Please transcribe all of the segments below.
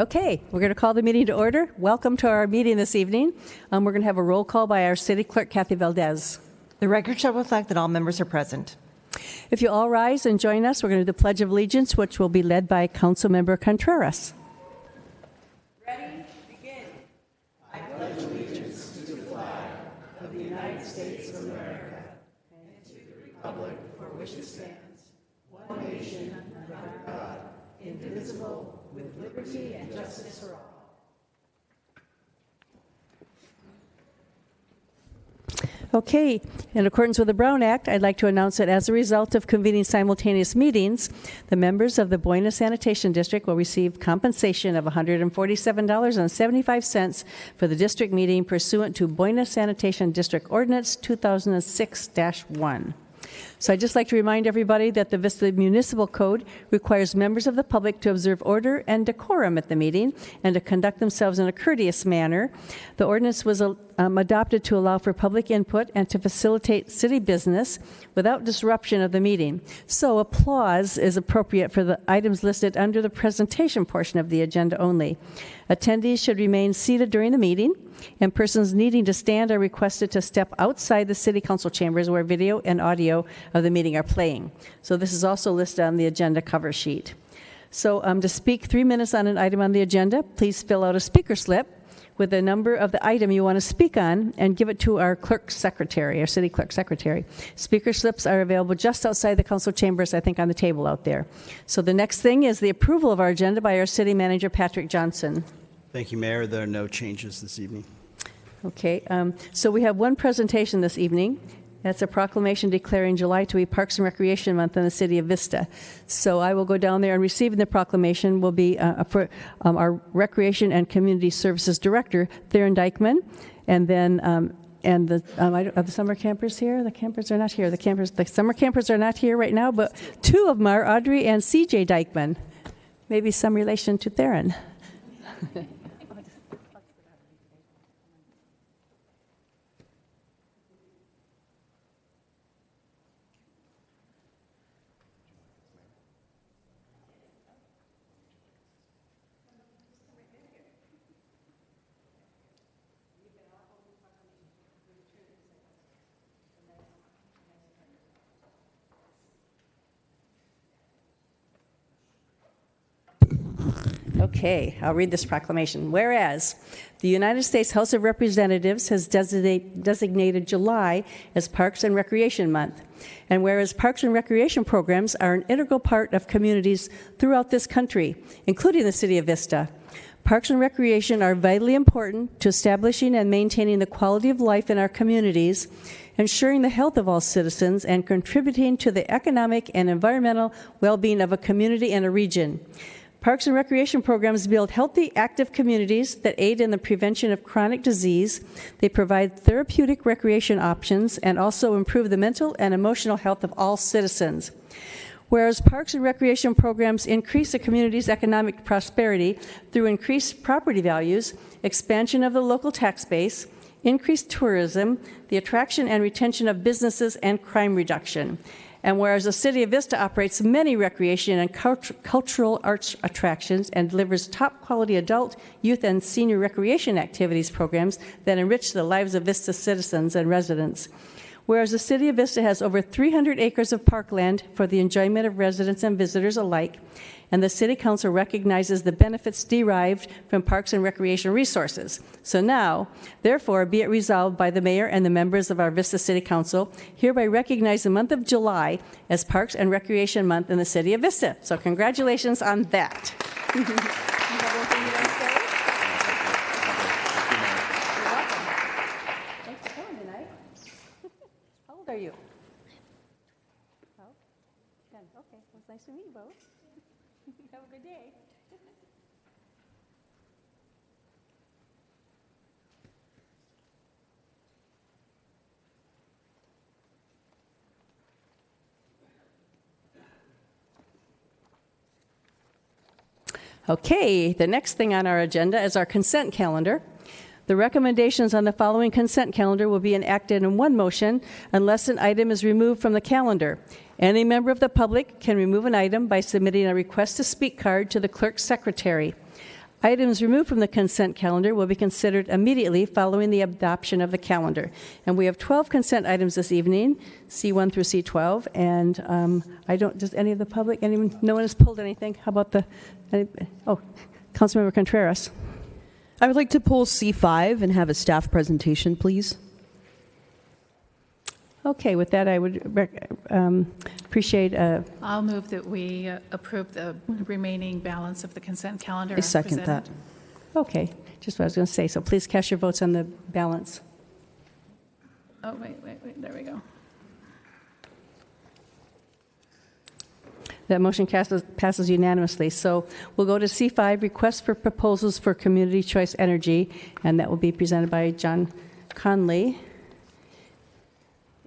Okay, we're going to call the meeting to order. Welcome to our meeting this evening. We're going to have a roll call by our City Clerk, Kathy Valdez. The record shall reflect that all members are present. If you all rise and join us, we're going to do the Pledge of Allegiance, which will be led by Councilmember Contreras. Ready? Begin. I pledge allegiance to the flag of the United States of America and to the republic for which it stands, one nation, under God, indivisible, with liberty and justice for all. Okay, in accordance with the Brown Act, I'd like to announce that as a result of convening simultaneous meetings, the members of the Boyna Sanitation District will receive compensation of $147.75 for the district meeting pursuant to Boyna Sanitation District Ordinance 2006-1. So I'd just like to remind everybody that the Vista Municipal Code requires members of the public to observe order and decorum at the meeting and to conduct themselves in a courteous manner. The ordinance was adopted to allow for public input and to facilitate city business without disruption of the meeting. So applause is appropriate for the items listed under the presentation portion of the agenda only. Attendees should remain seated during the meeting, and persons needing to stand are requested to step outside the City Council chambers where video and audio of the meeting are playing. So this is also listed on the agenda cover sheet. So to speak 3 minutes on an item on the agenda, please fill out a speaker slip with the number of the item you want to speak on and give it to our clerk secretary, our city clerk secretary. Speaker slips are available just outside the council chambers, I think on the table out there. So the next thing is the approval of our agenda by our city manager, Patrick Johnson. Thank you, Mayor. There are no changes this evening. Okay, so we have one presentation this evening. That's a proclamation declaring July to be Parks and Recreation Month in the city of Vista. So I will go down there, and receiving the proclamation will be our Recreation and Community Services Director, Theron Dykeman, and then are the summer campers here? The campers are not here. The summer campers are not here right now, but two of them are Audrey and CJ Dykeman. Maybe some relation to Theron. Okay, I'll read this proclamation. Whereas the United States House of Representatives has designated July as Parks and Recreation Month, and whereas parks and recreation programs are an integral part of communities throughout this country, including the city of Vista, parks and recreation are vitally important to establishing and maintaining the quality of life in our communities, ensuring the health of all citizens, and contributing to the economic and environmental well-being of a community and a region. Parks and recreation programs build healthy, active communities that aid in the prevention of chronic disease. They provide therapeutic recreation options and also improve the mental and emotional health of all citizens. Whereas parks and recreation programs increase a community's economic prosperity through increased property values, expansion of the local tax base, increased tourism, the attraction and retention of businesses, and crime reduction. And whereas the City of Vista operates many recreation and cultural arts attractions and delivers top-quality adult, youth, and senior recreation activities programs that enrich the lives of Vista citizens and residents. Whereas the City of Vista has over 300 acres of parkland for the enjoyment of residents and visitors alike, and the City Council recognizes the benefits derived from parks and recreation resources. So now, therefore, be it resolved by the Mayor and the members of our Vista City Council, hereby recognize the month of July as Parks and Recreation Month in the City of Vista. So congratulations on that. Are you? Oh, 10. Okay. Well, it's nice to meet you both. Have a good day. Okay, the next thing on our agenda is our consent calendar. The recommendations on the following consent calendar will be enacted in one motion unless an item is removed from the calendar. Any member of the public can remove an item by submitting a request to speak card to the clerk's secretary. Items removed from the consent calendar will be considered immediately following the adoption of the calendar. And we have 12 consent items this evening, C1 through C12. And does any of the public, no one has pulled anything? How about Councilmember Contreras. I would like to pull C5 and have a staff presentation, please. Okay, with that, I would appreciate I'll move that we approve the remaining balance of the consent calendar. I second presented. that. Okay, just what I was going to say. So please cast your votes on the balance. Oh, wait, there we go. That motion passes unanimously. So we'll go to C5, Request for Proposals for Community Choice Energy, and that will be presented by John Conley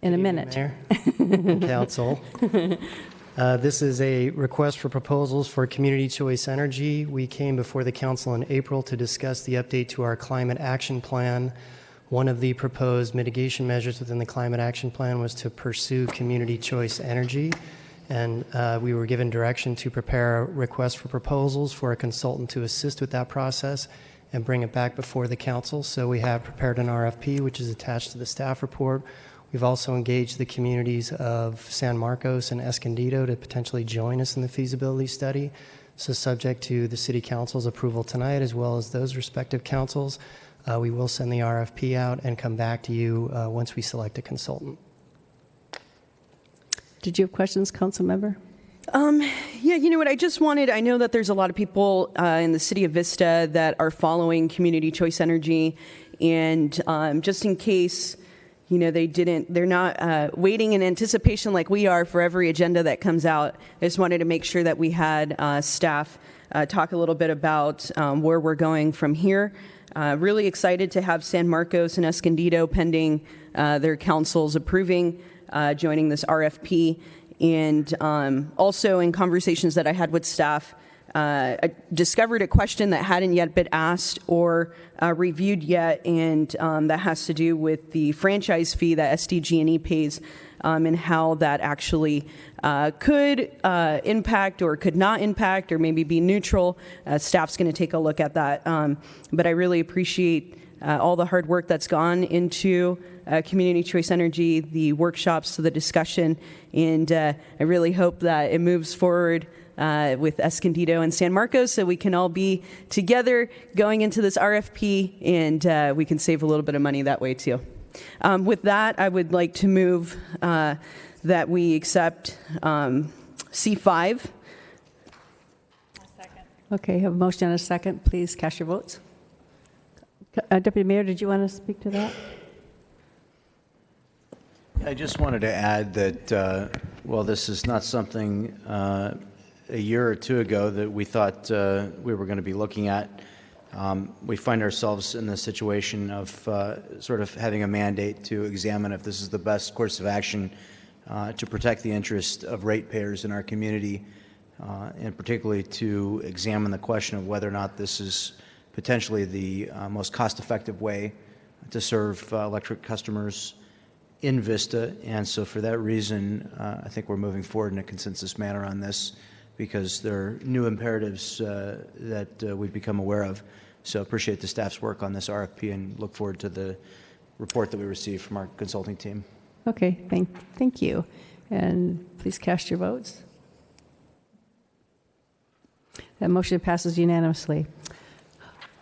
in a minute. Mayor and Council. This is a request for proposals for community choice energy. We came before the council in April to discuss the update to our climate action plan. One of the proposed mitigation measures within the climate action plan was to pursue community choice energy. And we were given direction to prepare a request for proposals for a consultant to assist with that process and bring it back before the council. So we have prepared an RFP, which is attached to the staff report. We've also engaged the communities of San Marcos and Escondido to potentially join us in the feasibility study. So subject to the city council's approval tonight, as well as those respective councils, we will send the RFP out and come back to you once we select a consultant. Did you have questions, Council Member? Yeah, you know what, I know that there's a lot of people in the city of Vista that are following community choice energy, and just in case, they're not waiting in anticipation like we are for every agenda that comes out. I just wanted to make sure that we had staff talk a little bit about where we're going from here. Really excited to have San Marcos and Escondido pending their councils approving joining this RFP. And also in conversations that I had with staff, I discovered a question that hadn't yet been asked or reviewed yet, and that has to do with the franchise fee that SDG&E pays and how that actually could impact or could not impact or maybe be neutral. Staff's going to take a look at that. But I really appreciate all the hard work that's gone into community choice energy, the workshops, the discussion, and I really hope that it moves forward with Escondido and San Marcos so we can all be together going into this RFP, and we can save a little bit of money that way too. With that, I would like to move that we accept C5. Okay, have a motion and a second. Please cast your votes. Deputy Mayor, did you want to speak to that? I just wanted to add that, well, this is not something a year or two ago that we thought we were going to be looking at. We find ourselves in the situation of sort of having a mandate to examine if this is the best course of action to protect the interest of ratepayers in our community, and particularly to examine the question of whether or not this is potentially the most cost-effective way to serve electric customers in Vista. And so for that reason, I think we're moving forward in a consensus manner on this because there are new imperatives that we've become aware of. So appreciate the staff's work on this RFP and look forward to the report that we receive from our consulting team. Okay, thank you. And please cast your votes. That motion passes unanimously.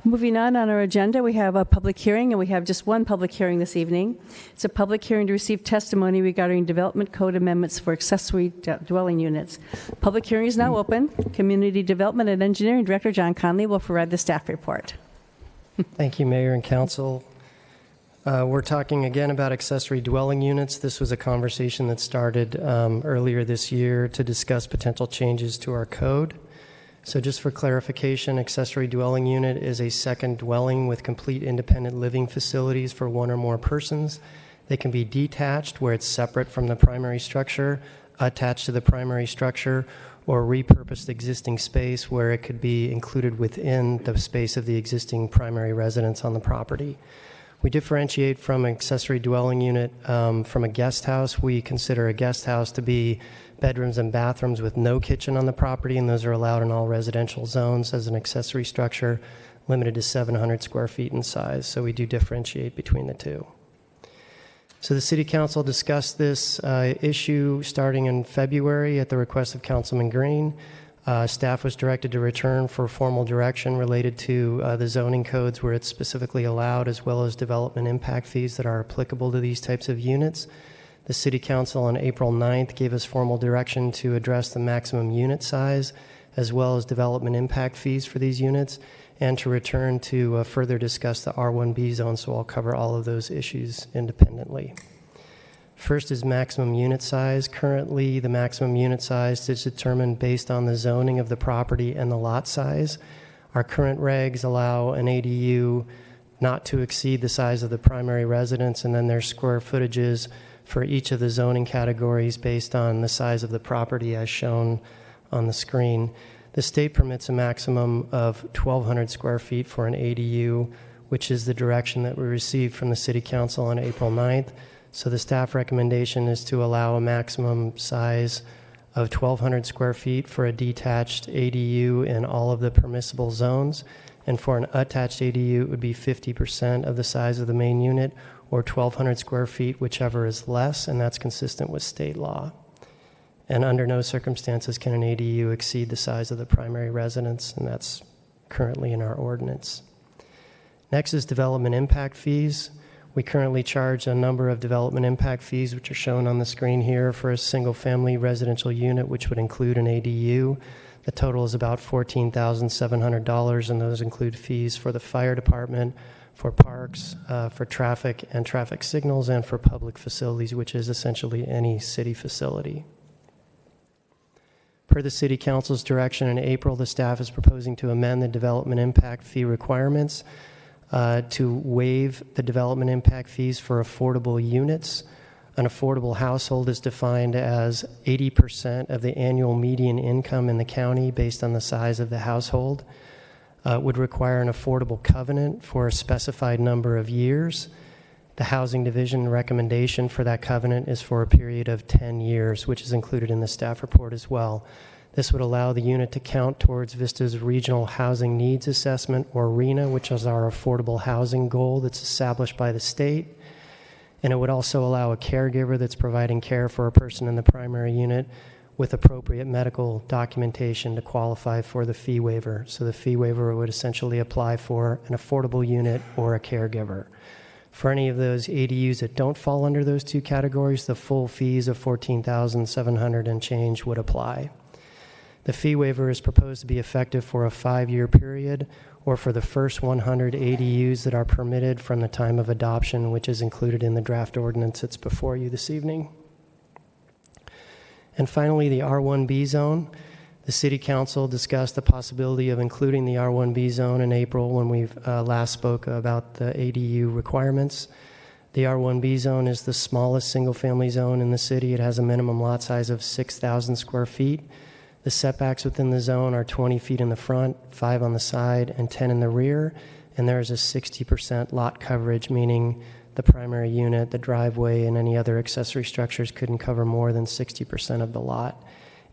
Moving on our agenda, we have a public hearing, and we have just one public hearing this evening. It's a public hearing to receive testimony regarding development code amendments for accessory dwelling units. Public hearing is now open. Community Development and Engineering Director John Conley will provide the staff report. Thank you, Mayor and Council. We're talking again about accessory dwelling units. This was a conversation that started earlier this year to discuss potential changes to our code. So just for clarification, accessory dwelling unit is a second dwelling with complete independent living facilities for one or more persons. They can be detached where it's separate from the primary structure, attached to the primary structure, or repurposed existing space where it could be included within the space of the existing primary residence on the property. We differentiate from an accessory dwelling unit from a guest house. We consider a guest house to be bedrooms and bathrooms with no kitchen on the property, and those are allowed in all residential zones as an accessory structure, limited to 700 square feet in size. So we do differentiate between the two. So the City Council discussed this issue starting in February at the request of Councilman Green. Staff was directed to return for formal direction related to the zoning codes where it's specifically allowed, as well as development impact fees that are applicable to these types of units. The City Council on April 9th gave us formal direction to address the maximum unit size, as well as development impact fees for these units, and to return to further discuss the R1b zone, so I'll cover all of those issues independently. First is maximum unit size. Currently, the maximum unit size is determined based on the zoning of the property and the lot size. Our current regs allow an ADU not to exceed the size of the primary residence, and then there's square footages for each of the zoning categories based on the size of the property as shown on the screen. The state permits a maximum of 1,200 square feet for an ADU, which is the direction that we received from the City Council on April 9th. So the staff recommendation is to allow a maximum size of 1,200 square feet for a detached ADU in all of the permissible zones. And for an attached ADU, it would be 50% of the size of the main unit, or 1,200 square feet, whichever is less, and that's consistent with state law. And under no circumstances can an ADU exceed the size of the primary residence, and that's currently in our ordinance. Next is development impact fees. We currently charge a number of development impact fees, which are shown on the screen here for a single-family residential unit, which would include an ADU. The total is about $14,700, and those include fees for the fire department, for parks, for traffic and traffic signals, and for public facilities, which is essentially any city facility. Per the City Council's direction in April, the staff is proposing to amend the development impact fee requirements to waive the development impact fees for affordable units. An affordable household is defined as 80% of the annual median income in the county based on the size of the household. Would require an affordable covenant for a specified number of years. The Housing Division recommendation for that covenant is for a period of 10 years, which is included in the staff report as well. This would allow the unit to count towards Vista's Regional Housing Needs Assessment, or RHNA, which is our affordable housing goal that's established by the state. And it would also allow a caregiver that's providing care for a person in the primary unit with appropriate medical documentation to qualify for the fee waiver. So the fee waiver would essentially apply for an affordable unit or a caregiver. For any of those ADUs that don't fall under those two categories, the full fees of $14,700 and change would apply. The fee waiver is proposed to be effective for a 5-year period, or for the first 100 ADUs that are permitted from the time of adoption, which is included in the draft ordinance that's before you this evening. And finally, the R1b zone. The City Council discussed the possibility of including the R1b zone in April when we last spoke about the ADU requirements. The R1b zone is the smallest single-family zone in the city. It has a minimum lot size of 6,000 square feet. The setbacks within the zone are 20 feet in the front, 5 on the side, and 10 in the rear. And there is a 60% lot coverage, meaning the primary unit, the driveway, and any other accessory structures couldn't cover more than 60% of the lot.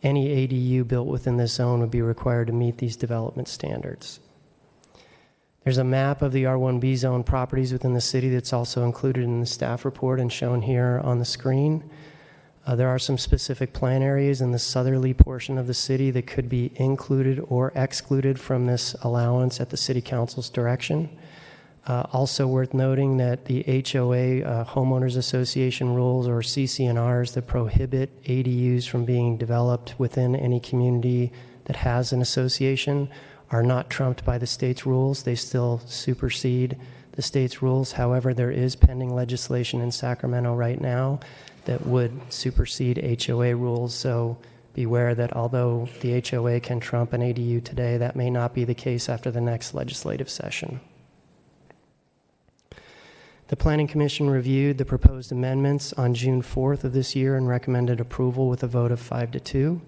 Any ADU built within this zone would be required to meet these development standards. There's a map of the R1b zone properties within the city that's also included in the staff report and shown here on the screen. There are some specific plan areas in the southerly portion of the city that could be included or excluded from this allowance at the City Council's direction. Also worth noting that the HOA, Homeowners Association rules, or CC&Rs, that prohibit ADUs from being developed within any community that has an association are not trumped by the state's rules. They still supersede the state's rules. However, there is pending legislation in Sacramento right now that would supersede HOA rules. So beware that although the HOA can trump an ADU today, that may not be the case after the next legislative session. The Planning Commission reviewed the proposed amendments on June 4th of this year and recommended approval with a vote of 5-2.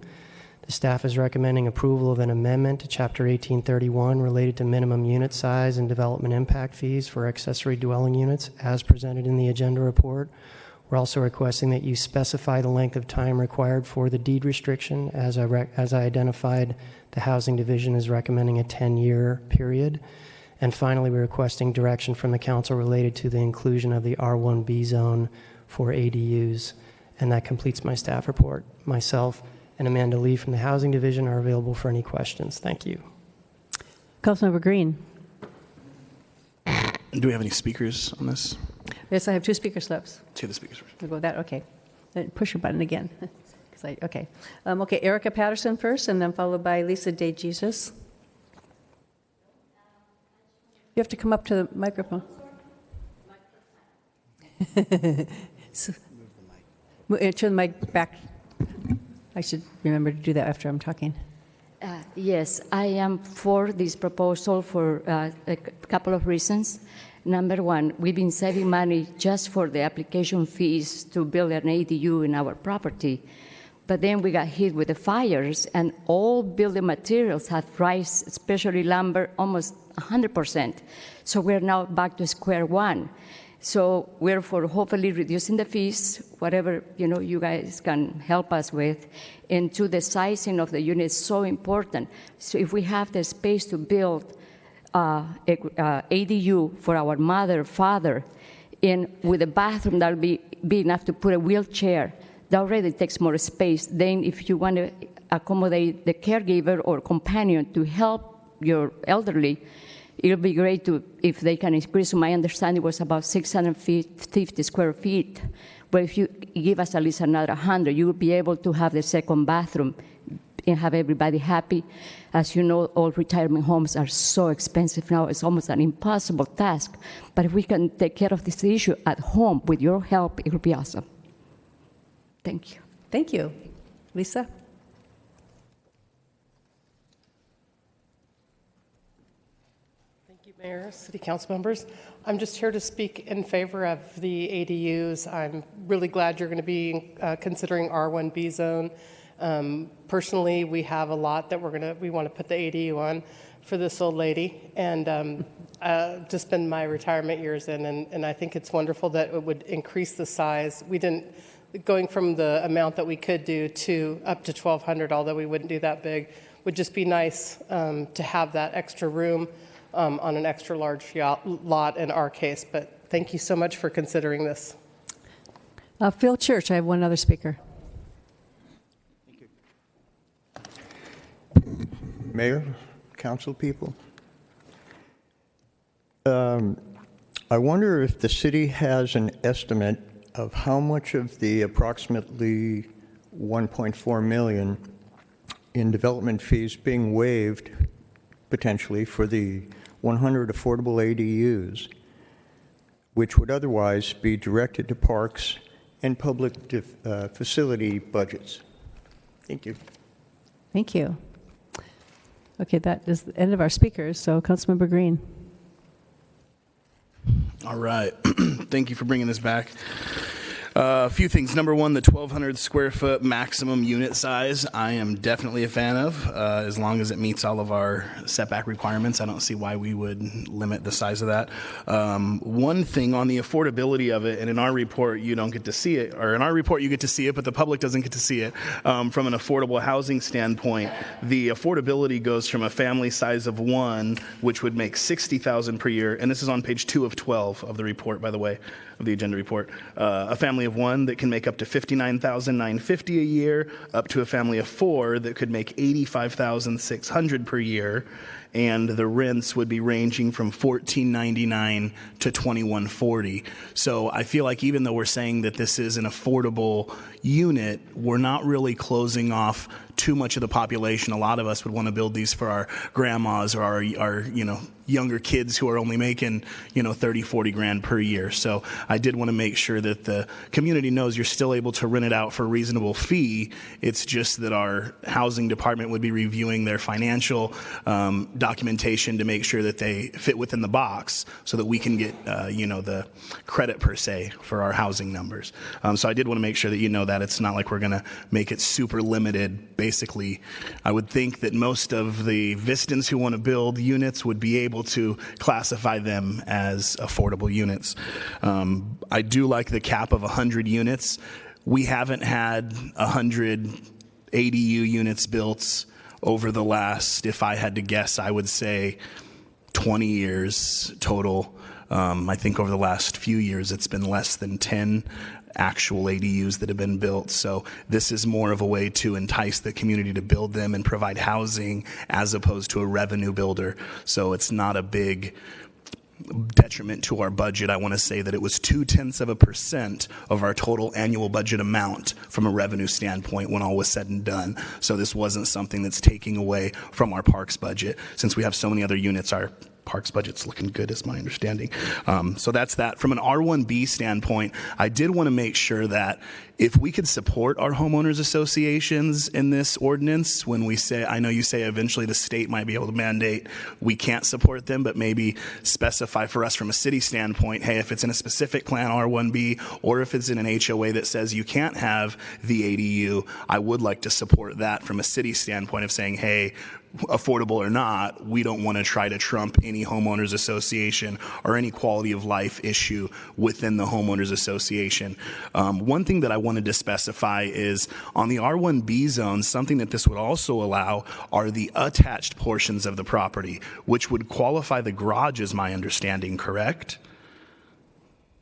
The The staff is recommending approval of an amendment to Chapter 1831 related to minimum unit size and development impact fees for accessory dwelling units as presented in the agenda report. We're also requesting that you specify the length of time required for the deed restriction. As I identified, the Housing Division is recommending a 10-year period. And finally, we're requesting direction from the council related to the inclusion of the R1b zone for ADUs. And that completes my staff report. Myself and Amanda Lee from the Housing Division are available for any questions. Thank you. Councilmember Green. Do we have any speakers on this? Yes, I have 2 speaker slips. Two of the speakers first. We'll go with that. Okay. Then push your button again. Okay. Okay, Erica Patterson first, and then followed by Lisa DeJesus. You have to come up to the microphone. So, turn the mic back. I should remember to do that after I'm talking. Yes, I am for this proposal for a couple of reasons. Number one, we've been saving money just for the application fees to build an ADU in our property. But then we got hit with the fires, and all building materials have risen, especially lumber, almost 100%. So we're now back to square one. So we're for hopefully reducing the fees, whatever you guys can help us with. And to the sizing of the unit is so important. So if we have the space to build ADU for our mother, father, and with a bathroom that'll be enough to put a wheelchair, that already takes more space. Then if you want to accommodate the caregiver or companion to help your elderly, it'll be great if they can increase. My understanding was about 650 square feet. But if you give us at least another 100, you will be able to have the second bathroom and have everybody happy. As you know, all retirement homes are so expensive now, it's almost an impossible task. But if we can take care of this issue at home with your help, it will be awesome. Thank you. Thank you. Lisa? Thank you, Mayor, City Council members. I'm just here to speak in favor of the ADUs. I'm really glad you're going to be considering R1b Zone. Personally, we have a lot that we want to put the ADU on for this old lady, and just been my retirement years in, and I think it's wonderful that it would increase the size. Going from the amount that we could do to up to 1,200, although we wouldn't do that big, would just be nice to have that extra room on an extra large lot in our case. But thank you so much for considering this. Phil Church, I have one other speaker. Mayor, council people, I wonder if the city has an estimate of how much of the approximately $1.4 million in development fees being waived potentially for the 100 affordable ADUs, which would otherwise be directed to parks and public facility budgets. Thank you. Thank you. Okay, that is the end of our speakers, so Councilmember Green. All right. Thank you for bringing this back. A few things. Number one, the 1,200 square foot maximum unit size, I am definitely a fan of, as long as it meets all of our setback requirements. I don't see why we would limit the size of that. One thing on the affordability of it, and in our report you don't get to see it, or in our report you get to see it, but the public doesn't get to see it. From an affordable housing standpoint, the affordability goes from a family size of 1, which would make $60,000 per year, and this is on page 2 of 12 of the report, by the way, of the agenda report. A family of 1 that can make up to $59,950 a year, up to a family of 4 that could make $85,600 per year, and the rents would be ranging from $1,499 to $2,140. So I feel like even though we're saying that this is an affordable unit, we're not really closing off too much of the population. A lot of us would want to build these for our grandmas or our younger kids who are only making, 30, 40 grand per year. So I did want to make sure that the community knows you're still able to rent it out for a reasonable fee. It's just that our housing department would be reviewing their financial documentation to make sure that they fit within the box so that we can get, the credit per se for our housing numbers. So I did want to make sure that you know that it's not like we're going to make it super limited. Basically, I would think that most of the Vistans who want to build units would be able to classify them as affordable units. I do like the cap of 100 units. We haven't had 100 ADU units built over the last, if I had to guess, I would say 20 years total. I think over the last few years, it's been less than 10 actual ADUs that have been built. So this is more of a way to entice the community to build them and provide housing as opposed to a revenue builder. So it's not a big detriment to our budget. I want to say that it was 0.2% of our total annual budget amount from a revenue standpoint when all was said and done. So this wasn't something that's taking away from our parks budget. Since we have so many other units, our parks budget's looking good is my understanding. So that's that. From an R1b standpoint, I did want to make sure that if we could support our homeowners associations in this ordinance, when we say, I know you say eventually the state might be able to mandate we can't support them, but maybe specify for us from a city standpoint, hey, if it's in a specific plan R1b, or if it's in an HOA that says you can't have the ADU, I would like to support that from a city standpoint of saying, hey, affordable or not, we don't want to try to trump any homeowners association or any quality of life issue within the homeowners association. One thing that I wanted to specify is on the R1b zone, something that this would also allow are the attached portions of the property, which would qualify the garage, is my understanding, correct?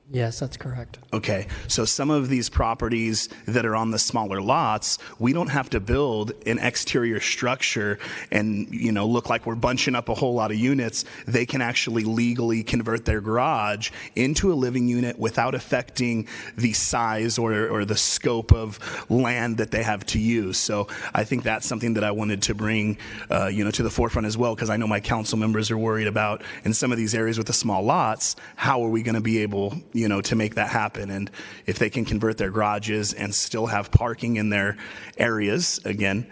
Yes, that's correct. Okay, so some of these properties that are on the smaller lots, we don't have to build an exterior structure and, look like we're bunching up a whole lot of units. They can actually legally convert their garage into a living unit without affecting the size or the scope of land that they have to use. So I think that's something that I wanted to bring, to the forefront as well, because I know my council members are worried about in some of these areas with the small lots, how are we going to be able to make that happen? And if they can convert their garages and still have parking in their areas, again,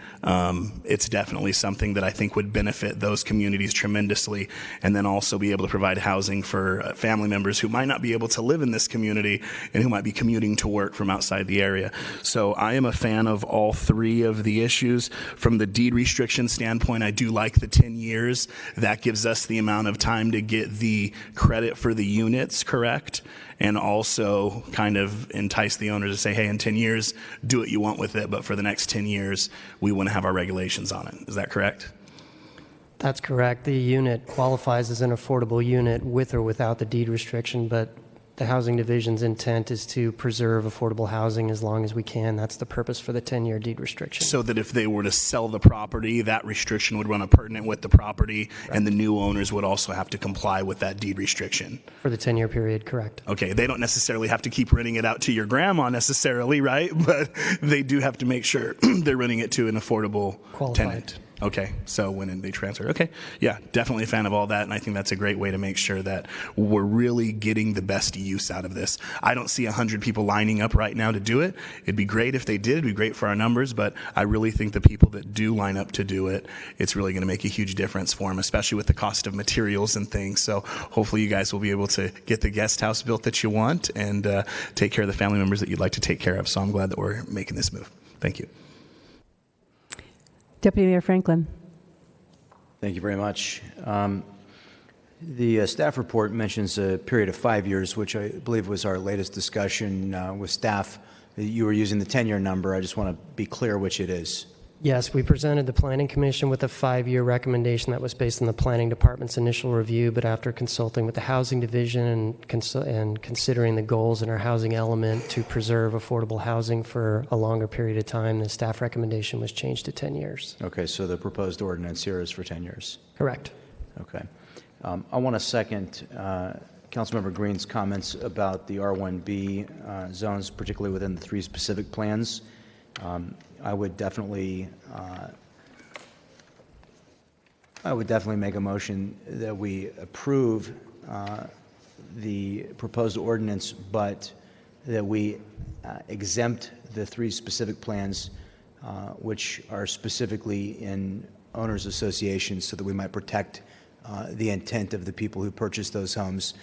it's definitely something that I think would benefit those communities tremendously, and then also be able to provide housing for family members who might not be able to live in this community and who might be commuting to work from outside the area. So I am a fan of all three of the issues. From the deed restriction standpoint, I do like the 10 years. That gives us the amount of time to get the credit for the units, correct? And also kind of entice the owners to say, hey, in 10 years, do what you want with it, but for the next 10 years, we want to have our regulations on it. Is that correct? That's correct. The unit qualifies as an affordable unit with or without the deed restriction, but the Housing Division's intent is to preserve affordable housing as long as we can. That's the purpose for the 10-year deed restriction. So that if they were to sell the property, that restriction would run a pertinent with the property, right, and the new owners would also have to comply with that deed restriction. For the 10-year period, correct. Okay, they don't necessarily have to keep renting it out to your grandma necessarily, right? But they do have to make sure they're renting it to an affordable tenant. Okay, so when they transfer. Okay, yeah, definitely a fan of all that, and I think that's a great way to make sure that we're really getting the best use out of this. I don't see 100 people lining up right now to do it. It'd be great if they did. It'd be great for our numbers, but I really think the people that do line up to do it, it's really going to make a huge difference for them, especially with the cost of materials and things. So hopefully you guys will be able to get the guest house built that you want and take care of the family members that you'd like to take care of. So I'm glad that we're making this move. Thank you. Deputy Mayor Franklin. Thank you very much. The staff report mentions a period of 5 years, which I believe was our latest discussion with staff. You were using the 10-year number. I just want to be clear which it is. Yes, we presented the Planning Commission with a 5-year recommendation that was based on the Planning Department's initial review, but after consulting with the Housing Division and considering the goals in our housing element to preserve affordable housing for a longer period of time, the staff recommendation was changed to 10 years. Okay, so the proposed ordinance here is for 10 years. Correct. Okay. I want to second Councilmember Green's comments about the R1b zones, particularly within the 3 specific plans. I would definitely I would definitely make a motion that we approve the proposed ordinance, but that we exempt the 3 specific plans, which are specifically in owners associations, so that we might protect the intent of the people who purchase those homes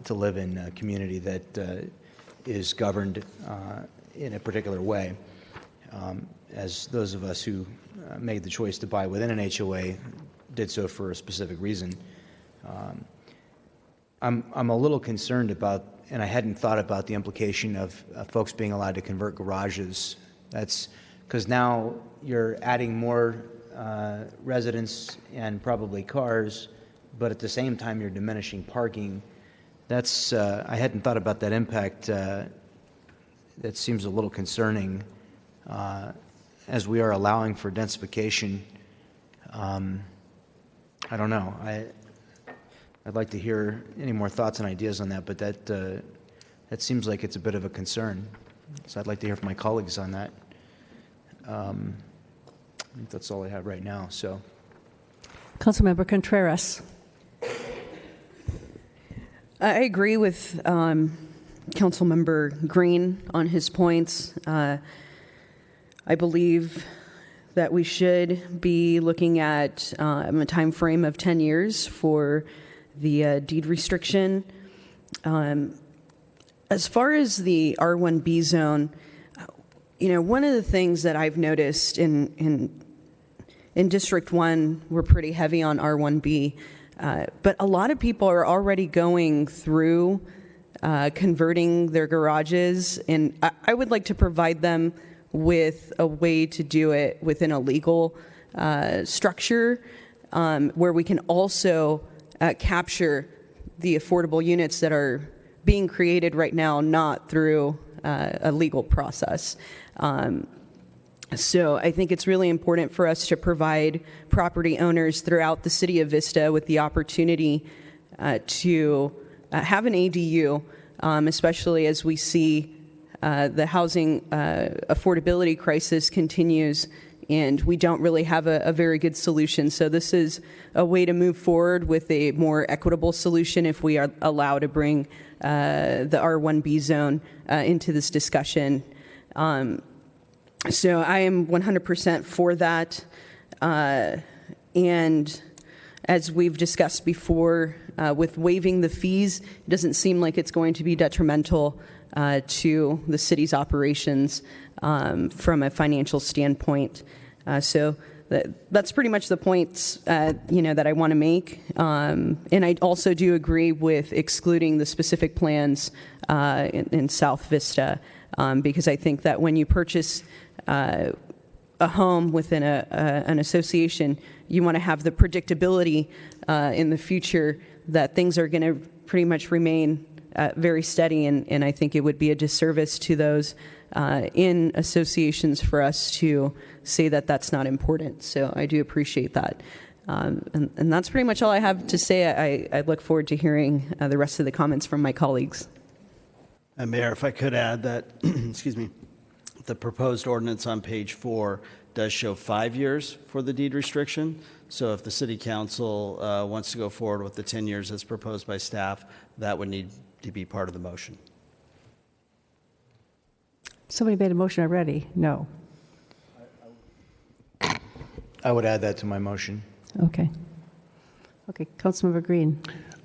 to live in a community that is governed in a particular way. As those of us who made the choice to buy within an HOA did so for a specific reason. I'm a little concerned about, and I hadn't thought about the implication of folks being allowed to convert garages. That's because now you're adding more residents and probably cars, but at the same time you're diminishing parking. That's I hadn't thought about that impact. That seems a little concerning, as we are allowing for densification. I don't know. I'd like to hear any more thoughts and ideas on that, but that seems like it's a bit of a concern. So I'd like to hear from my colleagues on that. I think that's all I have right now. So, Councilmember Contreras. I agree with Councilmember Green on his points. I believe that we should be looking at a time frame of 10 years for the deed restriction. As far as the R1b zone, one of the things that I've noticed in District 1, we're pretty heavy on R1b, but a lot of people are already going through converting their garages, and I would like to provide them with a way to do it within a legal structure where we can also capture the affordable units that are being created right now, not through a legal process. So I think it's really important for us to provide property owners throughout the city of Vista with the opportunity to have an ADU, especially as we see the housing affordability crisis continues, and we don't really have a very good solution. So this is a way to move forward with a more equitable solution if we are allowed to bring the R1b zone into this discussion. So I am 100% for that. And as we've discussed before, with waiving the fees, it doesn't seem like it's going to be detrimental to the city's operations from a financial standpoint. So that's pretty much the points that I want to make. And I also do agree with excluding the specific plans in South Vista, because I think that when you purchase a home within an association, you want to have the predictability in the future that things are going to pretty much remain very steady, and I think it would be a disservice to those in associations for us to say that that's not important. So I do appreciate that. And that's pretty much all I have to say. I look forward to hearing the rest of the comments from my colleagues. And Mayor, if I could add that, excuse me, the proposed ordinance on page 4 does show 5 years for the deed restriction. So if the city council wants to go forward with the 10 years as proposed by staff, that would need to be part of the motion. Somebody made a motion already? No. I would add that to my motion. Okay. Okay, Councilmember Green.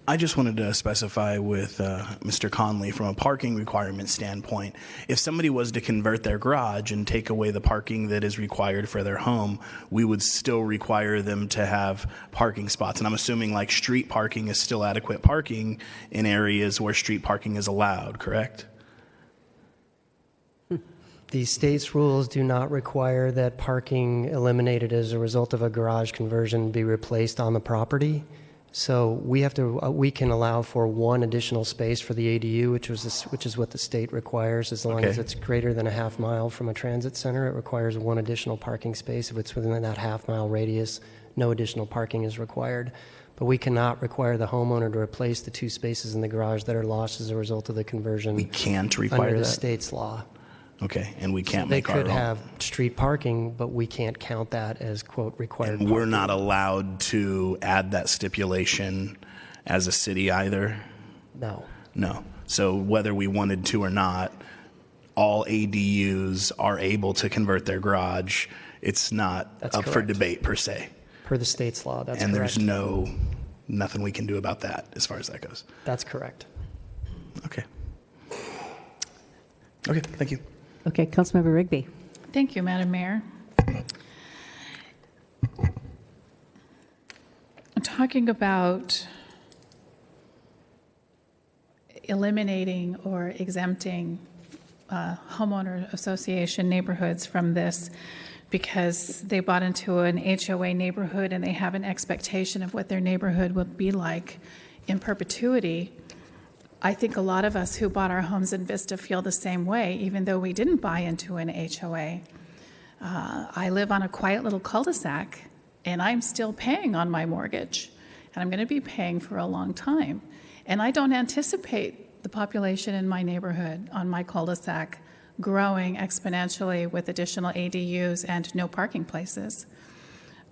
I just wanted to specify with Mr. Conley from a parking requirement standpoint, if somebody was to convert their garage and take away the parking that is required for their home, we would still require them to have parking spots. And I'm assuming like street parking is still adequate parking in areas where street parking is allowed, correct? The state's rules do not require that parking eliminated as a result of a garage conversion be replaced on the property. So we can allow for one additional space for the ADU, which is what the state requires. As long as it's greater than a half mile from a transit center, it requires one additional parking space. If it's within that half mile radius, no additional parking is required. But we cannot require the homeowner to replace the 2 spaces in the garage that are lost as a result of the conversion. We can't require under the that? state's law. Okay, and we can't They make our could own. have street parking, but we can't count that as, quote, required And we're parking. not allowed to add that stipulation as a city either? No. No. So whether we wanted to or not, all ADUs are able to convert their garage. It's not That's up for correct. debate per se. Per the state's law, that's And correct. there's nothing we can do about that as far as that goes. That's correct. Okay. Okay, thank you. Okay, Councilmember Rigby. Thank you, Madam Mayor. Talking about eliminating or exempting homeowner association neighborhoods from this because they bought into an HOA neighborhood and they have an expectation of what their neighborhood will be like in perpetuity. I think a lot of us who bought our homes in Vista feel the same way, even though we didn't buy into an HOA. I live on a quiet little cul-de-sac, and I'm still paying on my mortgage, and I'm going to be paying for a long time. And I don't anticipate the population in my neighborhood on my cul-de-sac growing exponentially with additional ADUs and no parking places.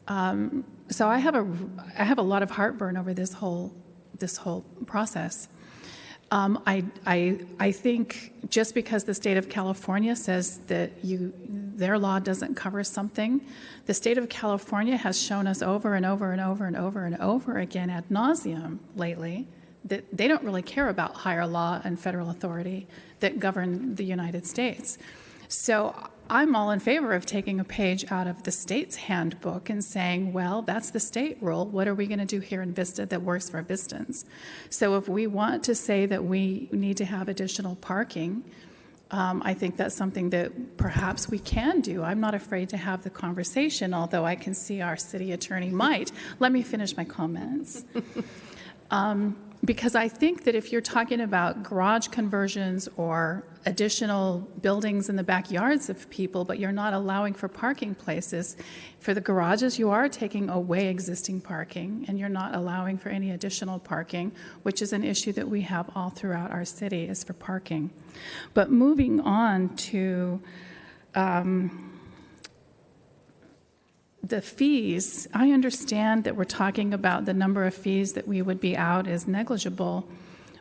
So I have a lot of heartburn over this whole process. I think just because the state of California says that their law doesn't cover something, the state of California has shown us over and over and over and over and over again ad nauseum lately that they don't really care about higher law and federal authority that govern the United States. So I'm all in favor of taking a page out of the state's handbook and saying, well, that's the state rule. What are we going to do here in Vista that works for Vistans? So if we want to say that we need to have additional parking, I think that's something that perhaps we can do. I'm not afraid to have the conversation, although I can see our city attorney might. Let me finish my comments. Because I think that if you're talking about garage conversions or additional buildings in the backyards of people, but you're not allowing for parking places, for the garages you are taking away existing parking and you're not allowing for any additional parking, which is an issue that we have all throughout our city is for parking. But moving on to the fees, I understand that we're talking about the number of fees that we would be out as negligible,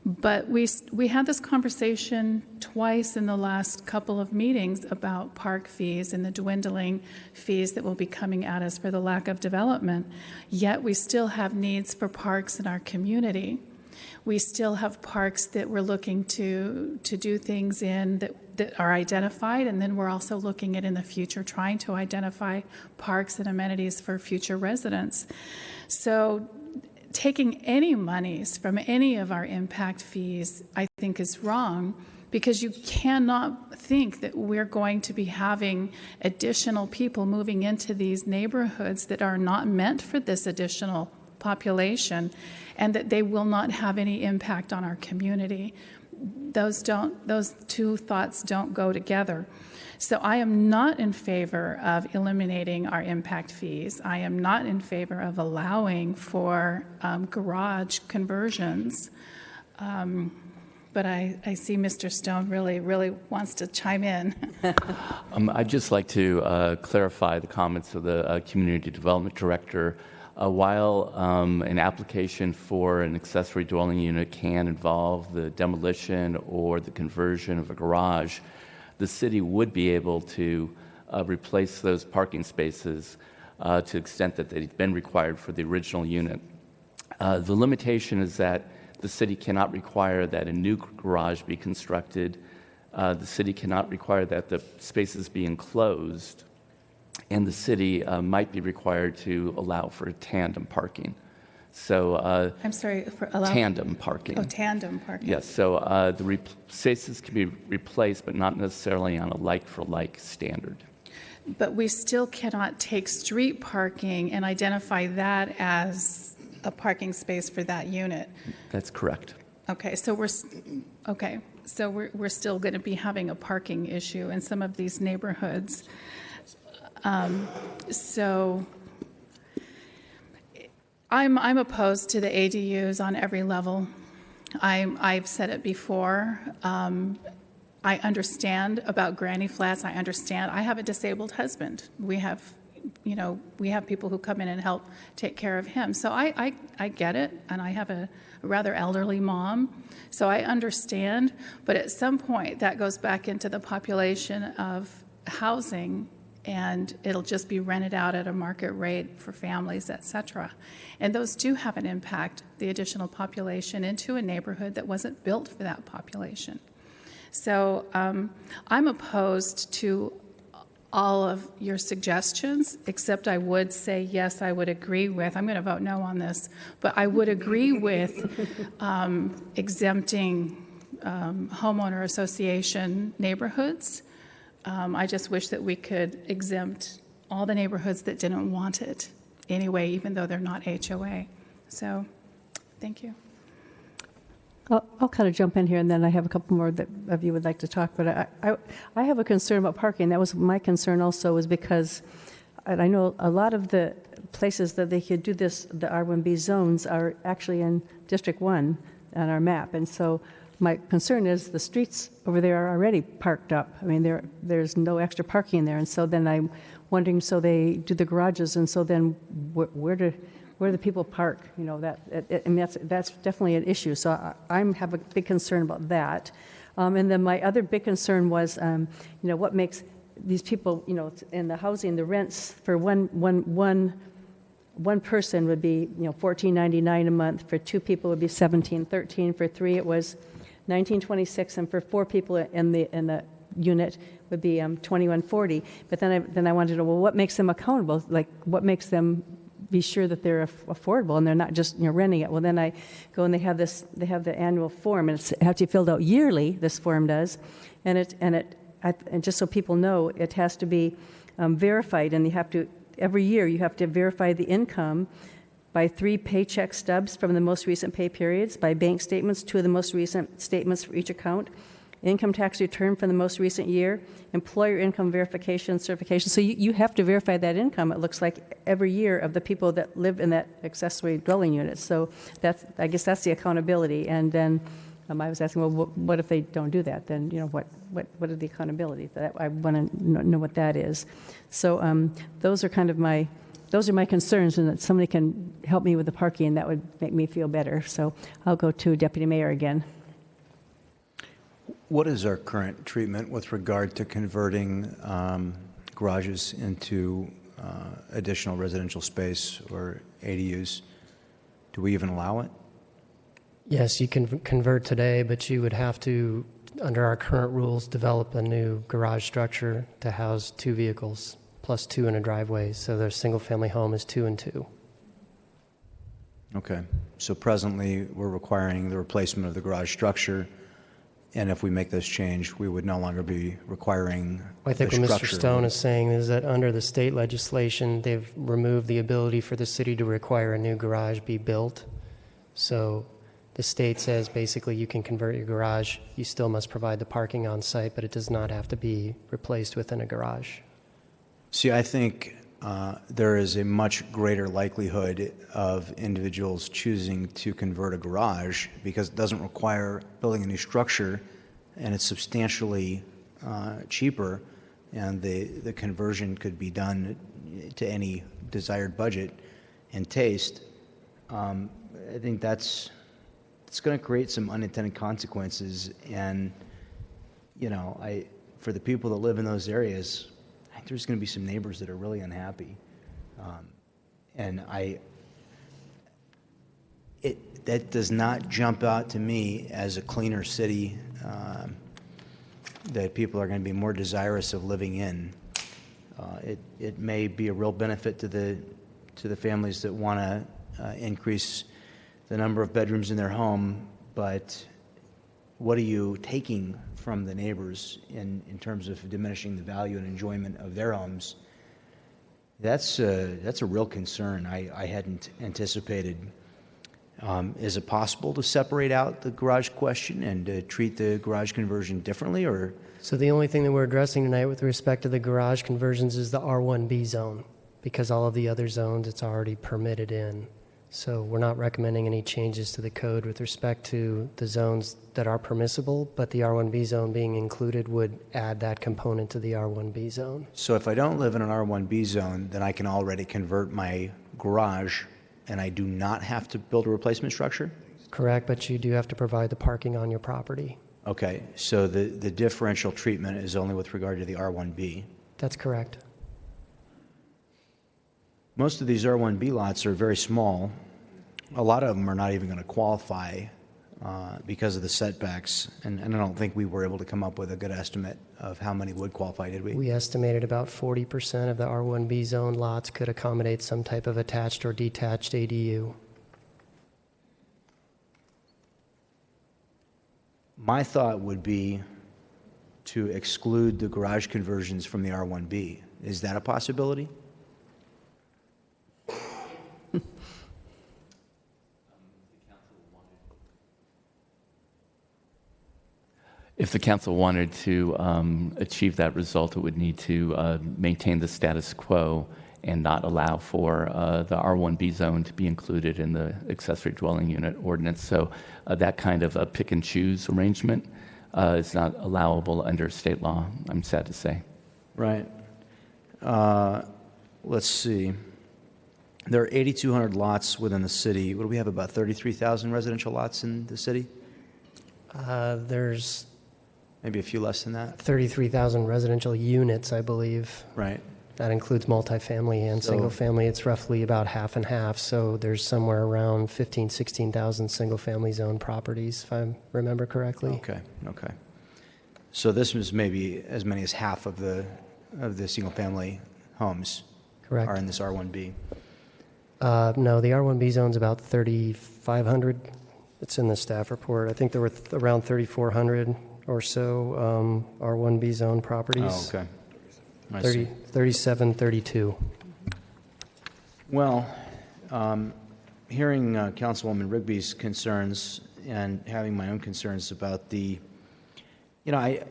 but we had this conversation twice in the last couple of meetings about park fees and the dwindling fees that will be coming at us for the lack of development, yet we still have needs for parks in our community. We still have parks that we're looking to do things in that are identified, and then we're also looking at in the future trying to identify parks and amenities for future residents. So taking any monies from any of our impact fees, I think is wrong, because you cannot think that we're going to be having additional people moving into these neighborhoods that are not meant for this additional population, and that they will not have any impact on our community. Those two thoughts don't go together. So I am not in favor of eliminating our impact fees. I am not in favor of allowing for garage conversions. But I see Mr. Stone really wants to chime in. I'd just like to clarify the comments of the Community Development Director. While an application for an accessory dwelling unit can involve the demolition or the conversion of a garage, the city would be able to replace those parking spaces to the extent that they've been required for the original unit. The limitation is that the city cannot require that a new garage be constructed. The city cannot require that the spaces be enclosed. And the city might be required to allow for tandem parking. So I'm sorry, for allow tandem parking. Oh, tandem parking. Yes. So the spaces can be replaced, but not necessarily on a like-for-like standard. But we still cannot take street parking and identify that as a parking space for that unit. That's correct. Okay. So we're still going to be having a parking issue in some of these neighborhoods. So I'm opposed to the ADUs on every level. I've said it before. I understand about granny flats. I understand. I have a disabled husband. We have people who come in and help take care of him. So I get it, and I have a rather elderly mom, so I understand. But at some point, that goes back into the population of housing, and it'll just be rented out at a market rate for families, et cetera. And those do have an impact, the additional population, into a neighborhood that wasn't built for that population. So I'm opposed to all of your suggestions, except I would say, yes, I would agree with, I'm going to vote no on this, but I would agree with exempting homeowner association neighborhoods. I just wish that we could exempt all the neighborhoods that didn't want it anyway, even though they're not HOA. So, thank you. I'll kind of jump in here, and then I have a couple more that of you would like to talk. But I have a concern about parking. That was my concern also, was because and I know a lot of the places that they could do this, the R1b zones, are actually in District 1 on our map. And so my concern is the streets over there are already parked up. I mean, there's no extra parking there. And so then I'm wondering, so they do the garages, and so then where do the people park? You know, that's definitely an issue. So I have a big concern about that. And then my other big concern was, what makes these people, in the housing, the rents for one person would be, $14.99 a month. For two people, it would be $17.13. For three, it was $19.26, and for four people in the unit would be $21.40. But then I wanted to know, well, what makes them accountable? Like, what makes them be sure that they're affordable and they're not just renting it? Well, then I go and they have the annual form, and it has to be filled out yearly. This form does, and just so people know, it has to be verified, and every year you have to verify the income by 3 paycheck stubs from the most recent pay periods, by bank statements, 2 of the most recent statements for each account, income tax return from the most recent year, employer income verification certification. So you have to verify that income, it looks like, every year of the people that live in that accessory dwelling unit. So I guess that's the accountability. And then I was asking, well, what if they don't do that? Then, what are the accountability? I want to know what that is. So those are my concerns, and that somebody can help me with the parking, that would make me feel better. So I'll go to Deputy Mayor again. What is our current treatment with regard to converting garages into additional residential space or ADUs? Do we even allow it? Yes, you can convert today, but you would have to, under our current rules, develop a new garage structure to house 2 vehicles, plus 2 in a driveway. So their single-family home is 2 and 2. Okay. So presently, we're requiring the replacement of the garage structure, and if we make this change, we would no longer be requiring I think the what structure. Mr. Stone is saying is that under the state legislation, they've removed the ability for the city to require a new garage be built. So the state says basically you can convert your garage. You still must provide the parking on site, but it does not have to be replaced within a garage. See, I think there is a much greater likelihood of individuals choosing to convert a garage because it doesn't require building a new structure, and it's substantially cheaper, and the conversion could be done to any desired budget and taste. I think it's going to create some unintended consequences, and for the people that live in those areas, I think there's going to be some neighbors that are really unhappy, and that does not jump out to me as a cleaner city that people are going to be more desirous of living in. It may be a real benefit to the families that want to increase the number of bedrooms in their home, but what are you taking from the neighbors in terms of diminishing the value and enjoyment of their homes? That's a real concern I hadn't anticipated. Is it possible to separate out the garage question and to treat the garage conversion differently, or? So the only thing that we're addressing tonight with respect to the garage conversions is the R1b zone, because all of the other zones it's already permitted in. So we're not recommending any changes to the code with respect to the zones that are permissible, but the R1b zone being included would add that component to the R1b zone. So if I don't live in an R1b zone, then I can already convert my garage and I do not have to build a replacement structure? Correct, but you do have to provide the parking on your property. Okay, so the differential treatment is only with regard to the R1b. That's correct. Most of these R1b lots are very small. A lot of them are not even going to qualify because of the setbacks, and I don't think we were able to come up with a good estimate of how many would qualify, did we? We estimated about 40% of the R1b zone lots could accommodate some type of attached or detached ADU. My thought would be to exclude the garage conversions from the R1b. Is that a possibility? If the council wanted to achieve that result, it would need to maintain the status quo and not allow for the R1b zone to be included in the accessory dwelling unit ordinance. So that kind of a pick and choose arrangement is not allowable under state law, I'm sad to say. Right. Let's see. There are 8,200 lots within the city. What do we have, about 33,000 residential lots in the city? There's maybe a few less than that. 33,000 residential units, I believe. Right. That includes multifamily and single family. It's roughly about half and half. So there's somewhere around 15,000, 16,000 single family zone properties, if I remember correctly. Okay. Okay. So this was maybe as many as half of the single family homes. Correct. Are in this R1b. No, the R1b zone's about 3,500. It's in the staff report. I think there were around 3,400 or so R1b zone properties. Oh, okay. 37, 32. Well, hearing Councilwoman Rigby's concerns and having my own concerns about the, I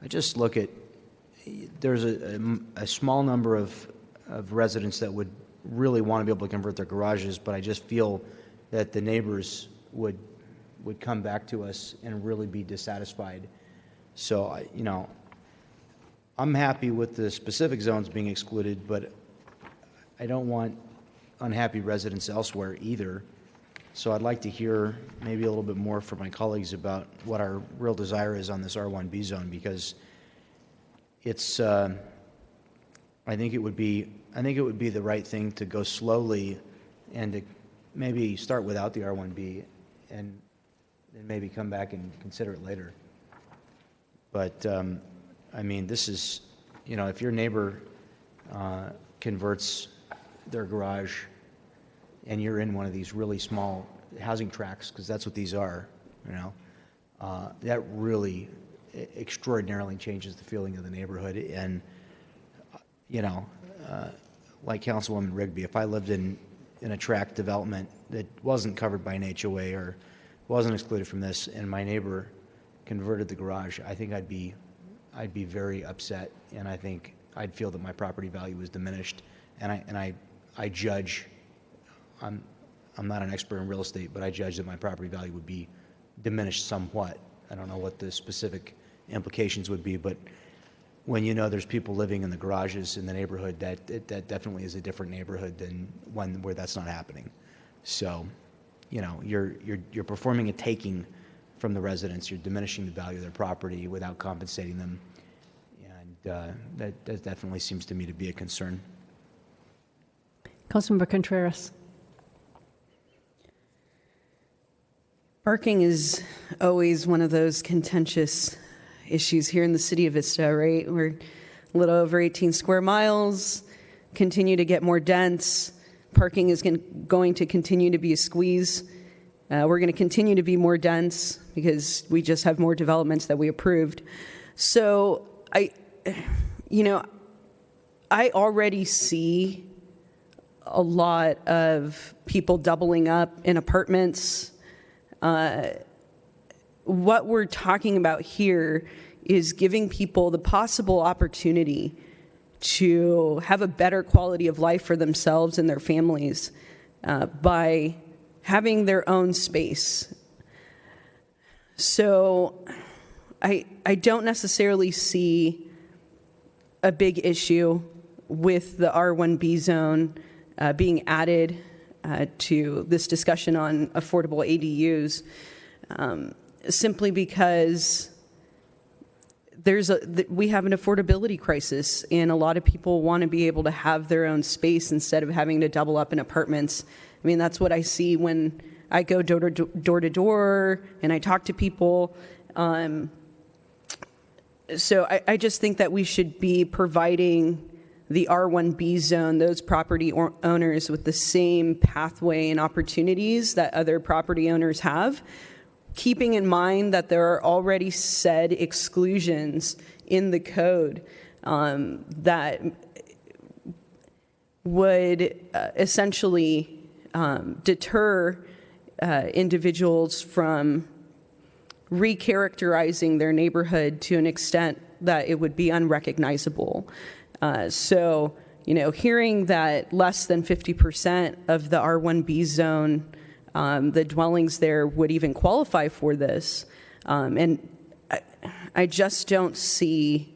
just look at, there's a small number of residents that would really want to be able to convert their garages, but I just feel that the neighbors would come back to us and really be dissatisfied. So, I'm happy with the specific zones being excluded, but I don't want unhappy residents elsewhere either. So I'd like to hear maybe a little bit more from my colleagues about what our real desire is on this R1b zone, because it's, I think it would be the right thing to go slowly and to maybe start without the R1b and then maybe come back and consider it later. But this is, if your neighbor converts their garage and you're in one of these really small housing tracts, because that's what these are, that really extraordinarily changes the feeling of the neighborhood. And, like Councilwoman Rigby, if I lived in a tract development that wasn't covered by an HOA or wasn't excluded from this, and my neighbor converted the garage, I think I'd be very upset, and I think I'd feel that my property value was diminished. And I judge, I'm not an expert in real estate, but I judge that my property value would be diminished somewhat. I don't know what the specific implications would be, but when there's people living in the garages in the neighborhood, that definitely is a different neighborhood than one where that's not happening. So, you're performing a taking from the residents. You're diminishing the value of their property without compensating them, and that definitely seems to me to be a concern. Councilmember Contreras. Parking is always one of those contentious issues here in the city of Vista, right? We're a little over 18 square miles, continue to get more dense. Parking is going to continue to be a squeeze. We're going to continue to be more dense because we just have more developments that we approved. So I already see a lot of people doubling up in apartments. What we're talking about here is giving people the possible opportunity to have a better quality of life for themselves and their families. by having their own space. So I don't necessarily see a big issue with the R1b zone being added to this discussion on affordable ADUs, simply because we have an affordability crisis, and a lot of people want to be able to have their own space instead of having to double up in apartments. I mean, that's what I see when I go door to door and I talk to people. So I just think that we should be providing the R1b zone, those property owners, with the same pathway and opportunities that other property owners have, keeping in mind that there are already said exclusions in the code that would essentially deter individuals from recharacterizing their neighborhood to an extent that it would be unrecognizable. So, hearing that less than 50% of the R1b zone, the dwellings there would even qualify for this, and I just don't see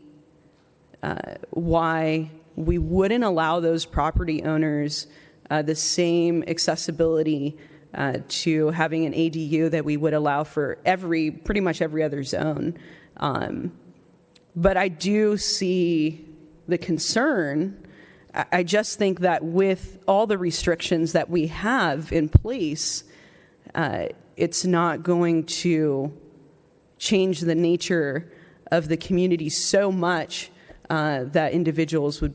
why we wouldn't allow those property owners the same accessibility to having an ADU that we would allow for pretty much every other zone. But I do see the concern. I just think that with all the restrictions that we have in place, it's not going to change the nature of the community so much that individuals would,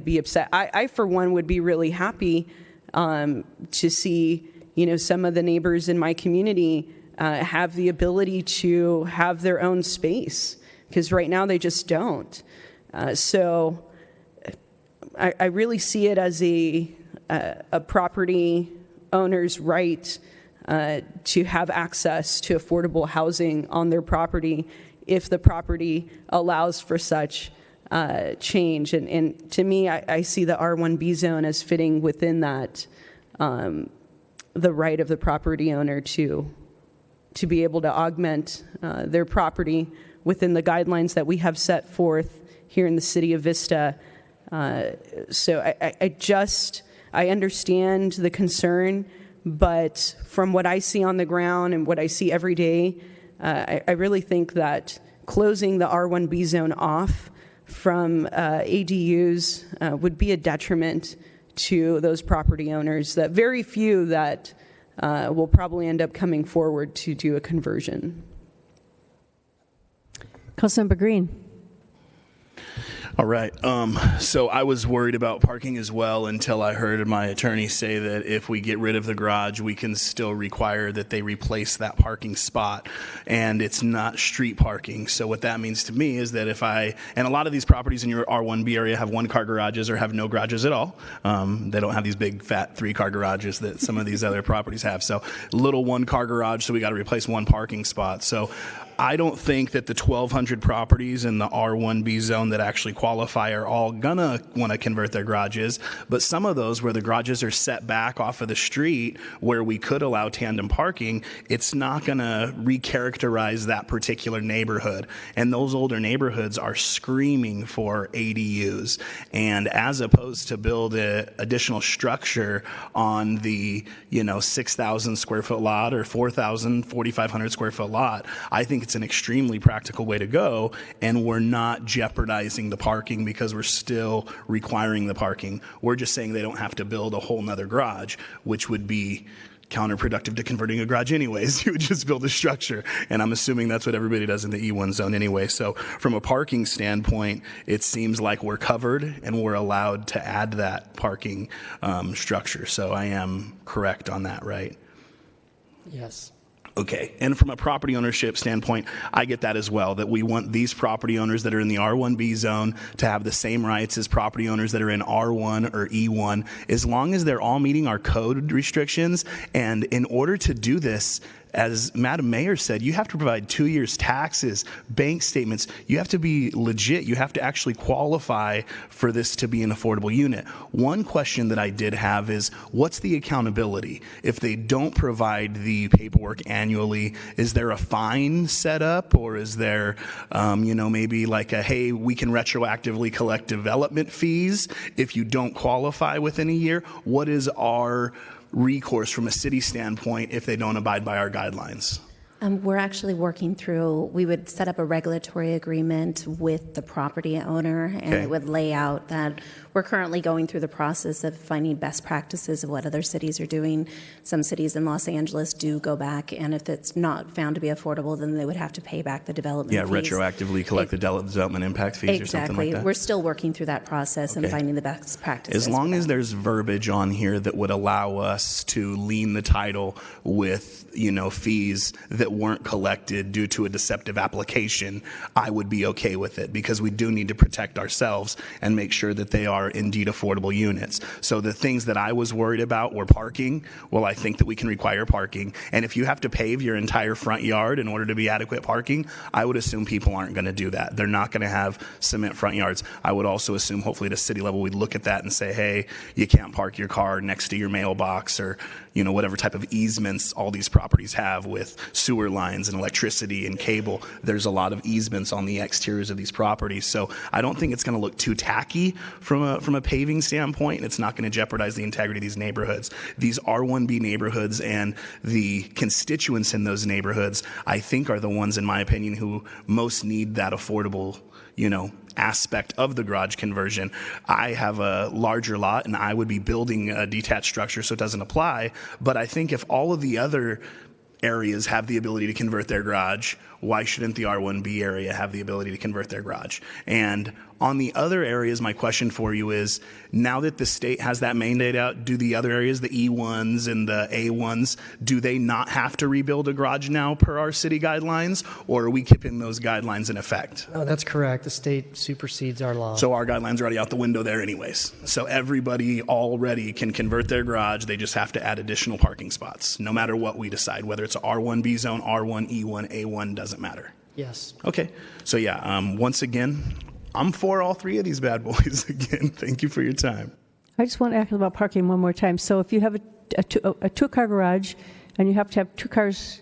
be upset. I, for one, would be really happy to see, some of the neighbors in my community have the ability to have their own space, because right now they just don't. So I really see it as a property owner's right to have access to affordable housing on their property if the property allows for such change. And to me, I see the R1b zone as fitting within that, the right of the property owner to be able to augment their property within the guidelines that we have set forth here in the city of Vista. So I understand the concern, but from what I see on the ground and what I see every day, I really think that closing the R1b zone off from ADUs would be a detriment to those property owners, that very few that will probably end up coming forward to do a conversion. Councilmember Green. All right. So I was worried about parking as well until I heard my attorney say that if we get rid of the garage, we can still require that they replace that parking spot, and it's not street parking. So what that means to me is that and a lot of these properties in your R1b area have one-car garages or have no garages at all. They don't have these big, fat 3-car garages that some of these other properties have. So little one-car garage, so we got to replace one parking spot. So I don't think that the 1,200 properties in the R1b zone that actually qualify are all gonna want to convert their garages, but some of those where the garages are set back off of the street where we could allow tandem parking, it's not gonna recharacterize that particular neighborhood. And those older neighborhoods are screaming for ADUs. And as opposed to build an additional structure on the 6,000 square foot lot or 4,500 square foot lot, I think it's an extremely practical way to go, and we're not jeopardizing the parking because we're still requiring the parking. We're just saying they don't have to build a whole nother garage, which would be counterproductive to converting a garage anyways. You would just build a structure, and I'm assuming that's what everybody does in the E1 zone anyway. So from a parking standpoint, it seems like we're covered and we're allowed to add that parking structure. So I am correct on that, right? Yes. Okay, and from a property ownership standpoint, I get that as well, that we want these property owners that are in the R1b zone to have the same rights as property owners that are in R1 or E1, as long as they're all meeting our code restrictions. And in order to do this, as Madam Mayor said, you have to provide 2 years taxes, bank statements. You have to be legit. You have to actually qualify for this to be an affordable unit. One question that I did have is, what's the accountability? If they don't provide the paperwork annually, is there a fine set up, or is there, maybe like a, hey, we can retroactively collect development fees if you don't qualify within a year? What is our recourse from a city standpoint if they don't abide by our guidelines? We're actually working through, we would set up a regulatory agreement with the property owner, and it would lay out that we're currently going through the process of finding best practices of what other cities are doing. Some cities in Los Angeles do go back, and if it's not found to be affordable, then they would have to pay back the development fees. Retroactively collect the development impact fees or something like that? We're still working through that process and finding the best practices. As long as there's verbiage on here that would allow us to lien the title with, fees that weren't collected due to a deceptive application, I would be okay with it, because we do need to protect ourselves and make sure that they are indeed affordable units. So the things that I was worried about were parking. Well, I think that we can require parking. And if you have to pave your entire front yard in order to be adequate parking, I would assume people aren't going to do that. They're not going to have cement front yards. I would also assume, hopefully at a city level, we'd look at that and say, hey, you can't park your car next to your mailbox, or whatever type of easements all these properties have with sewer lines and electricity and cable. There's a lot of easements on the exteriors of these properties. So I don't think it's going to look too tacky from a paving standpoint. It's not going to jeopardize the integrity of these neighborhoods. These R1b neighborhoods and the constituents in those neighborhoods, I think, are the ones, in my opinion, who most need that affordable, aspect of the garage conversion. I have a larger lot, and I would be building a detached structure, so it doesn't apply. But I think if all of the other areas have the ability to convert their garage, why shouldn't the R1b area have the ability to convert their garage? And on the other areas, my question for you is, now that the state has that mandate out, do the other areas, the E1s and the A1s, do they not have to rebuild a garage now per our city guidelines, or are we keeping those guidelines in effect? No, that's correct. The state supersedes our law. So our guidelines are already out the window there anyways. So everybody already can convert their garage. They just have to add additional parking spots, no matter what we decide, whether it's a R1b zone, R1, E1, A1, doesn't matter. Yes. Okay. So once again, I'm for all three of these bad boys. Again, thank you for your time. I just want to ask about parking one more time. So if you have a two-car garage and you have to have two cars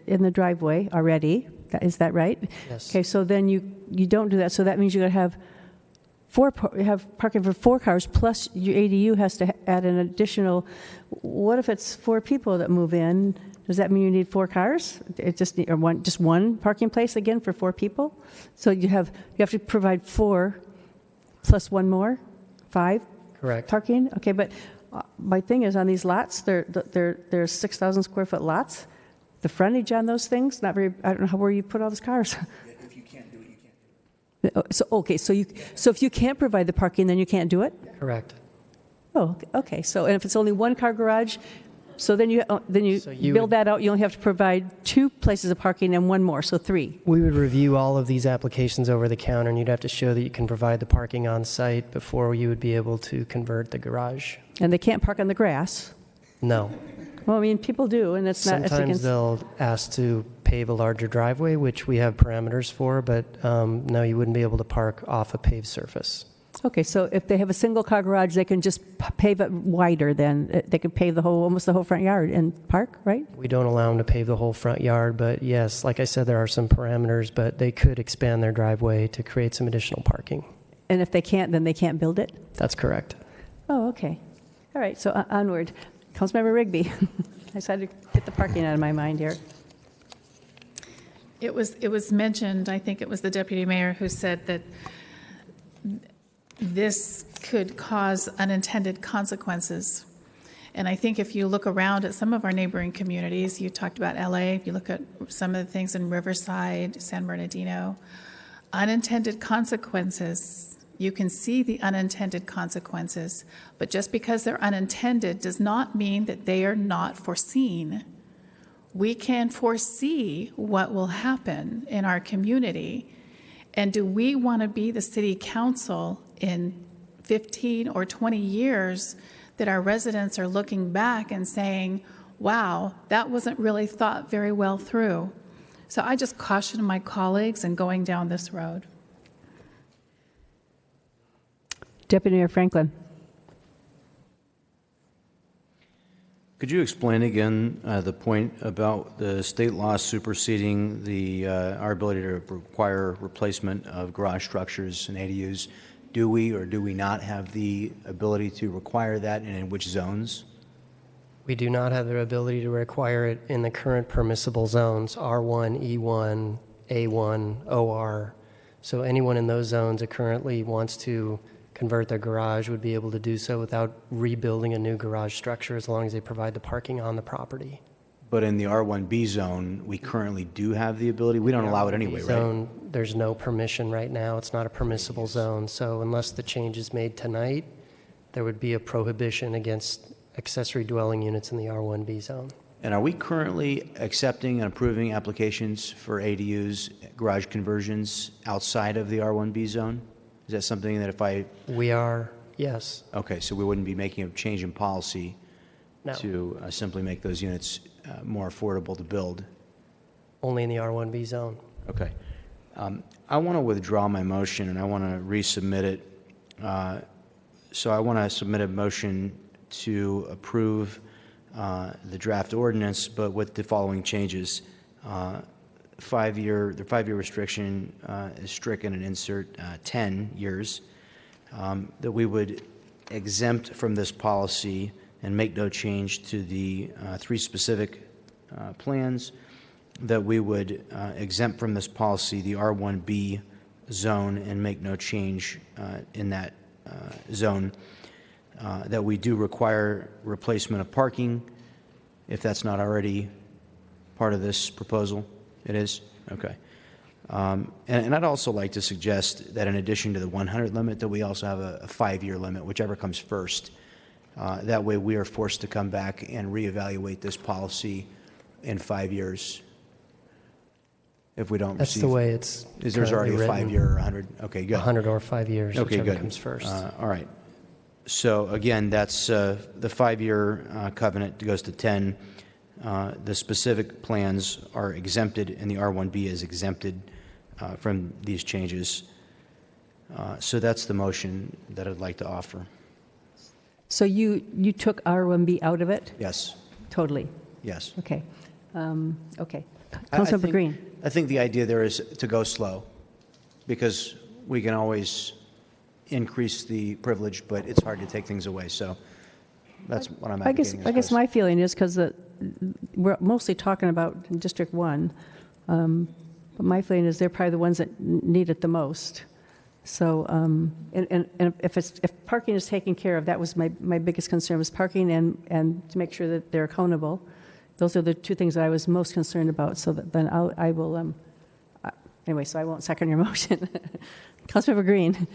in the driveway already, is that right? Yes. Okay, so then you don't do that. So that means you're going to have parking for 4 cars, plus your ADU has to add an additional. What if it's 4 people that move in? Does that mean you need 4 cars? It just one parking place again for 4 people? So you have to provide 4 plus 1 more, 5. Correct. Parking. Okay, but my thing is, on these lots, they're 6,000 square foot lots. The frontage on those things, not very. I don't know where you put all those cars. If you can't do it, you can't do it. So if you can't provide the parking, then you can't do it. Correct. Oh, okay. So and if it's only 1 car garage, so then you build that out. You only have to provide 2 places of parking and 1 more, so 3. We would review all of these applications over the counter, and you'd have to show that you can provide the parking on site before you would be able to convert the garage. And they can't park on the grass. No. Well, I mean, people do, and it's not. Sometimes they'll ask to pave a larger driveway, which we have parameters for, but no, you wouldn't be able to park off a paved surface. Okay, so if they have a single car garage, they can just pave it wider. Then they can pave almost the whole front yard and park, right? We don't allow them to pave the whole front yard, but yes, like I said, there are some parameters, but they could expand their driveway to create some additional parking. And if they can't, then they can't build it? That's correct. Oh, okay. All right, so onward. Councilmember Rigby. I decided to get the parking out of my mind here. It was mentioned, I think it was the deputy mayor who said that this could cause unintended consequences. And I think if you look around at some of our neighboring communities, you talked about LA, if you look at some of the things in Riverside, San Bernardino, unintended consequences, you can see the unintended consequences, but just because they're unintended does not mean that they are not foreseen. We can foresee what will happen in our community. And do we want to be the city council in 15 or 20 years that our residents are looking back and saying, wow, that wasn't really thought very well through. So I just caution my colleagues in going down this road. Deputy Mayor Franklin. Could you explain again the point about the state law superseding our ability to require replacement of garage structures and ADUs? Do we or do we not have the ability to require that, and in which zones? We do not have the ability to require it in the current permissible zones, R1, E1, A1, OR. So anyone in those zones that currently wants to convert their garage would be able to do so without rebuilding a new garage structure as long as they provide the parking on the property. But in the R1b zone, we currently do have the ability. We don't allow it anyway, Zone, there's no permission right now. It's not a permissible zone. So unless the change is made tonight, there would be a prohibition against accessory dwelling units in the R1b zone. And are we currently accepting and approving applications for ADUs, garage conversions, outside of the R1b zone? Is that something that if I... We are, yes. Okay, so we wouldn't be making a change in policy No. to simply make those units more affordable to build? Only in the R1b zone. Okay. I want to withdraw my motion and I want to resubmit it. So I want to submit a motion to approve the draft ordinance, but with the following changes. The 5-year restriction is stricken and insert 10 years. That we would exempt from this policy and make no change to the 3 specific plans. That we would exempt from this policy the R1b zone and make no change in that zone. That we do require replacement of parking if that's not already part of this proposal. It is? Okay. And I'd also like to suggest that in addition to the 100 limit, that we also have a 5-year limit, whichever comes first. That way we are forced to come back and reevaluate this policy in 5 years if we don't That's receive. the way it's Is there's already a 5-year or 100? Okay, good. 100 or 5 years, Okay, whichever good. comes first. All right. So again, that's the 5-year covenant goes to 10. The specific plans are exempted, and the R1b is exempted from these changes. So that's the motion that I'd like to offer. So you took R1b out of it? Yes. Totally? Yes. Okay. Okay. I Councilmember think- Green. I think the idea there is to go slow, because we can always increase the privilege, but it's hard to take things away. So that's what I'm advocating. I guess my feeling is because we're mostly talking about District 1, but my feeling is they're probably the ones that need it the most. So, and if parking is taken care of, that was my biggest concern, was parking and to make sure that they're accountable. Those are the 2 things that I was most concerned about. So that then I will, anyway, so I won't second your motion. Councilmember Green.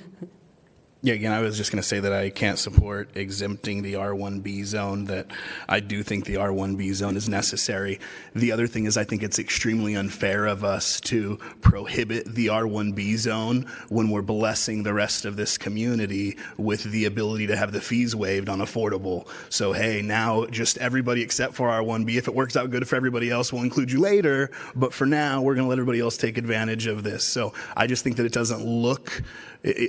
Yeah, again, I was just going to say that I can't support exempting the R1b zone, that I do think the R1b zone is necessary. The other thing is I think it's extremely unfair of us to prohibit the R1b zone when we're blessing the rest of this community with the ability to have the fees waived on affordable. So, hey, now just everybody except for R1b, if it works out good for everybody else, we'll include you later. But for now, we're going to let everybody else take advantage of this. So I just think that it doesn't look...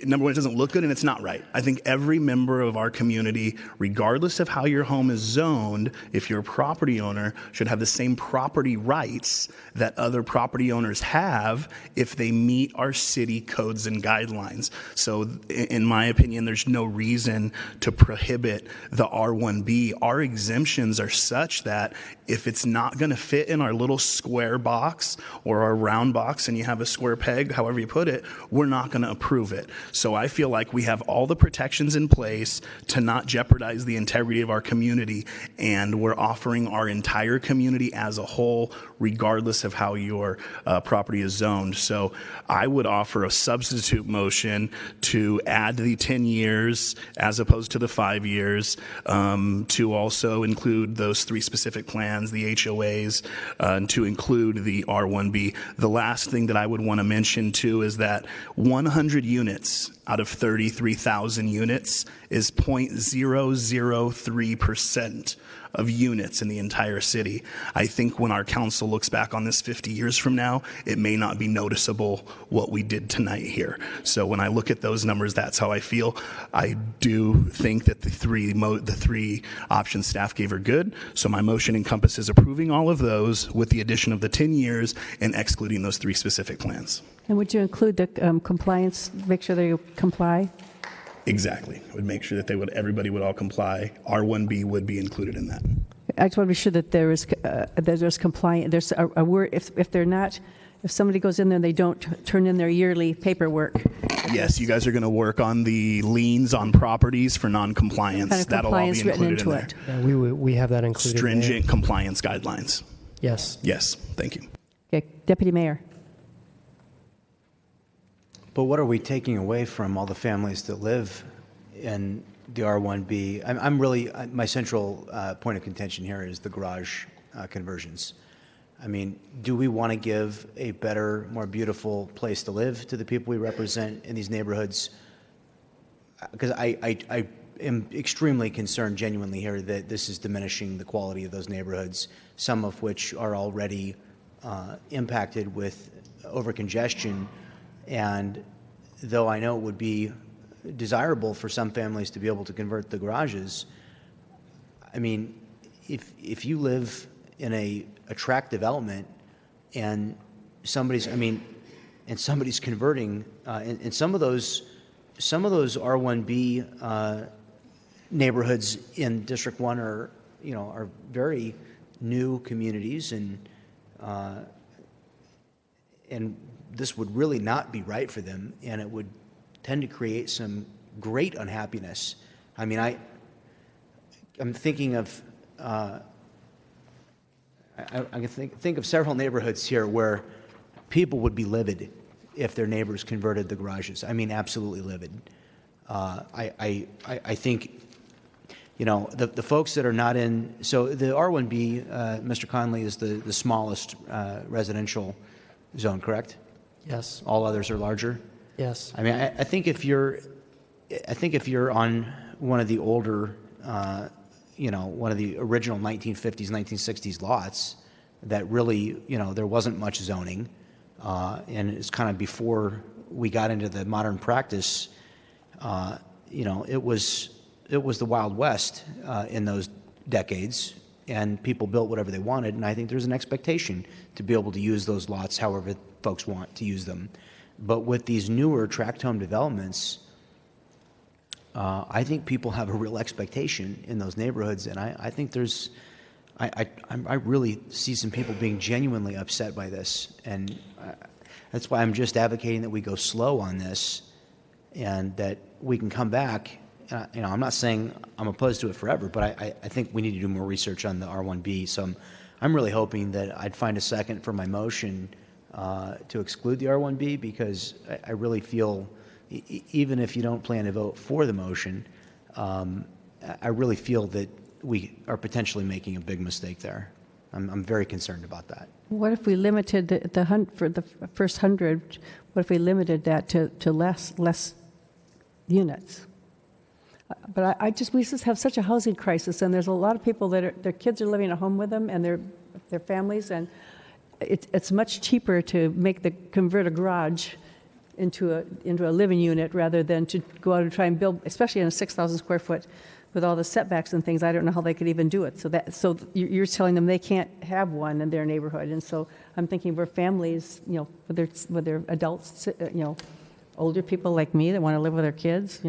number one, it doesn't look good, and it's not right. I think every member of our community, regardless of how your home is zoned, if you're a property owner, should have the same property rights that other property owners have if they meet our city codes and guidelines. So in my opinion, there's no reason to prohibit the R1b. Our exemptions are such that if it's not going to fit in our little square box or our round box and you have a square peg, however you put it, we're not going to approve it. So I feel like we have all the protections in place to not jeopardize the integrity of our community, and we're offering our entire community as a whole, regardless of how your property is zoned. So I would offer a substitute motion to add the 10 years as opposed to the 5 years, to also include those 3 specific plans, the HOAs, and to include the R1b. The last thing that I would want to mention too is that 100 units out of 33,000 units is 0.003% of units in the entire city. I think when our council looks back on this 50 years from now, it may not be noticeable what we did tonight here. So when I look at those numbers, that's how I feel. I do think that the three options staff gave are good. So my motion encompasses approving all of those with the addition of the 10 years and excluding those three specific plans. And would you include the compliance, make sure they comply? Exactly. Would make sure that everybody would all comply. R1b would be included in that. I just want to be sure that there's compliant. There's a word if they're not. If somebody goes in there and they don't turn in their yearly paperwork. Yes, you guys are going to work on the liens on properties for non-compliance. Kind of That'll all be included in there. Yeah, we have that included. Stringent compliance guidelines. Yes. Yes. Thank you. Okay, Deputy Mayor. But what are we taking away from all the families that live in the R1b? I'm really, my central point of contention here is the garage conversions. I mean, do we want to give a better, more beautiful place to live to the people we represent in these neighborhoods? Because I am extremely concerned genuinely here that this is diminishing the quality of those neighborhoods, some of which are already impacted with overcongestion. And though I know it would be desirable for some families to be able to convert the garages, I mean, if you live in a tract development and somebody's converting, and some of those R1b neighborhoods in District 1 are very new communities, and this would really not be right for them, and it would tend to create some great unhappiness. I mean, I'm thinking of I can think of several neighborhoods here where people would be livid if their neighbors converted the garages. I mean, absolutely livid. I think, the folks that are not in, so the R1b, Mr. Conley, is the smallest residential zone, correct? Yes. All others are larger? Yes. I mean, I think if you're on one of the older, one of the original 1950s, 1960s lots that really, there wasn't much zoning, and it's kind of before we got into the modern practice, it was the Wild West in those decades, and people built whatever they wanted, and I think there's an expectation to be able to use those lots however folks want to use them. But with these newer tract home developments, I think people have a real expectation in those neighborhoods, and I think I really see some people being genuinely upset by this, and that's why I'm just advocating that we go slow on this, and that we can come back. I'm not saying I'm opposed to it forever, but I think we need to do more research on the R1b. So I'm really hoping that I'd find a second for my motion to exclude the R1b, because I really feel, even if you don't plan to vote for the motion, I really feel that we are potentially making a big mistake there. I'm very concerned about that. What if we limited the hunt for the first 100? What if we limited that to less units? But we just have such a housing crisis, and there's a lot of people that their kids are living at home with them and their families, and it's much cheaper to convert a garage into a living unit rather than to go out and try and build, especially in a 6,000 square foot with all the setbacks and things. I don't know how they could even do it. So you're telling them they can't have one in their neighborhood, and so I'm thinking for families, whether they're adults, older people like me that want to live with their kids,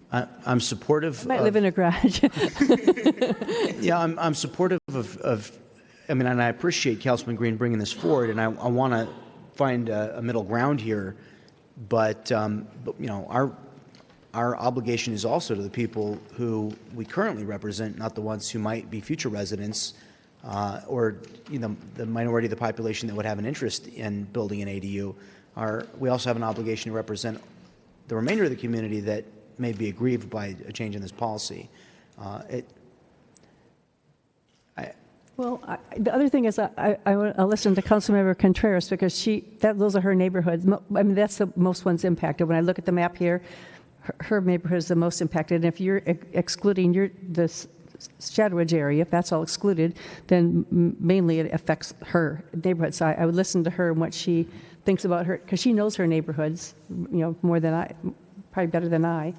I'm supportive. I might live in a garage. Yeah, I'm supportive of. I mean, and I appreciate Councilman Green bringing this forward, and I want to find a middle ground here. But our obligation is also to the people who we currently represent, not the ones who might be future residents, or the minority of the population that would have an interest in building an ADU. We also have an obligation to represent the remainder of the community that may be aggrieved by a change in this policy. The other thing is I listen to Councilmember Contreras because those are her neighborhoods. I mean, that's the most ones impacted. When I look at the map here, her neighborhood is the most impacted. And if you're excluding the Shadowridge area, if that's all excluded, then mainly it affects her neighborhood. So I would listen to her and what she thinks about her, because she knows her neighborhoods, more than I, probably better than I.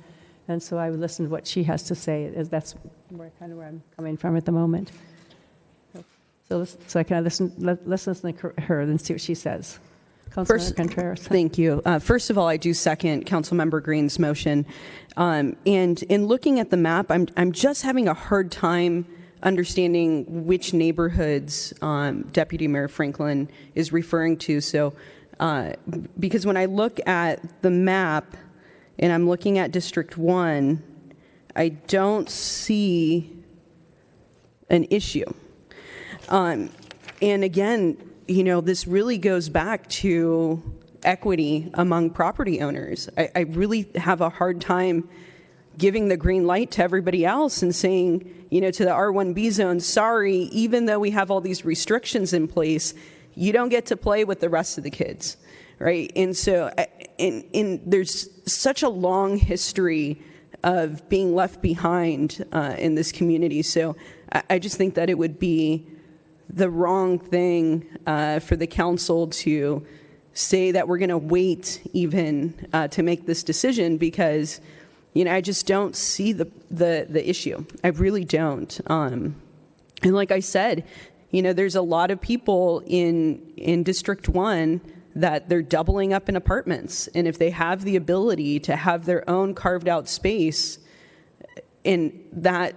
And so I would listen to what she has to say, as that's where I'm coming from at the moment. So I can listen to her and see what she says. Councilmember Contreras. Thank you. First of all, I do second Councilmember Green's motion. And in looking at the map, I'm just having a hard time understanding which neighborhoods Deputy Mayor Franklin is referring to. So, because when I look at the map and I'm looking at District 1, I don't see an issue. And again, this really goes back to equity among property owners. I really have a hard time giving the green light to everybody else and saying, to the R1b zone, sorry, even though we have all these restrictions in place, you don't get to play with the rest of the kids, right? And so there's such a long history of being left behind in this community. So I just think that it would be the wrong thing for the council to say that we're going to wait even to make this decision, because I just don't see the issue. I really don't. And like I said, there's a lot of people in District 1 that they're doubling up in apartments, and if they have the ability to have their own carved out space, and that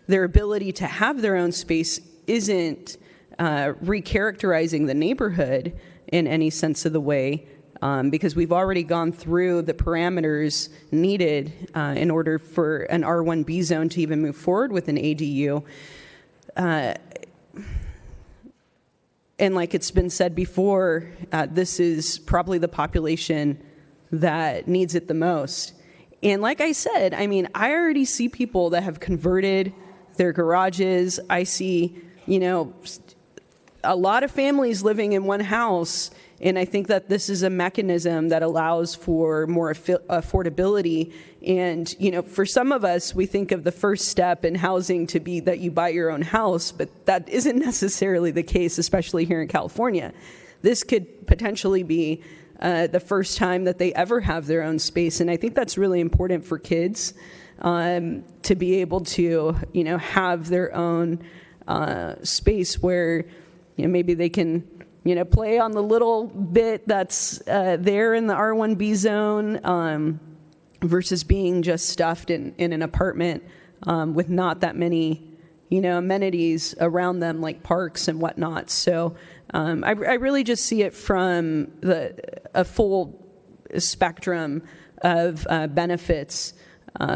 their ability to have their own space isn't recharacterizing the neighborhood in any sense of the way, because we've already gone through the parameters needed in order for an R1b zone to even move forward with an ADU. And like it's been said before, this is probably the population that needs it the most. And like I said, I already see people that have converted their garages. I see, a lot of families living in one house, and I think that this is a mechanism that allows for more affordability. And, for some of us, we think of the first step in housing to be that you buy your own house, but that isn't necessarily the case, especially here in California. This could potentially be the first time that they ever have their own space, and I think that's really important for kids to be able to, have their own space where maybe they can, play on the little bit that's there in the R1b zone versus being just stuffed in an apartment with not that many, amenities around them like parks and whatnot. So I really just see it from a full spectrum of benefits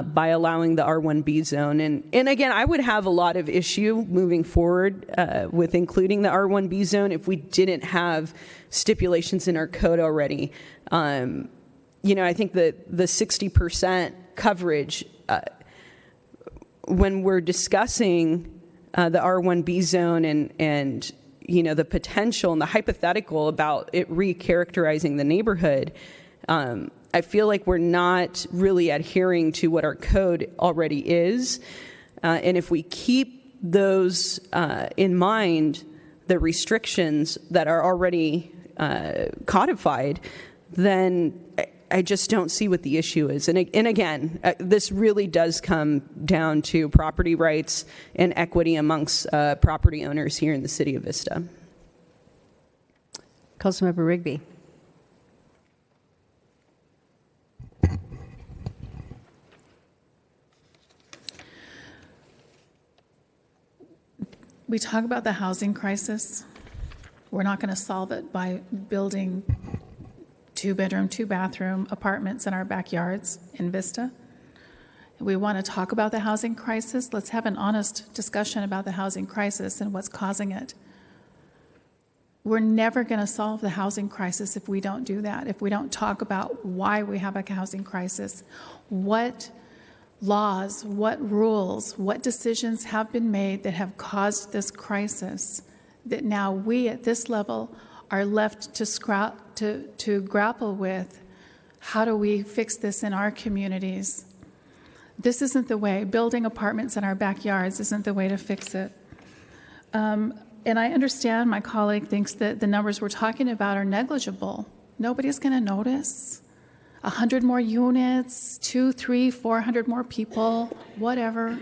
by allowing the R1b zone. And again, I would have a lot of issue moving forward with including the R1b zone if we didn't have stipulations in our code already. I think that the 60% coverage, when we're discussing the R1b zone and the potential and the hypothetical about it recharacterizing the neighborhood, I feel like we're not really adhering to what our code already is. And if we keep those in mind, the restrictions that are already codified, then I just don't see what the issue is. And again, this really does come down to property rights and equity amongst property owners here in the city of Vista. Councilmember Rigby. We talk about the housing crisis. We're not going to solve it by building 2-bedroom, 2-bathroom apartments in our backyards in Vista. We want to talk about the housing crisis. Let's have an honest discussion about the housing crisis and what's causing it. We're never going to solve the housing crisis if we don't do that, if we don't talk about why we have a housing crisis, what laws, what rules, what decisions have been made that have caused this crisis, that now we at this level are left to grapple with. How do we fix this in our communities? This isn't the way. Building apartments in our backyards isn't the way to fix it. And I understand my colleague thinks that the numbers we're talking about are negligible. Nobody's going to notice. 100 more units, 200, 300, 400 more people, whatever.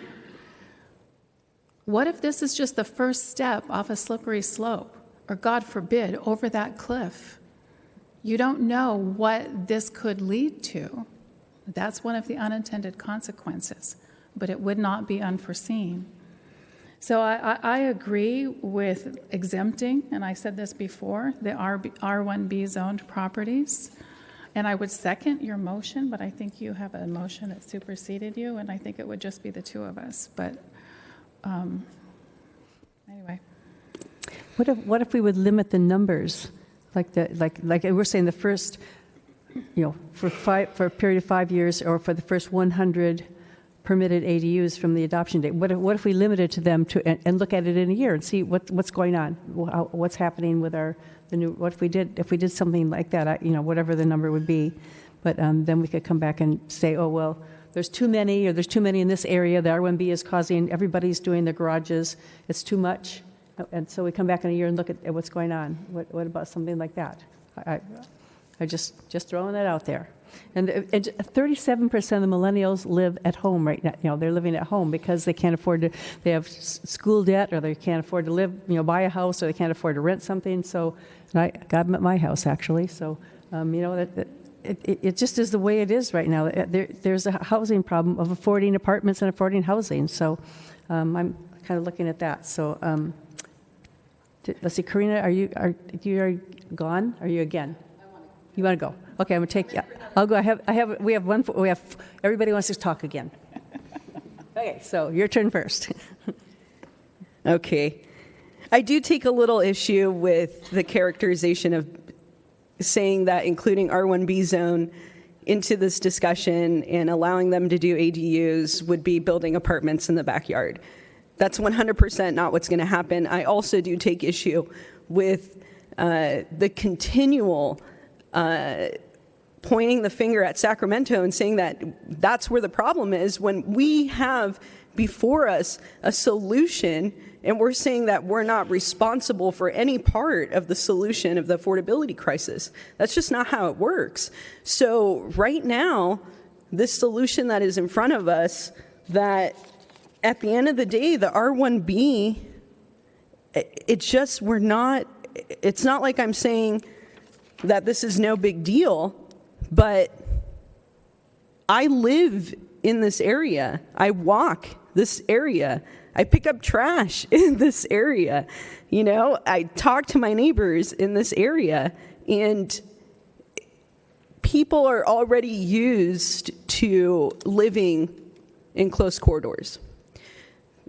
What if this is just the first step off a slippery slope, or God forbid, over that cliff? You don't know what this could lead to. That's one of the unintended consequences, but it would not be unforeseen. So I agree with exempting, and I said this before, the R1b zoned properties. And I would second your motion, but I think you have a motion that superseded you, and I think it would just be the two of us. But anyway. What if we would limit the numbers? Like we're saying the first, for a period of 5 years, or for the first 100 permitted ADUs from the adoption date. What if we limited to them and look at it in a year and see what's going on, what's happening with the new? What if we did something like that? Whatever the number would be, but then we could come back and say, oh well, there's too many, or there's too many in this area. The R1b is causing, everybody's doing the garages. It's too much, and so we come back in a year and look at what's going on. What about something like that? I just throwing that out there. And 37% of the millennials live at home right now. They're living at home because they can't afford to. They have school debt, or they can't afford to live, buy a house, or they can't afford to rent something. So, and I got them at my house actually. So, it just is the way it is right now. There's a housing problem of affording apartments and affording housing. So, I'm kind of looking at that. So, let's see, Karina, are you gone? Are you again? You want to go? Okay, I'm gonna take. Yeah, I'll go. We have. Everybody wants to talk again. Okay, so your turn first. Okay, I do take a little issue with the characterization of saying that including R1b zone into this discussion and allowing them to do ADUs would be building apartments in the backyard. That's 100% not what's going to happen. I also do take issue with the continual pointing the finger at Sacramento and saying that that's where the problem is, when we have before us a solution and we're saying that we're not responsible for any part of the solution of the affordability crisis. That's just not how it works. So right now, this solution that is in front of us, that at the end of the day, the R1b, it's not like I'm saying that this is no big deal, but I live in this area. I walk this area. I pick up trash in this area. I talk to my neighbors in this area, and people are already used to living in close corridors.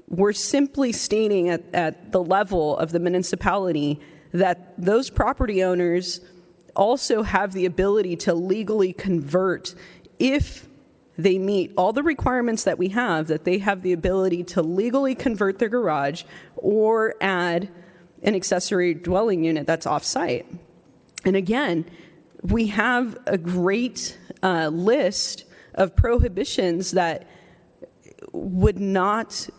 We're simply stating at the level of the municipality that those property owners also have the ability to legally convert if they meet all the requirements that we have, that they have the ability to legally convert their garage or add an accessory dwelling unit that's off-site. And again, we have a great list of prohibitions that would not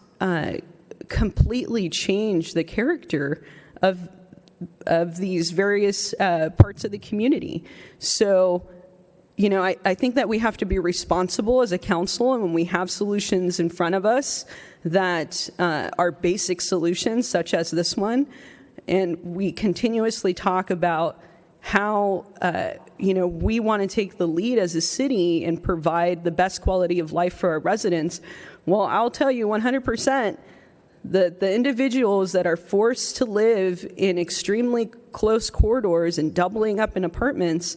completely change the character of these various parts of the community. So, I think that we have to be responsible as a council, and when we have solutions in front of us that are basic solutions, such as this one, and we continuously talk about how, we want to take the lead as a city and provide the best quality of life for our residents. Well, I'll tell you 100%, the individuals that are forced to live in extremely close corridors and doubling up in apartments,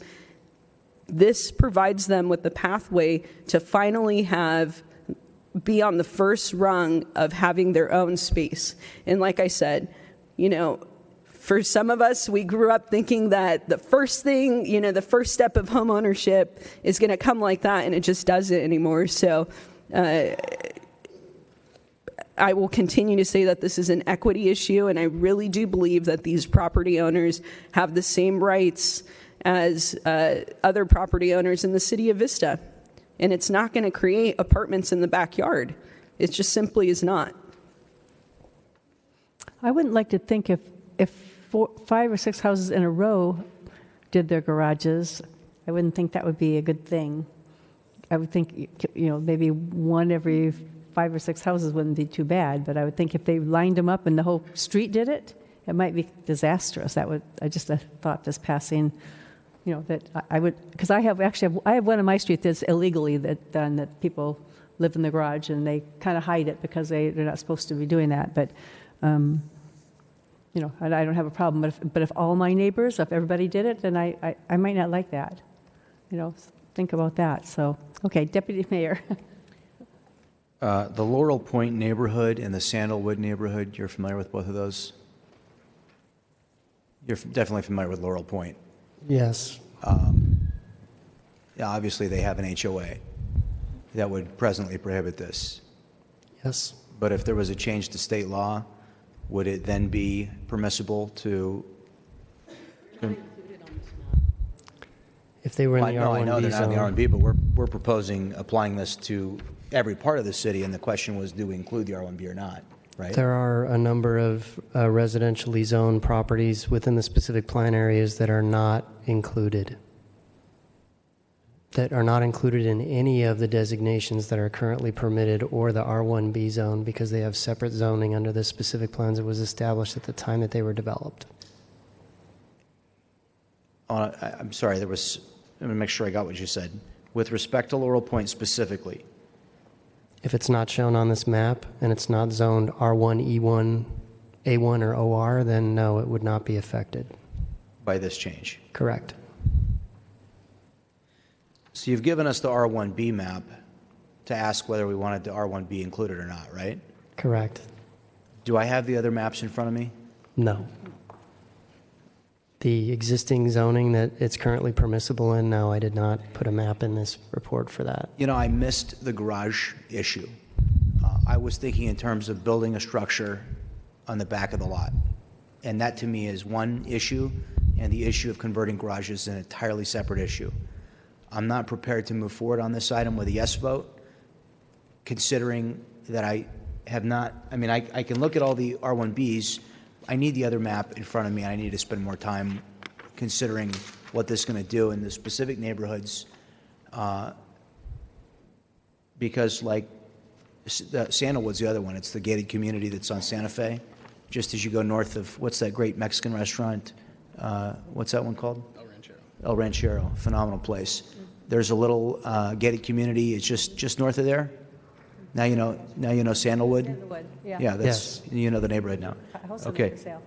this provides them with the pathway to finally be on the first rung of having their own space. And like I said, for some of us, we grew up thinking that the first thing, the first step of home ownership is going to come like that, and it just doesn't anymore. So I will continue to say that this is an equity issue, and I really do believe that these property owners have the same rights as other property owners in the city of Vista. and it's not going to create apartments in the backyard. It just simply is not. I wouldn't like to think if 5 or 6 houses in a row did their garages, I wouldn't think that would be a good thing. I would think, maybe one every 5 or 6 houses wouldn't be too bad, but I would think if they lined them up and the whole street did it, it might be disastrous. I just thought this passing, that I would, because I have one on my street that's illegally done, that people live in the garage and they kind of hide it because they're not supposed to be doing that. But, I don't have a problem. But if all my neighbors, if everybody did it, then I might not like that. Think about that. So, okay, Deputy Mayor. The Laurel Point neighborhood and the Sandalwood neighborhood, you're familiar with both of those? You're definitely familiar with Laurel Point. Yes. Yeah, obviously, they have an HOA that would presently prohibit this. Yes. But if there was a change to state law, would it then be permissible to? If they were in the I know R1b they're not in the zone. R1b, but we're proposing applying this to every part of the city, and the question was, do we include the R1b or not? Right? There are a number of residentially zoned properties within the specific plan areas that are not included. That are not included in any of the designations that are currently permitted or the R1b zone because they have separate zoning under the specific plans that was established at the time that they were developed. I'm sorry, let me make sure I got what you said. With respect to Laurel Point specifically, If it's not shown on this map and it's not zoned R1, E1, A1, or OR, then no, it would not be affected. by this change. Correct. So you've given us the R1b map to ask whether we wanted the R1b included or not, right? Correct. Do I have the other maps in front of me? No. The existing zoning that it's currently permissible in, no, I did not put a map in this report for that. I missed the garage issue. I was thinking in terms of building a structure on the back of the lot. And that to me is one issue, and the issue of converting garages is an entirely separate issue. I'm not prepared to move forward on this item with a yes vote, considering that I have not, I can look at all the R1Bs. I need the other map in front of me, and I need to spend more time considering what this is going to do in the specific neighborhoods. Because, like, Sandalwood's the other one. It's the gated community that's on Santa Fe, just as you go north of, what's that great Mexican restaurant? What's that one called? El Ranchero, phenomenal place. There's a little gated community. It's just north of there. Now you know Sandalwood. Sandalwood, yeah. Yeah, that's Yes. You know the neighborhood now. House Okay. for sale.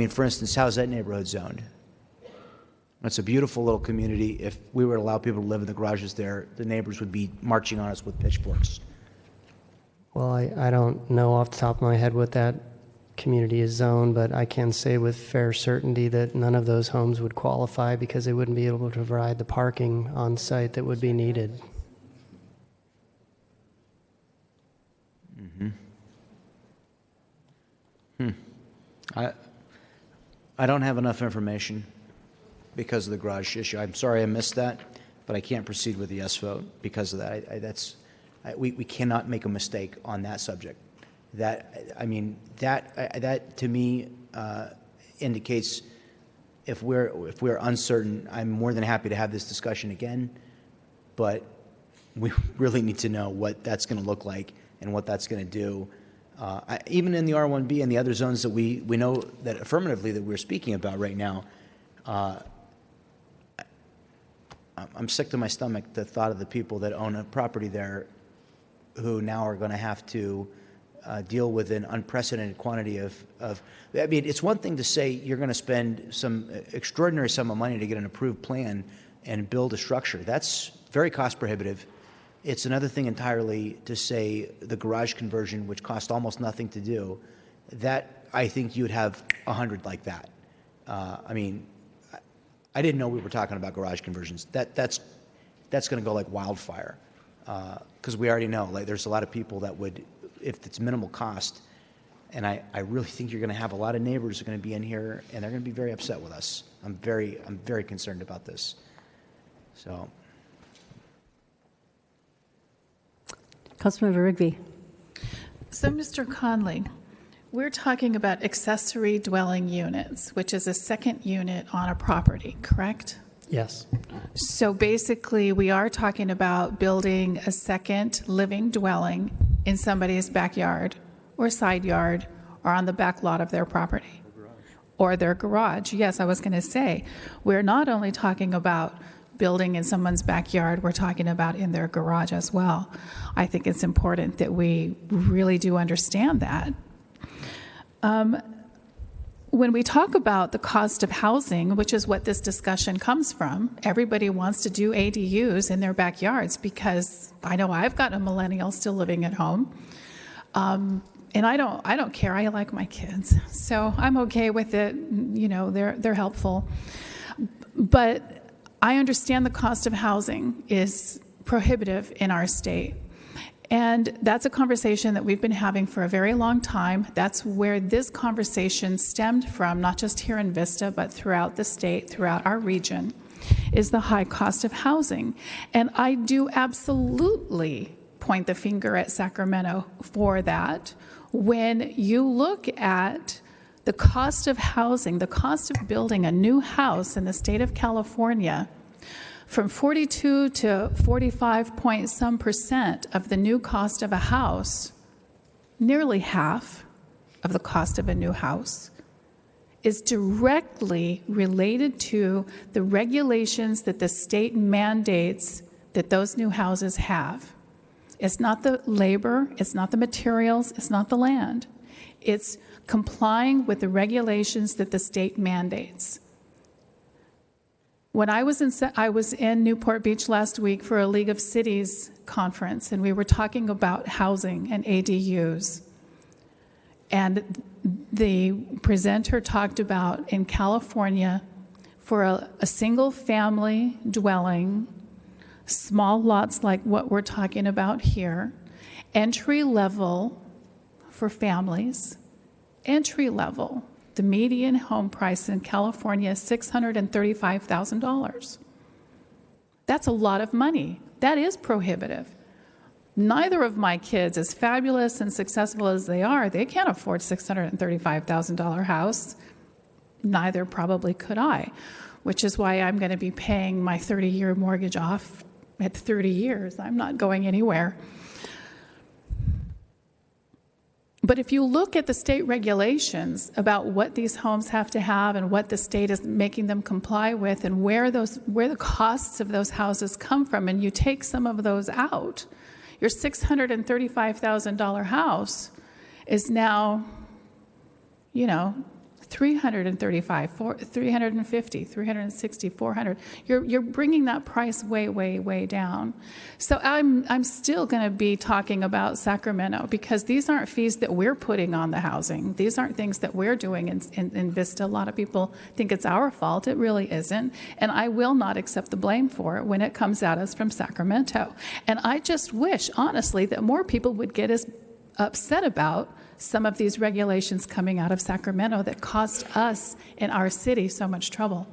For instance, how's that neighborhood zoned? It's a beautiful little community. If we were to allow people to live in the garages there, the neighbors would be marching on us with pitchforks. Well, I don't know off the top of my head what that community is zoned, but I can say with fair certainty that none of those homes would qualify because they wouldn't be able to provide the parking on site that would be needed. I don't have enough information because of the garage issue. I'm sorry I missed that, but I can't proceed with the yes vote because of that. We cannot make a mistake on that subject. That to me indicates if we're uncertain, I'm more than happy to have this discussion again, but we really need to know what that's going to look like and what that's going to do. Even in the R1B and the other zones that we know that affirmatively that we're speaking about right now, I'm sick to my stomach the thought of the people that own a property there who now are going to have to deal with an unprecedented quantity of it's one thing to say you're going to spend some extraordinary sum of money to get an approved plan and build a structure. That's very cost prohibitive. It's another thing entirely to say the garage conversion, which cost almost nothing to do, that I think you would have 100 like that. I didn't know we were talking about garage conversions. That's going to go like wildfire because we already know there's a lot of people that would, if it's minimal cost, and I really think you're going to have a lot of neighbors who are going to be in here and they're going to be very upset with us. I'm very concerned about this. So. Councilmember Rigby. So, Mr. Conley, we're talking about accessory dwelling units, which is a second unit on a property, correct? Yes. So basically, we are talking about building a second living dwelling in somebody's backyard or side yard or on the back lot of their property or their garage. Yes, I was going to say, we're not only talking about building in someone's backyard, we're talking about in their garage as well. I think it's important that we really do understand that. When we talk about the cost of housing, which is what this discussion comes from, everybody wants to do ADUs in their backyards because I know I've got a millennial still living at home. And I don't care. I like my kids. So I'm okay with it. You know, they're helpful. But I understand the cost of housing is prohibitive in our state. And that's a conversation that we've been having for a very long time. That's where this conversation stemmed from, not just here in Vista, but throughout the state, throughout our region, is the high cost of housing. And I do absolutely point the finger at Sacramento for that. When you look at the cost of housing, the cost of building a new house in the state of California, from 42 to 45 point some percent of the new cost of a house, nearly half of the cost of a new house, is directly related to the regulations that the state mandates that those new houses have. It's not the labor, it's not the materials, it's not the land. It's complying with the regulations that the state mandates. When I was in Newport Beach last week for a League of Cities conference, and we were talking about housing and ADUs. And the presenter talked about in California for a single family dwelling, small lots like what we're talking about here, entry level for families, entry level. The median home price in California is $635,000. That's a lot of money. That is prohibitive. Neither of my kids, as fabulous and successful as they are, they can't afford $635,000 house. Neither probably could I, which is why I'm going to be paying my 30-year mortgage off at 30 years. I'm not going anywhere. But if you look at the state regulations about what these homes have to have and what the state is making them comply with and where the costs of those houses come from, and you take some of those out, your $635,000 house is now, $335,000, $350,000, $360,000, $400,000. You're bringing that price way, way, way down. So I'm still going to be talking about Sacramento because these aren't fees that we're putting on the housing. These aren't things that we're doing in Vista. A lot of people think it's our fault. It really isn't. And I will not accept the blame for it when it comes at us from Sacramento. And I just wish, honestly, that more people would get as upset about some of these regulations coming out of Sacramento that cost us in our city so much trouble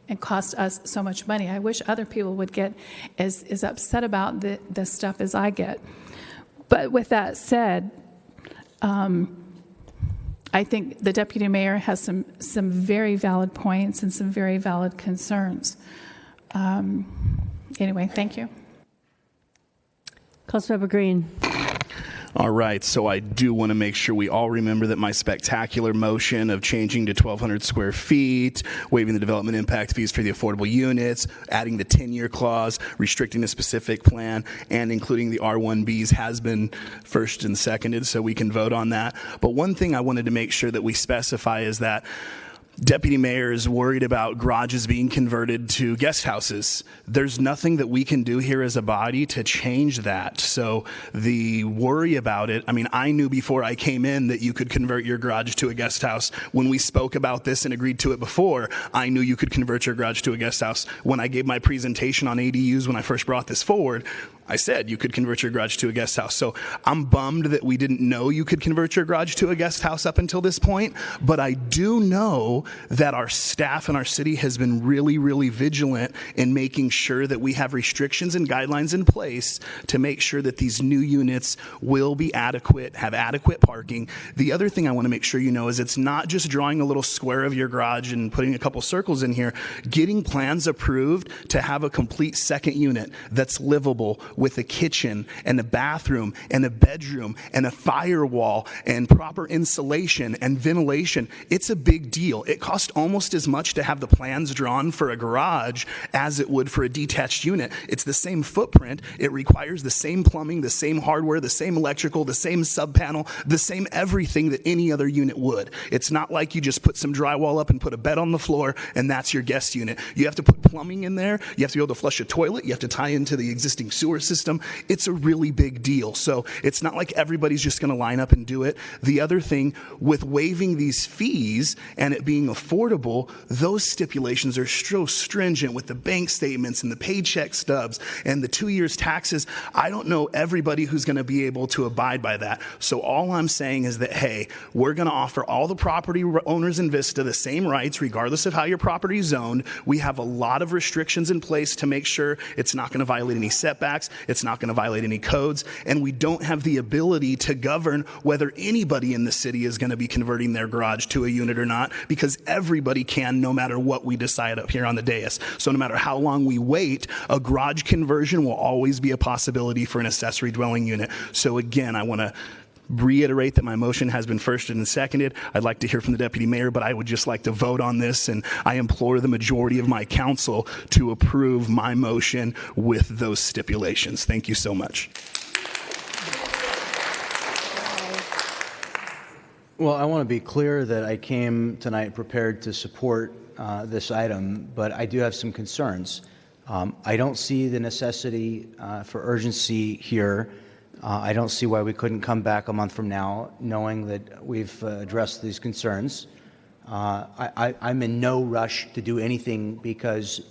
and cost us so much money. I wish other people would get as upset about this stuff as I get. But with that said, I think the deputy mayor has some very valid points and some very valid concerns. Anyway, thank you. Councilmember Green. All right, so I do want to make sure we all remember that my spectacular motion of changing to 1,200 square feet, waiving the development impact fees for the affordable units, adding the 10-year clause, restricting a specific plan, and including the R1Bs has been first and seconded, so we can vote on that. But one thing I wanted to make sure that we specify is that Deputy Mayor is worried about garages being converted to guest houses. There's nothing that we can do here as a body to change that. So the worry about it, I knew before I came in that you could convert your garage to a guest house. When we spoke about this and agreed to it before, I knew you could convert your garage to a guest house. When I gave my presentation on ADUs when I first brought this forward, I said you could convert your garage to a guest house. So I'm bummed that we didn't know you could convert your garage to a guest house up until this point. But I do know that our staff in our city has been really, really vigilant in making sure that we have restrictions and guidelines in place to make sure that these new units will be adequate, have adequate parking. The other thing I want to make sure you know is it's not just drawing a little square of your garage and putting a couple circles in here. Getting plans approved to have a complete second unit that's livable with a kitchen and a bathroom and a bedroom and a firewall and proper insulation and ventilation, it's a big deal. It costs almost as much to have the plans drawn for a garage as it would for a detached unit. It's the same footprint. It requires the same plumbing, the same hardware, the same electrical, the same sub panel, the same everything that any other unit would. It's not like you just put some drywall up and put a bed on the floor and that's your guest unit. You have to put plumbing in there. You have to be able to flush a toilet. You have to tie into the existing sewer system. It's a really big deal. So it's not like everybody's just going to line up and do it. The other thing, with waiving these fees and it being affordable, those stipulations are so stringent with the bank statements and the paycheck stubs and the 2 years taxes. I don't know everybody who's going to be able to abide by that. So all I'm saying is that, hey, we're going to offer all the property owners in Vista the same rights, regardless of how your property is zoned. We have a lot of restrictions in place to make sure it's not going to violate any setbacks, it's not going to violate any codes, and we don't have the ability to govern whether anybody in the city is going to be converting their garage to a unit or not, because everybody can, no matter what we decide up here on the dais. So no matter how long we wait, a garage conversion will always be a possibility for an accessory dwelling unit. So again, I want to reiterate that my motion has been first and seconded. I'd like to hear from the deputy mayor, but I would just like to vote on this, and I implore the majority of my council to approve my motion with those stipulations. Thank you so much. Well, I want to be clear that I came tonight prepared to support this item, but I do have some concerns. I don't see the necessity for urgency here. I don't see why we couldn't come back a month from now knowing that we've addressed these concerns. I'm in no rush to do anything because,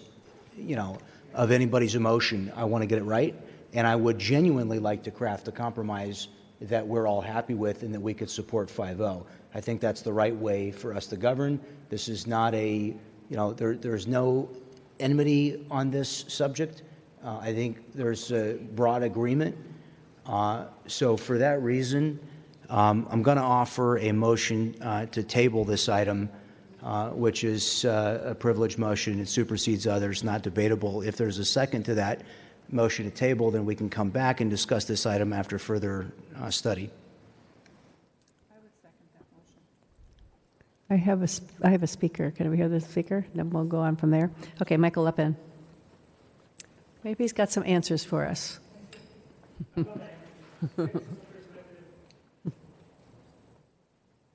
of anybody's emotion. I want to get it right, and I would genuinely like to craft a compromise that we're all happy with and that we could support 5-0. I think that's the right way for us to govern. This is not a, there's no enmity on this subject. I think there's a broad agreement. So for that reason, I'm going to offer a motion to table this item, which is a privileged motion. It supersedes others, not debatable. If there's a second to that motion to table, then we can come back and discuss this item after further study. I would second that motion. I have a speaker. Can we hear the speaker? Then we'll go on from there. Okay, Michael Lepin. Maybe he's got some answers for us.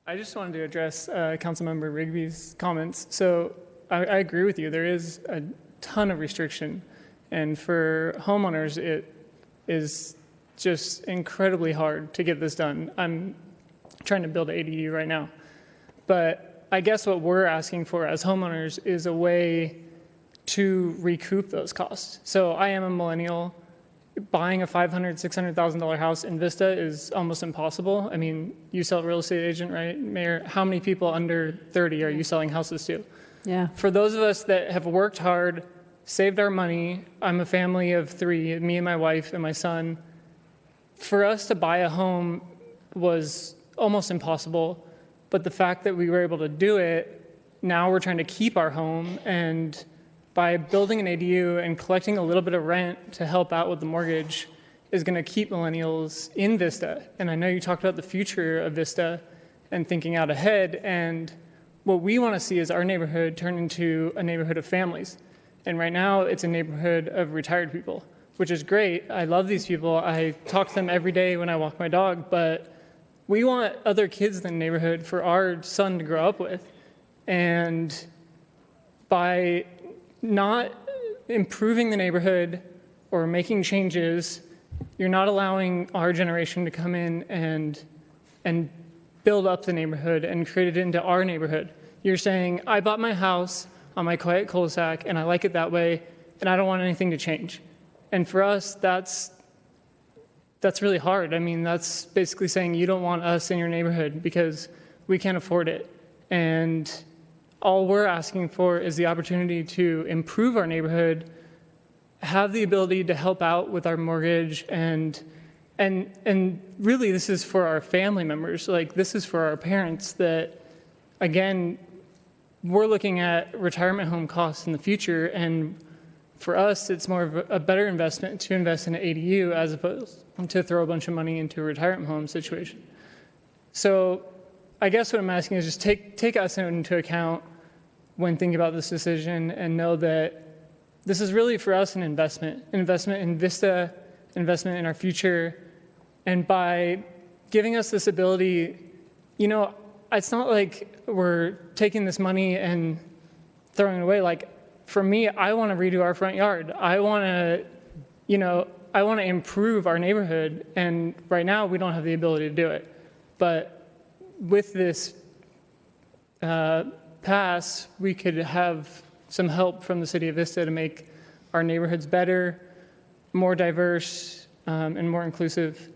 I just wanted to address Councilmember Rigby's comments. So I agree with you. There is a ton of restriction. And for homeowners, it is just incredibly hard to get this done. I'm trying to build an ADU right now. But I guess what we're asking for as homeowners is a way to recoup those costs. So I am a millennial. Buying a $500,000, $600,000 house in Vista is almost impossible. I mean, you sell real estate agent, right, Mayor? How many people under 30 are you selling houses to? Yeah. For those of us that have worked hard, saved our money, I'm a family of 3, me and my wife and my son. For us to buy a home was almost impossible, but the fact that we were able to do it, now we're trying to keep our home, and by building an ADU and collecting a little bit of rent to help out with the mortgage is going to keep millennials in Vista. And I know you talked about the future of Vista and thinking out ahead, and what we want to see is our neighborhood turn into a neighborhood of families. And right now, it's a neighborhood of retired people, which is great. I love these people. I talk to them every day when I walk my dog, but we want other kids in the neighborhood for our son to grow up with. And by not improving the neighborhood or making changes, you're not allowing our generation to come in and build up the neighborhood and create it into our neighborhood. You're saying, I bought my house on my quiet cul-de-sac and I like it that way and I don't want anything to change. And for us, that's that's really hard. I mean, that's basically saying you don't want us in your neighborhood because we can't afford it. And all we're asking for is the opportunity to improve our neighborhood, have the ability to help out with our mortgage, and really this is for our family members. Like, this is for our parents that, again, we're looking at retirement home costs in the future, and for us, it's more of a better investment to invest in an ADU as opposed to throw a bunch of money into a retirement home situation. So I guess what I'm asking is just take us into account when thinking about this decision, and know that this is really for us an investment in Vista, investment in our future. And by giving us this ability, you know, it's not like we're taking this money and throwing it away. Like, for me, I want to redo our front yard. I want to, you know, I want to improve our neighborhood. And right now, we don't have the ability to do it. But with this pass, we could have some help from the city of Vista to make our neighborhoods better, more diverse, and more inclusive.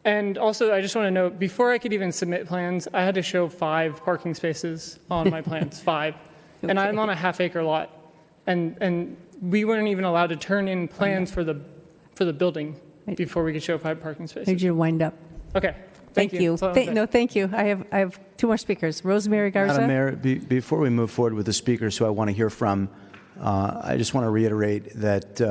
And also, I just want to note, before I could even submit plans, I had to show 5 parking spaces on my plans, 5. Okay. And I'm on a half-acre lot. And we weren't even allowed to turn in plans for the building before we could show 5 parking spaces. I need you to wind up. Okay. Thank you. Thank you. I have 2 more speakers. Rosemary Garza. Madam Mayor, before we move forward with the speakers who I want to hear from, I just want to reiterate that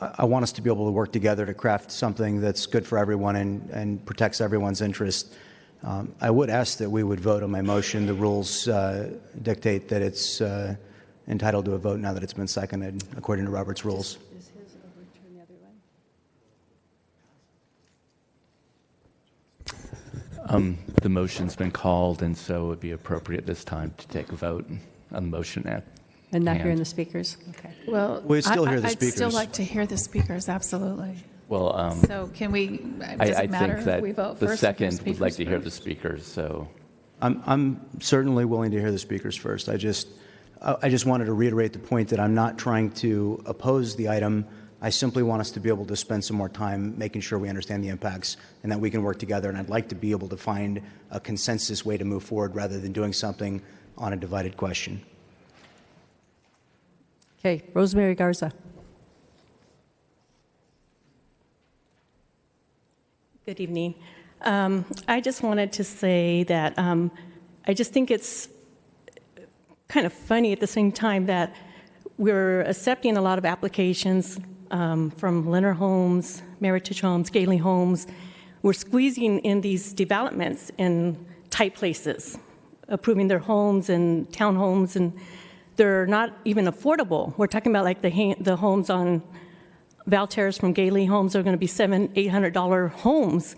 I want us to be able to work together to craft something that's good for everyone and protects everyone's interest. I would ask that we would vote on my motion. The rules dictate that it's entitled to a vote now that it's been seconded, according to Robert's rules. Is his overturn the other way? The motion's been called, and so it would be appropriate this time to take a vote on the motion at And not hand. hearing the speakers? Okay. Well, We'd still hear the speakers. I'd still like to hear the speakers, absolutely. Well, So can we, does I it matter think that if we vote the first? or hear second would like to speakers hear the first? speakers, so. I'm certainly willing to hear the speakers first. I just wanted to reiterate the point that I'm not trying to oppose the item. I simply want us to be able to spend some more time making sure we understand the impacts and that we can work together. And I'd like to be able to find a consensus way to move forward rather than doing something on a divided question. Okay. Rosemary Garza. Good evening. I just wanted to say that I just think it's kind of funny at the same time that we're accepting a lot of applications from Leonard Homes, Meritage Homes, Gailey Homes. We're squeezing in these developments in tight places, approving their homes and townhomes, and they're not even affordable. We're talking about like the homes on Val Terrace from Gailey Homes are going to be $700-800 homes.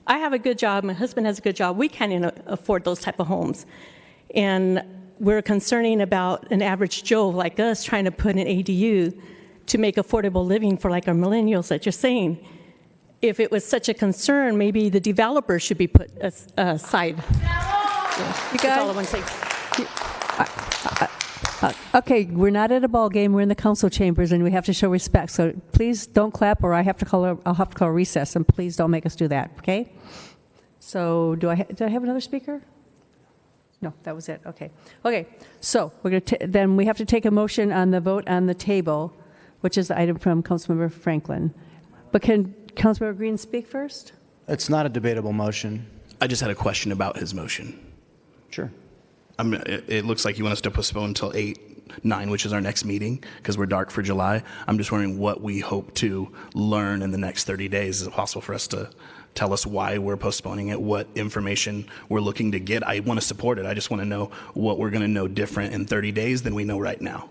I have a good job. My husband has a good job. We can't even afford those type of homes. And we're concerning about an average Joe like us trying to put an ADU to make affordable living for like our millennials that you're saying. If it was such a concern, maybe the developer should be put aside. You That's all I want to say. Okay, we're not at a ball game. We're in the council chambers, and we have to show respect. So please don't clap, or I'll have to call a recess, and please don't make us do that. Okay? So did I have another speaker? No, that was it. Okay. Okay. So we're going then we have to take a motion on the vote on the table, which is the item from Councilmember Franklin. But can Councilmember Green speak first? It's not a debatable motion. I just had a question about his motion. Sure. It looks like you want us to postpone until 8/9, which is our next meeting, because we're dark for July. I'm just wondering what we hope to learn in the next 30 days. Is it possible for us to tell us why we're postponing it, what information we're looking to get? I want to support it. I just want to know what we're going to know different in 30 days than we know right now.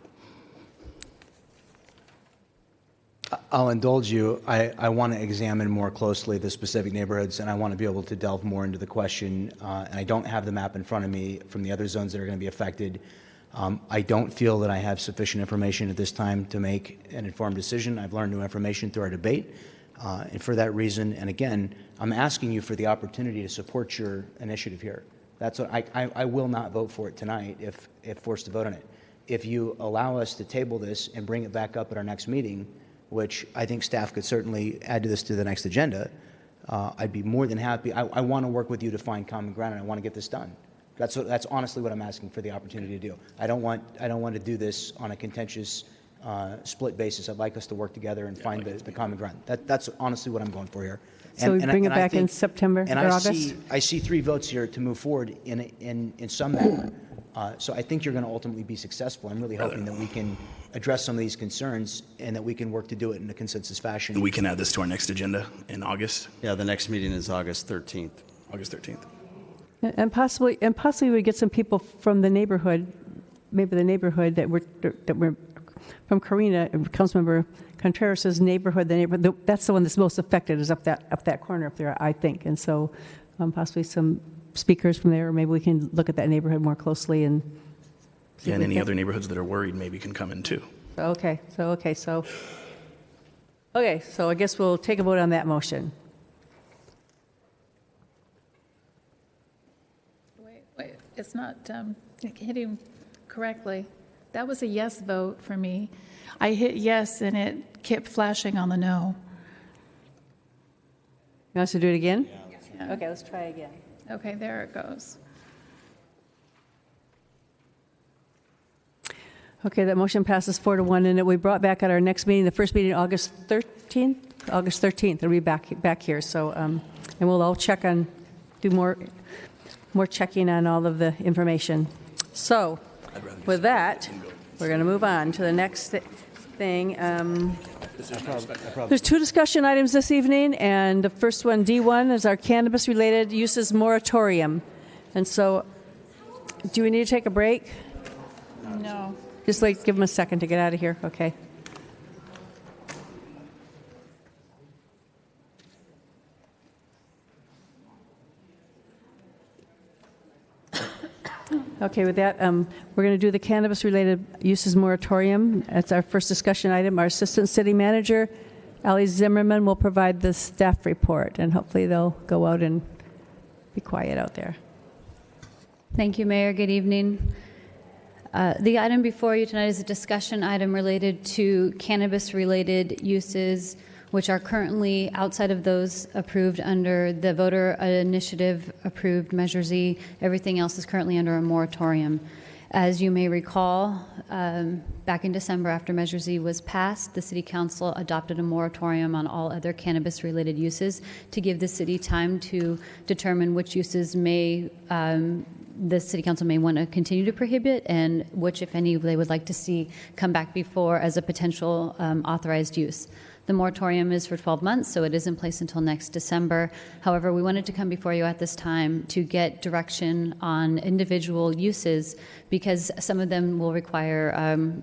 I'll indulge you. I want to examine more closely the specific neighborhoods, and I want to be able to delve more into the question. And I don't have the map in front of me from the other zones that are going to be affected. I don't feel that I have sufficient information at this time to make an informed decision. I've learned new information through our debate. And for that reason, and again, I'm asking you for the opportunity to support your initiative here. That's what I will not vote for it tonight if forced to vote on it. If you allow us to table this and bring it back up at our next meeting, which I think staff could certainly add to this to the next agenda, I'd be more than happy. I want to work with you to find common ground, and I want to get this done. That's honestly what I'm asking for the opportunity to do. I don't want to do this on a contentious split basis. I'd like us to work together and find the common ground. That's honestly what I'm going for here. So we bring it back in September or August? I see 3 votes here to move forward in some manner. So I think you're going to ultimately be successful. I'm really hoping that we can address some of these concerns and that we can work to do it in a consensus fashion. And we can add this to our next agenda in August. Yeah, the next meeting is August 13th. August 13th. And possibly we get some people from the neighborhood, maybe the neighborhood that we're from Karina, Councilmember Contreras' neighborhood. That's the one that's most affected, is up that corner up there, I think. And so possibly some speakers from there, or maybe we can look at that neighborhood more closely and. Yeah, and any other neighborhoods that are worried maybe can come in too. Okay, so I guess we'll take a vote on that motion. Wait, it's not hitting correctly. That was a yes vote for me. I hit yes, and it kept flashing on the no. You want us to do it again? Yeah. Okay, let's try again. Okay, there it goes. Okay, that motion passes 4-1, and it will be brought back at our next meeting, the first meeting, August 13th. August 13th, it'll be back here. So, and we'll all do more checking on all of the information. So, with that, we're going to move on to the next thing. There's 2 discussion items this evening, and the first one, D1, is our cannabis-related uses moratorium. And so, do we need to take a break? No. Just give them a second to get out of here. Okay. Okay, with that, we're going to do the cannabis-related uses moratorium. That's our first discussion item. Our Assistant City Manager, Ali Zimmerman, will provide the staff report, and hopefully they'll go out and be quiet out there. Thank you, Mayor. Good evening. The item before you tonight is a discussion item related to cannabis-related uses, which are currently outside of those approved under the voter initiative approved Measure Z. Everything else is currently under a moratorium. As you may recall, back in December after Measure Z was passed, the City Council adopted a moratorium on all other cannabis-related uses to give the city time to determine which uses the City Council may want to continue to prohibit and which, if any, they would like to see come back before as a potential authorized use. The moratorium is for 12 months, so it is in place until next December. However, we wanted to come before you at this time to get direction on individual uses because some of them will require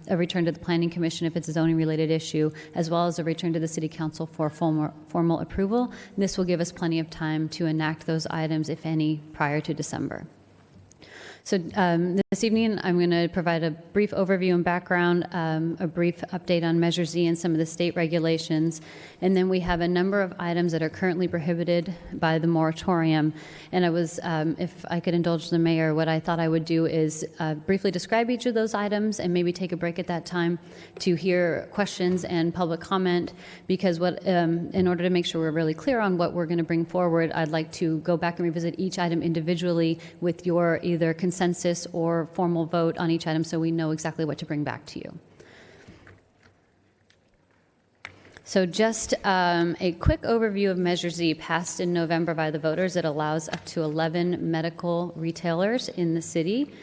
a return to the Planning Commission if it's a zoning-related issue, as well as a return to the City Council for formal approval. This will give us plenty of time to enact those items, if any, prior to December. So this evening, I'm going to provide a brief overview and background, a brief update on Measure Z and some of the state regulations, and then we have a number of items that are currently prohibited by the moratorium. And I was, if I could indulge the mayor, what I thought I would do is briefly describe each of those items and maybe take a break at that time to hear questions and public comment, because in order to make sure we're really clear on what we're going to bring forward, I'd like to go back and revisit each item individually with your either consensus or formal vote on each item so we know exactly what to bring back to you. So just a quick overview of Measure Z passed in November by the voters. It allows up to 11 medical retailers in the city.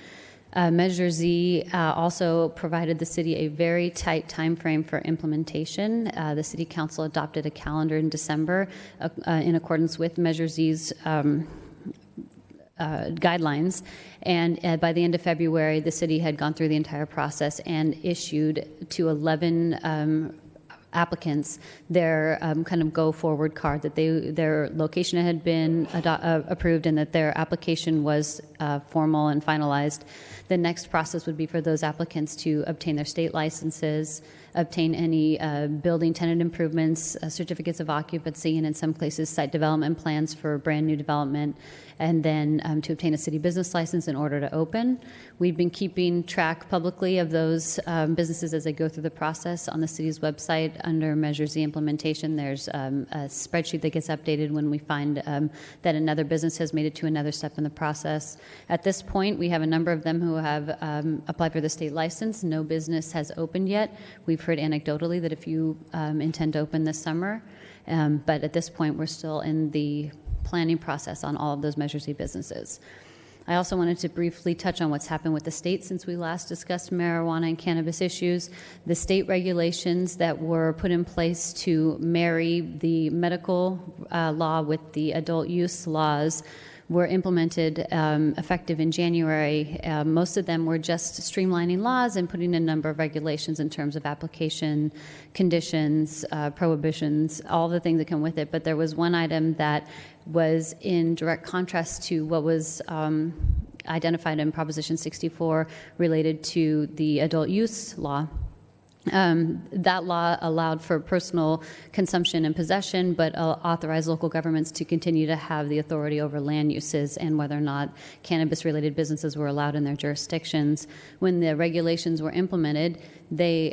Measure Z also provided the city a very tight time frame for implementation. The City Council adopted a calendar in December in accordance with Measure Z's guidelines, and by the end of February, the city had gone through the entire process and issued to 11 applicants their kind of go forward card that their location had been approved and that their application was formal and finalized. The next process would be for those applicants to obtain their state licenses, obtain any building tenant improvements, certificates of occupancy, and in some cases site development plans for brand new development, and then to obtain a city business license in order to open. We've been keeping track publicly of those businesses as they go through the process on the city's website. under Measure Z implementation. There's a spreadsheet that gets updated when we find that another business has made it to another step in the process. At this point, we have a number of them who have applied for the state license. No business has opened yet. We've heard anecdotally that a few intend to open this summer, but at this point, we're still in the planning process on all of those Measure Z businesses. I also wanted to briefly touch on what's happened with the state since we last discussed marijuana and cannabis issues. The state regulations that were put in place to marry the medical law with the adult use laws were implemented effective in January. Most of them were just streamlining laws and putting a number of regulations in terms of application, conditions, prohibitions, all the things that come with it. But there was one item that was in direct contrast to what was identified in Proposition 64 related to the adult use law. That law allowed for personal consumption and possession, but authorized local governments to continue to have the authority over land uses and whether or not cannabis-related businesses were allowed in their jurisdictions. When the regulations were implemented, they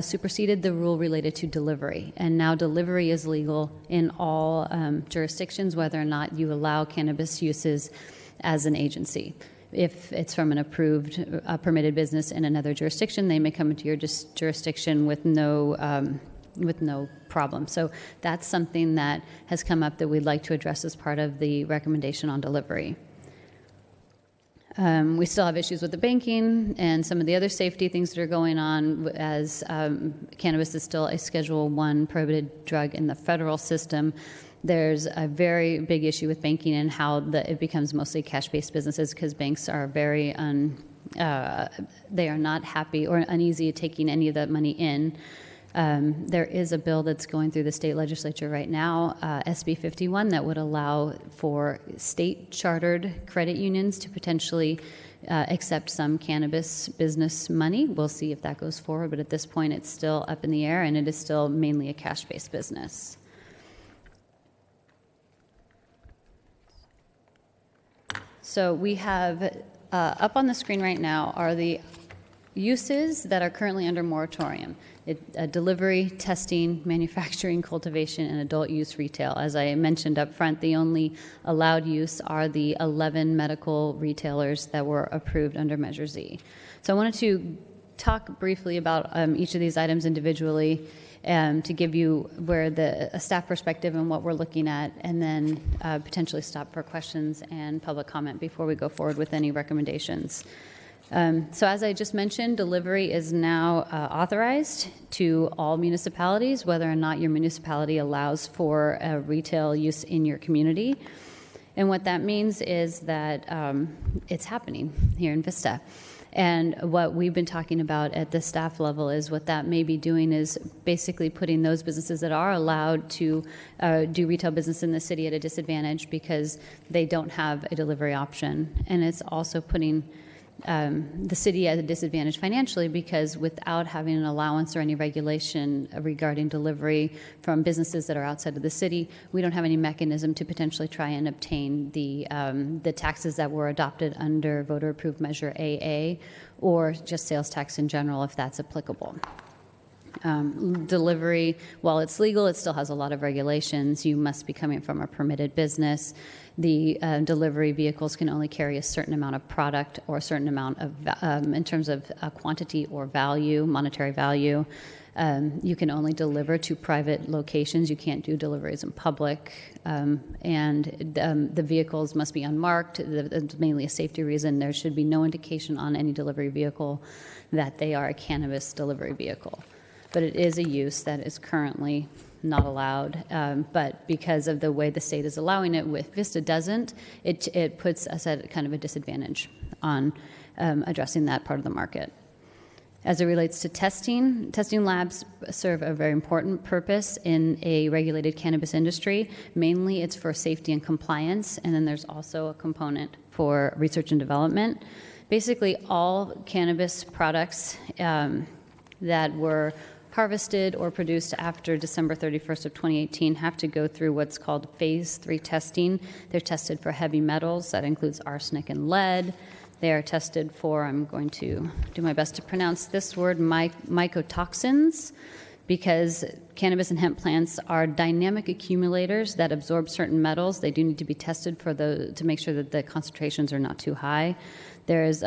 superseded the rule related to delivery, and now delivery is legal in all jurisdictions, whether or not you allow cannabis uses as an agency. If it's from an approved, permitted business in another jurisdiction, they may come into your jurisdiction with no problem. So that's something that has come up that we'd like to address as part of the recommendation on delivery. We still have issues with the banking and some of the other safety things that are going on, as cannabis is still a Schedule I prohibited drug in the federal system. There's a very big issue with banking and how it becomes mostly cash-based businesses because banks are very they are not happy or uneasy taking any of that money in. There is a bill that's going through the state legislature right now, SB 51, that would allow for state-chartered credit unions to potentially accept some cannabis business money. We'll see if that goes forward, but at this point it's still up in the air and it is still mainly a cash-based business. So we have up on the screen right now are the uses that are currently under moratorium. Delivery, testing, manufacturing, cultivation, and adult use retail. As I mentioned up front, the only allowed use are the 11 medical retailers that were approved under Measure Z. So I wanted to talk briefly about each of these items individually to give you a staff perspective and what we're looking at, and then potentially stop for questions and public comment before we go forward with any recommendations. So as I just mentioned, delivery is now authorized to all municipalities, whether or not your municipality allows for retail use in your community. And what that means is that it's happening here in Vista. And what we've been talking about at the staff level is what that may be doing is basically putting those businesses that are allowed to do retail business in the city at a disadvantage because they don't have a delivery option. And it's also putting the city at a disadvantage financially because without having an allowance or any regulation regarding delivery from businesses that are outside of the city, we don't have any mechanism to potentially try and obtain the taxes that were adopted under voter-approved Measure AA or just sales tax in general if that's applicable. Delivery, while it's legal, it still has a lot of regulations. You must be coming from a permitted business. The delivery vehicles can only carry a certain amount of product or a certain amount of, in terms of quantity or value, monetary value. You can only deliver to private locations. You can't do deliveries in public. And the vehicles must be unmarked. It's mainly a safety reason. There should be no indication on any delivery vehicle that they are a cannabis delivery vehicle. But it is a use that is currently not allowed. But because of the way the state is allowing it, with Vista doesn't, it puts us at kind of a disadvantage on addressing that part of the market. As it relates to testing labs serve a very important purpose in a regulated cannabis industry. Mainly it's for safety and compliance, and then there's also a component for research and development. Basically, all cannabis products that were harvested or produced after December 31st of 2018 have to go through what's called Phase 3 testing. They're tested for heavy metals. That includes arsenic and lead. They are tested for, I'm going to do my best to pronounce this word, mycotoxins. Because cannabis and hemp plants are dynamic accumulators that absorb certain metals. They do need to be tested to make sure that the concentrations are not too high. There's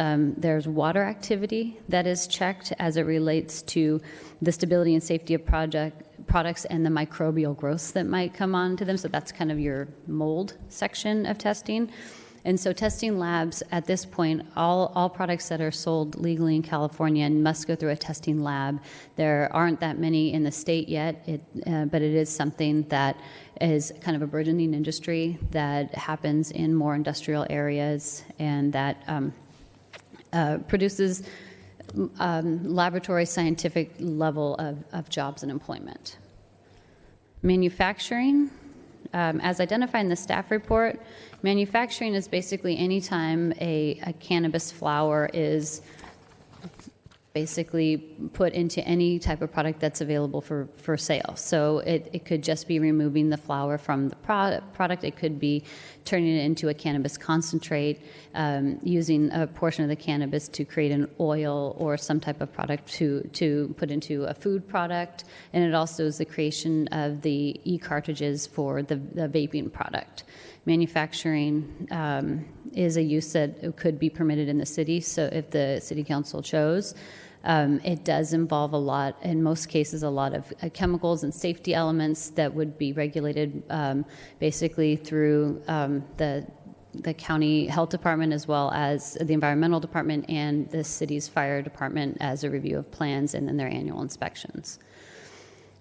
water activity that is checked as it relates to the stability and safety of products and the microbial growths that might come onto them. So that's kind of your mold section of testing. And so testing labs, at this point, all products that are sold legally in California must go through a testing lab. There aren't that many in the state yet, but it is something that is kind of a burgeoning industry that happens in more industrial areas and that produces laboratory scientific level of jobs and employment. Manufacturing. As identified in the staff report, manufacturing is basically any time a cannabis flower is basically put into any type of product that's available for sale. So it could just be removing the flower from the product. It could be turning it into a cannabis concentrate, using a portion of the cannabis to create an oil or some type of product to put into a food product. And it also is the creation of the e-cartridges for the vaping product. Manufacturing is a use that could be permitted in the city, so if the city council chose. It does involve a lot, in most cases, a lot of chemicals and safety elements that would be regulated basically through the county health department as well as the environmental department and the city's fire department as a review of plans and then their annual inspections.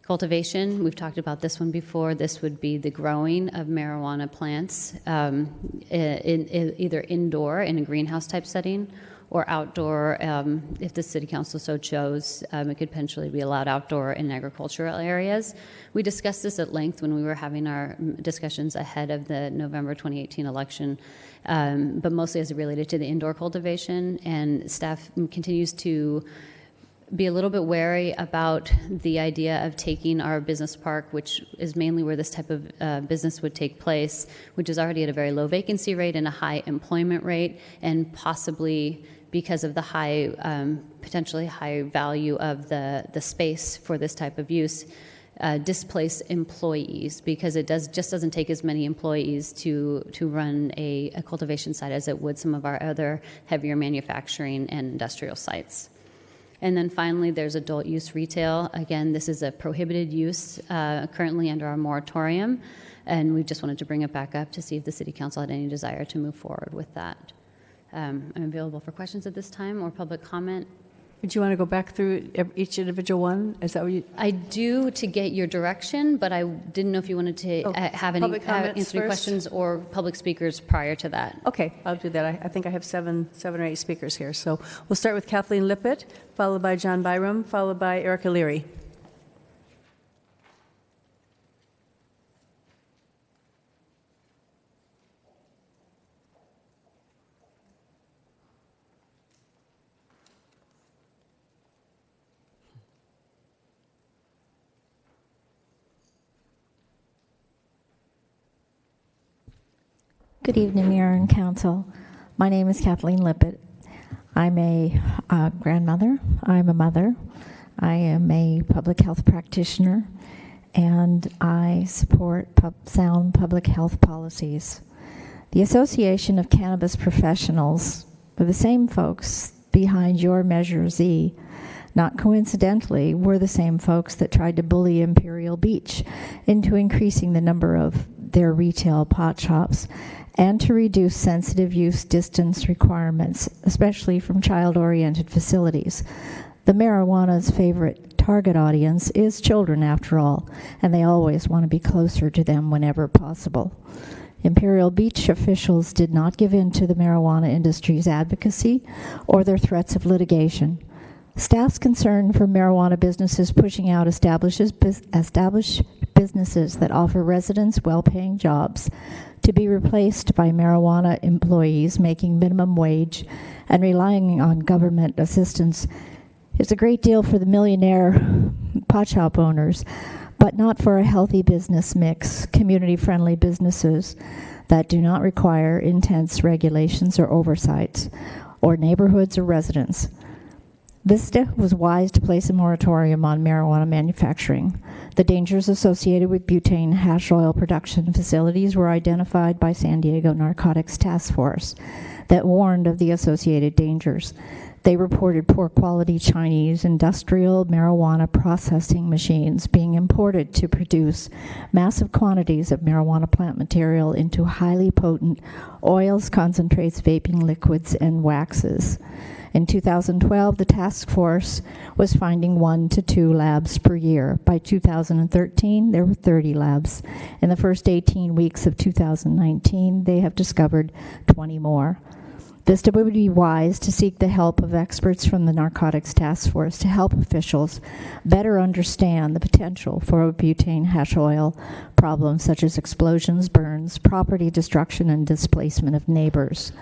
Cultivation, we've talked about this one before. This would be the growing of marijuana plants either indoor in a greenhouse type setting or outdoor, if the city council so chose. It could potentially be allowed outdoor in agricultural areas. We discussed this at length when we were having our discussions ahead of the November 2018 election, but mostly as it related to the indoor cultivation, and staff continues to be a little bit wary about the idea of taking our business park, which is mainly where this type of business would take place, which is already at a very low vacancy rate and a high employment rate, and possibly because of the high, potentially high value of the space for this type of use, displace employees, because it just doesn't take as many employees to run a cultivation site as it would some of our other heavier manufacturing and industrial sites. And then finally, there's adult use retail. Again, this is a prohibited use currently under our moratorium, and we just wanted to bring it back up to see if the City Council had any desire to move forward with that. I'm available for questions at this time or public comment. Would you want to go back through each individual one? Is that what you? I do, to get your direction, but I didn't know if you wanted to have any answer any questions or public speakers prior to that. Okay, I'll do that. I think I have seven or eight speakers here. So we'll start with Kathleen Lippett, followed by John Byram, followed by Erica Leary. Good evening, Mayor and Council. My name is Kathleen Lippett. I'm a grandmother. I'm a mother. I am a public health practitioner, and I support sound public health policies. The Association of Cannabis Professionals are the same folks behind your Measure Z. Not coincidentally, were the same folks that tried to bully Imperial Beach into increasing the number of their retail pot shops and to reduce sensitive use distance requirements, especially from child-oriented facilities. The marijuana's favorite target audience is children, after all, and they always want to be closer to them whenever possible. Imperial Beach officials did not give in to the marijuana industry's advocacy or their threats of litigation. Staff's concern for marijuana businesses pushing out established businesses that offer residents well-paying jobs to be replaced by marijuana employees making minimum wage and relying on government assistance is a great deal for the millionaire pot shop owners, but not for a healthy business mix, community-friendly businesses that do not require intense regulations or oversights, or neighborhoods or residents. Vista was wise to place a moratorium on marijuana manufacturing. The dangers associated with butane hash oil production facilities were identified by San Diego Narcotics Task Force that warned of the associated dangers. They reported poor quality Chinese industrial marijuana processing machines being imported to produce massive quantities of marijuana plant material into highly potent oils, concentrates, vaping liquids, and waxes. In 2012, the task force was finding 1 to 2 labs per year. By 2013, there were 30 labs. In the first 18 weeks of 2019, they have discovered 20 more. Vista would be wise to seek the help of experts from the Narcotics Task Force to help officials better understand the potential for a butane hash oil problem, such as explosions, burns, property destruction, and displacement of neighbors.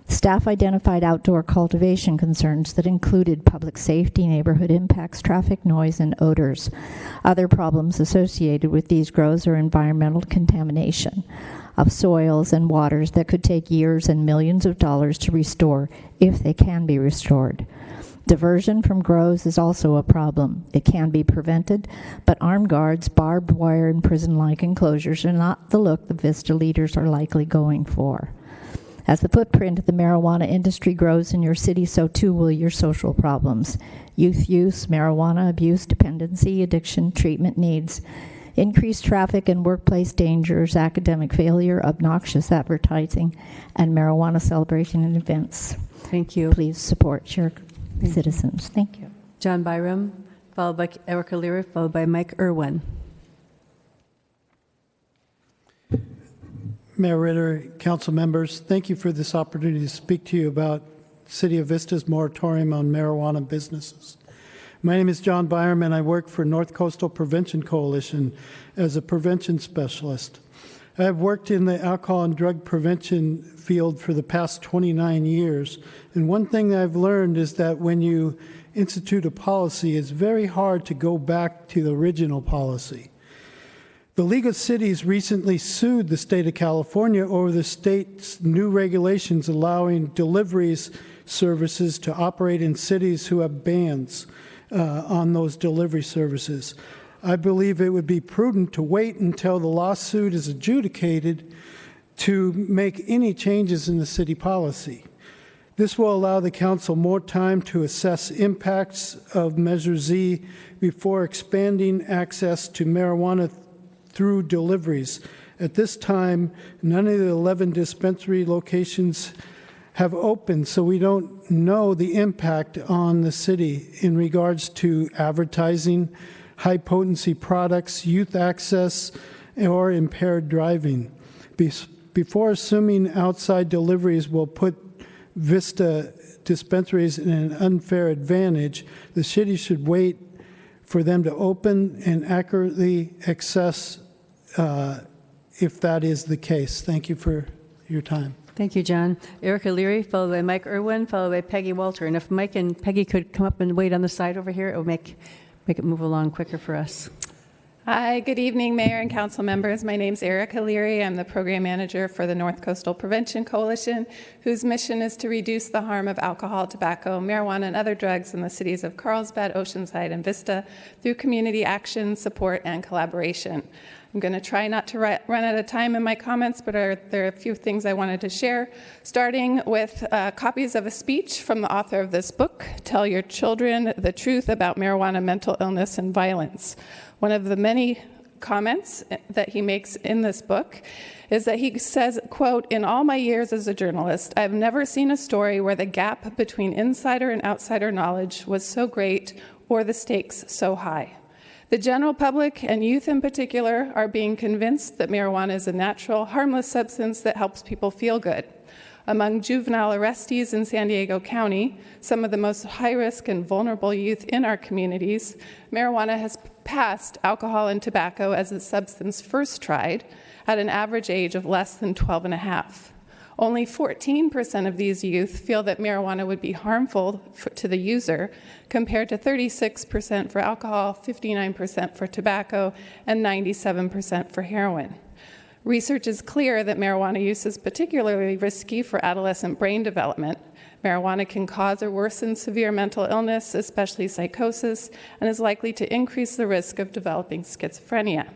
Staff identified outdoor cultivation concerns that included public safety, neighborhood impacts, traffic noise, and odors. Other problems associated with these grows are environmental contamination of soils and waters that could take years and millions of dollars to restore, if they can be restored. Diversion from grows is also a problem. It can be prevented, but armed guards, barbed wire, and prison-like enclosures are not the look the Vista leaders are likely going for. As the footprint of the marijuana industry grows in your city, so too will your social problems. Youth use, marijuana abuse, dependency, addiction, treatment needs, increased traffic and workplace dangers, academic failure, obnoxious advertising, and marijuana celebration and events. Thank you. Please support your citizens. Thank you. John Byram, followed by Erica Leary, followed by Mike Irwin. Mayor Ritter, council members, thank you for this opportunity to speak to you about City of Vista's moratorium on marijuana businesses. My name is John Byram, and I work for North Coastal Prevention Coalition as a prevention specialist. I have worked in the alcohol and drug prevention field for the past 29 years, and one thing that I've learned is that when you institute a policy, it's very hard to go back to the original policy. The League of Cities recently sued the state of California over the state's new regulations allowing deliveries services to operate in cities who have bans on those delivery services. I believe it would be prudent to wait until the lawsuit is adjudicated to make any changes in the city policy. This will allow the council more time to assess impacts of Measure Z before expanding access to marijuana through deliveries. At this time, none of the 11 dispensary locations have opened, so we don't know the impact on the city in regards to advertising, high-potency products, youth access, or impaired driving. Before assuming outside deliveries will put Vista dispensaries in an unfair advantage, the city should wait for them to open and accurately assess if that is the case. Thank you for your time. Thank you, John. Erica Leary, followed by Mike Irwin, followed by Peggy Walter. And if Mike and Peggy could come up and wait on the side over here, it will make it move along quicker for us. Hi, good evening, Mayor and Council members. My name's Erica Leary. I'm the Program Manager for the North Coastal Prevention Coalition, whose mission is to reduce the harm of alcohol, tobacco, marijuana, and other drugs in the cities of Carlsbad, Oceanside, and Vista through community action, support, and collaboration. I'm going to try not to run out of time in my comments, but there are a few things I wanted to share, starting with copies of a speech from the author of this book, Tell Your Children the Truth About Marijuana, Mental Illness, and Violence. One of the many comments that he makes in this book is that he says, quote, "In all my years as a journalist, I've never seen a story where the gap between insider and outsider knowledge was so great or the stakes so high. The general public, and youth in particular, are being convinced that marijuana is a natural, harmless substance that helps people feel good. Among juvenile arrestees in San Diego County, some of the most high-risk and vulnerable youth in our communities, marijuana has passed alcohol and tobacco as a substance first tried at an average age of less than 12 and a half. Only 14% of these youth feel that marijuana would be harmful to the user, compared to 36% for alcohol, 59% for tobacco, and 97% for heroin. Research is clear that marijuana use is particularly risky for adolescent brain development. Marijuana can cause or worsen severe mental illness, especially psychosis, and is likely to increase the risk of developing schizophrenia.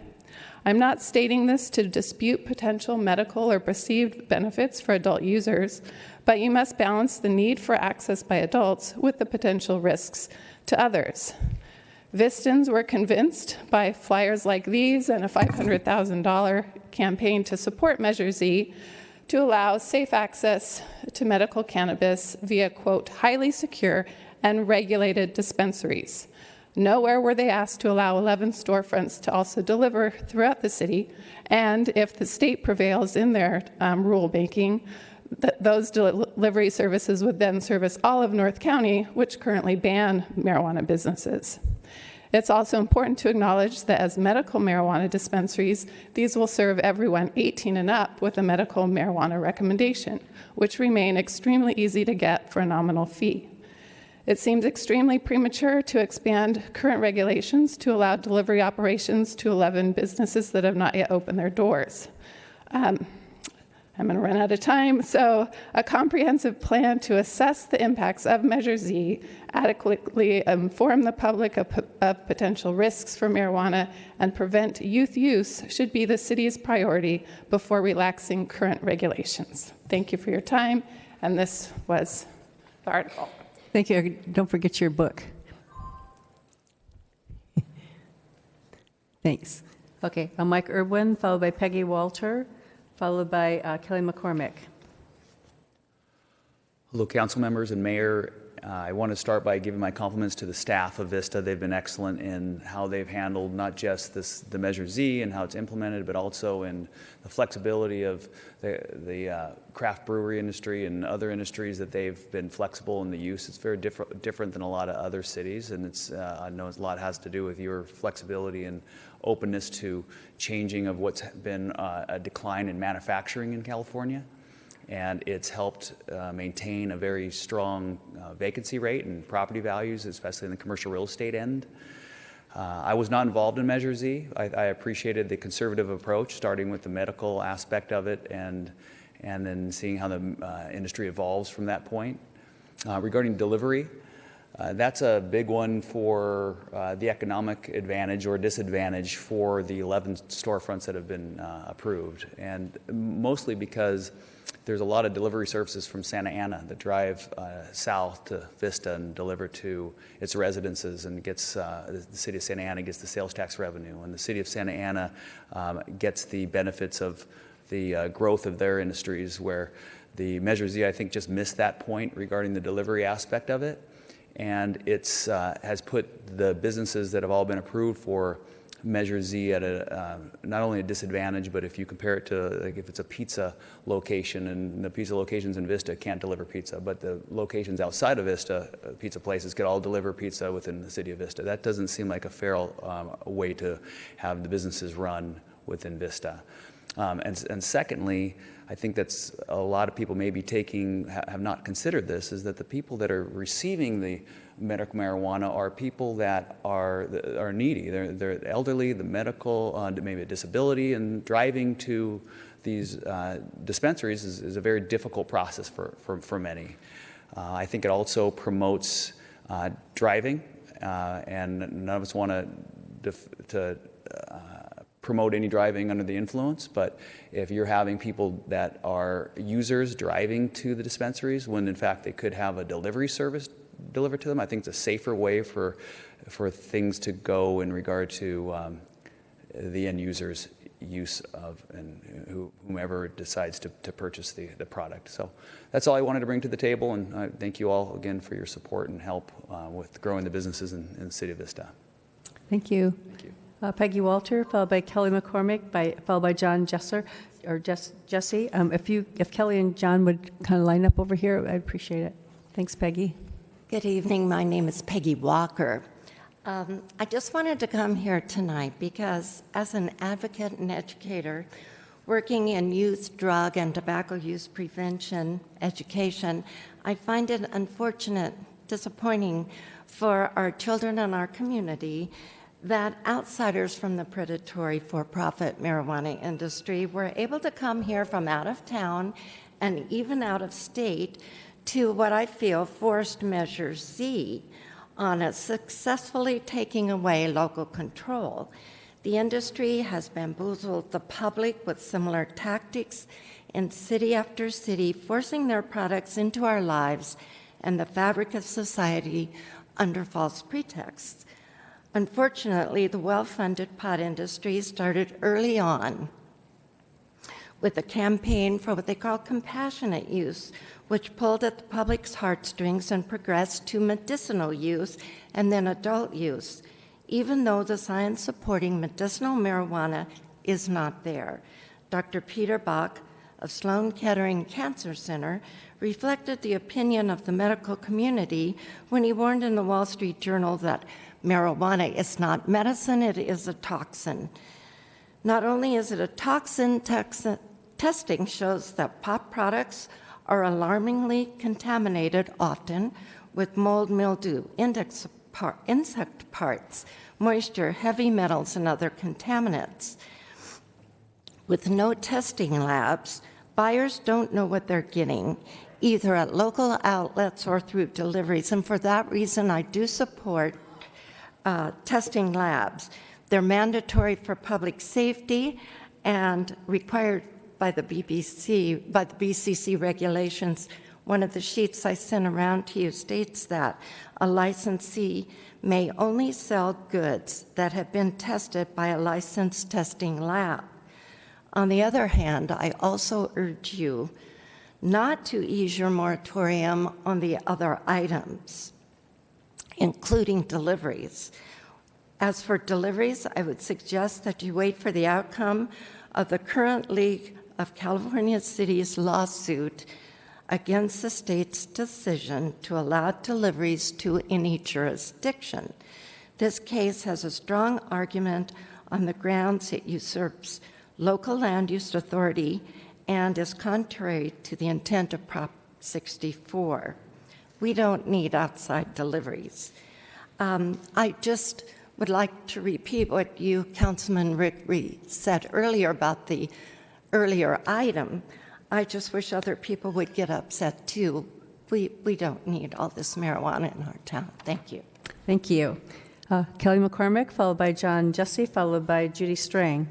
I'm not stating this to dispute potential medical or perceived benefits for adult users, but you must balance the need for access by adults with the potential risks to others. Vistans were convinced by flyers like these and a $500,000 campaign to support Measure Z to allow safe access to medical cannabis via, quote, highly secure and regulated dispensaries. Nowhere were they asked to allow 11 storefronts to also deliver throughout the city, and if the state prevails in their rulemaking, those delivery services would then service all of North County, which currently ban marijuana businesses. It's also important to acknowledge that as medical marijuana dispensaries, these will serve everyone 18 and up with a medical marijuana recommendation, which remain extremely easy to get for a nominal fee. It seems extremely premature to expand current regulations to allow delivery operations to 11 businesses that have not yet opened their doors. I'm going to run out of time. So a comprehensive plan to assess the impacts of Measure Z, adequately inform the public of potential risks for marijuana, and prevent youth use should be the city's priority before relaxing current regulations. Thank you for your time, and this was the article. Thank you. Don't forget your book. Thanks. Okay, I'm Mike Irwin, followed by Peggy Walter, followed by Kelly McCormick. Hello, council members and mayor. I want to start by giving my compliments to the staff of Vista. They've been excellent in how they've handled not just the Measure Z and how it's implemented, but also in the flexibility of the craft brewery industry and other industries that they've been flexible in the use. It's very different than a lot of other cities, and I know a lot has to do with your flexibility and openness to changing of what's been a decline in manufacturing in California. And it's helped maintain a very strong vacancy rate and property values, especially in the commercial real estate end. I was not involved in Measure Z. I appreciated the conservative approach, starting with the medical aspect of it and then seeing how the industry evolves from that point. Regarding delivery, that's a big one for the economic advantage or disadvantage for the 11 storefronts that have been approved, and mostly because there's a lot of delivery services from Santa Ana that drive south to Vista and deliver to its residences, and gets the city of Santa Ana gets the sales tax revenue, and the city of Santa Ana gets the benefits of the growth of their industries, where the Measure Z, I think, just missed that point regarding the delivery aspect of it. And it's has put the businesses that have all been approved for Measure Z at not only a disadvantage, but if you compare it to, like, if it's a pizza location and the pizza locations in Vista can't deliver pizza, but the locations outside of Vista, pizza places, could all deliver pizza within the city of Vista. That doesn't seem like a fair way to have the businesses run within Vista. And secondly, I think that's a lot of people maybe have not considered this, is that the people that are receiving the medical marijuana are people that are needy. They're elderly, the medical, maybe a disability, and driving to these dispensaries is a very difficult process for many. I think it also promotes driving, and none of us want to promote any driving under the influence, but if you're having people that are users driving to the dispensaries when in fact they could have a delivery service delivered to them, I think it's a safer way for things to go in regard to the end user's use of, and whomever decides to purchase the product. So that's all I wanted to bring to the table, and I thank you all again for your support and help with growing the businesses in the city of Vista. Thank you. Thank you. Peggy Walter, followed by Kelly McCormick, followed by John Jesse. If Kelly and John would kind of line up over here, I'd appreciate it. Thanks, Peggy. Good evening. My name is Peggy Walker. I just wanted to come here tonight because as an advocate and educator working in youth, drug, and tobacco use prevention education, I find it unfortunate, disappointing for our children and our community that outsiders from the predatory for-profit marijuana industry were able to come here from out of town and even out of state to what I feel forced Measure Z on it, successfully taking away local control. The industry has bamboozled the public with similar tactics in city after city, forcing their products into our lives and the fabric of society under false pretexts. Unfortunately, the well-funded pot industry started early on with a campaign for what they call compassionate use, which pulled at the public's heartstrings and progressed to medicinal use and then adult use, even though the science supporting medicinal marijuana is not there. Dr. Peter Bach of Sloan Kettering Cancer Center reflected the opinion of the medical community when he warned in the Wall Street Journal that marijuana is not medicine, it is a toxin. Not only is it a toxin, testing shows that pot products are alarmingly contaminated often with mold, mildew, insect parts, moisture, heavy metals, and other contaminants. With no testing labs, buyers don't know what they're getting, either at local outlets or through deliveries, and for that reason, I do support testing labs. They're mandatory for public safety and required by the BCC regulations. One of the sheets I sent around to you states that a licensee may only sell goods that have been tested by a licensed testing lab. On the other hand, I also urge you not to ease your moratorium on the other items, including deliveries. As for deliveries, I would suggest that you wait for the outcome of the current League of California Cities lawsuit against the state's decision to allow deliveries to any jurisdiction. This case has a strong argument on the grounds it usurps local land use authority and is contrary to the intent of Prop 64. We don't need outside deliveries. I just would like to repeat what you, Councilman Rick, said earlier about the earlier item. I just wish other people would get upset too. We don't need all this marijuana in our town. Thank you. Thank you. Kelly McCormick, followed by John Jesse, followed by Judy Strang.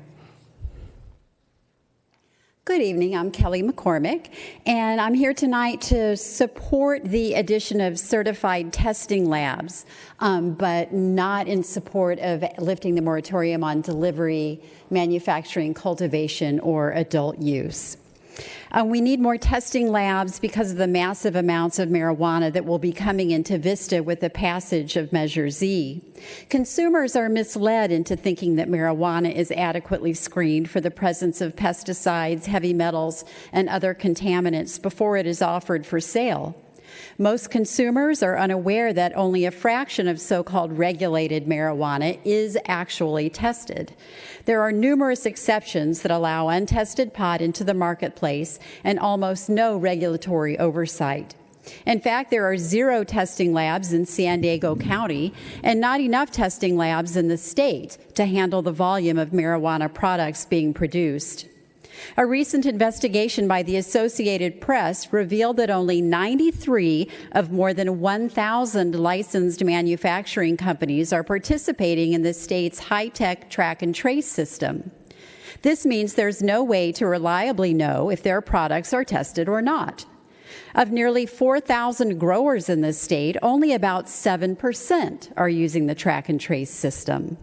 Good evening, I'm Kelly McCormick, and I'm here tonight to support the addition of certified testing labs, but not in support of lifting the moratorium on delivery, manufacturing, cultivation, or adult use. We need more testing labs because of the massive amounts of marijuana that will be coming into Vista with the passage of Measure Z. Consumers are misled into thinking that marijuana is adequately screened for the presence of pesticides, heavy metals, and other contaminants before it is offered for sale. Most consumers are unaware that only a fraction of so-called regulated marijuana is actually tested. There are numerous exceptions that allow untested pot into the marketplace and almost no regulatory oversight. In fact, there are 0 testing labs in San Diego County and not enough testing labs in the state to handle the volume of marijuana products being produced. A recent investigation by the Associated Press revealed that only 93 of more than 1,000 licensed manufacturing companies are participating in the state's high-tech track and trace system. This means there's no way to reliably know if their products are tested or not. Of nearly 4,000 growers in the state, only about 7% are using the track and trace system.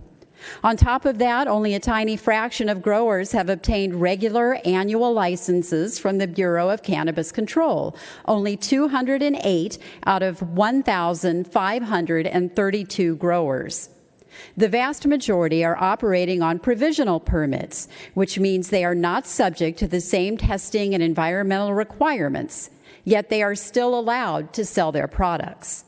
On top of that, only a tiny fraction of growers have obtained regular annual licenses from the Bureau of Cannabis Control, only 208 out of 1,532 growers. The vast majority are operating on provisional permits, which means they are not subject to the same testing and environmental requirements, yet they are still allowed to sell their products.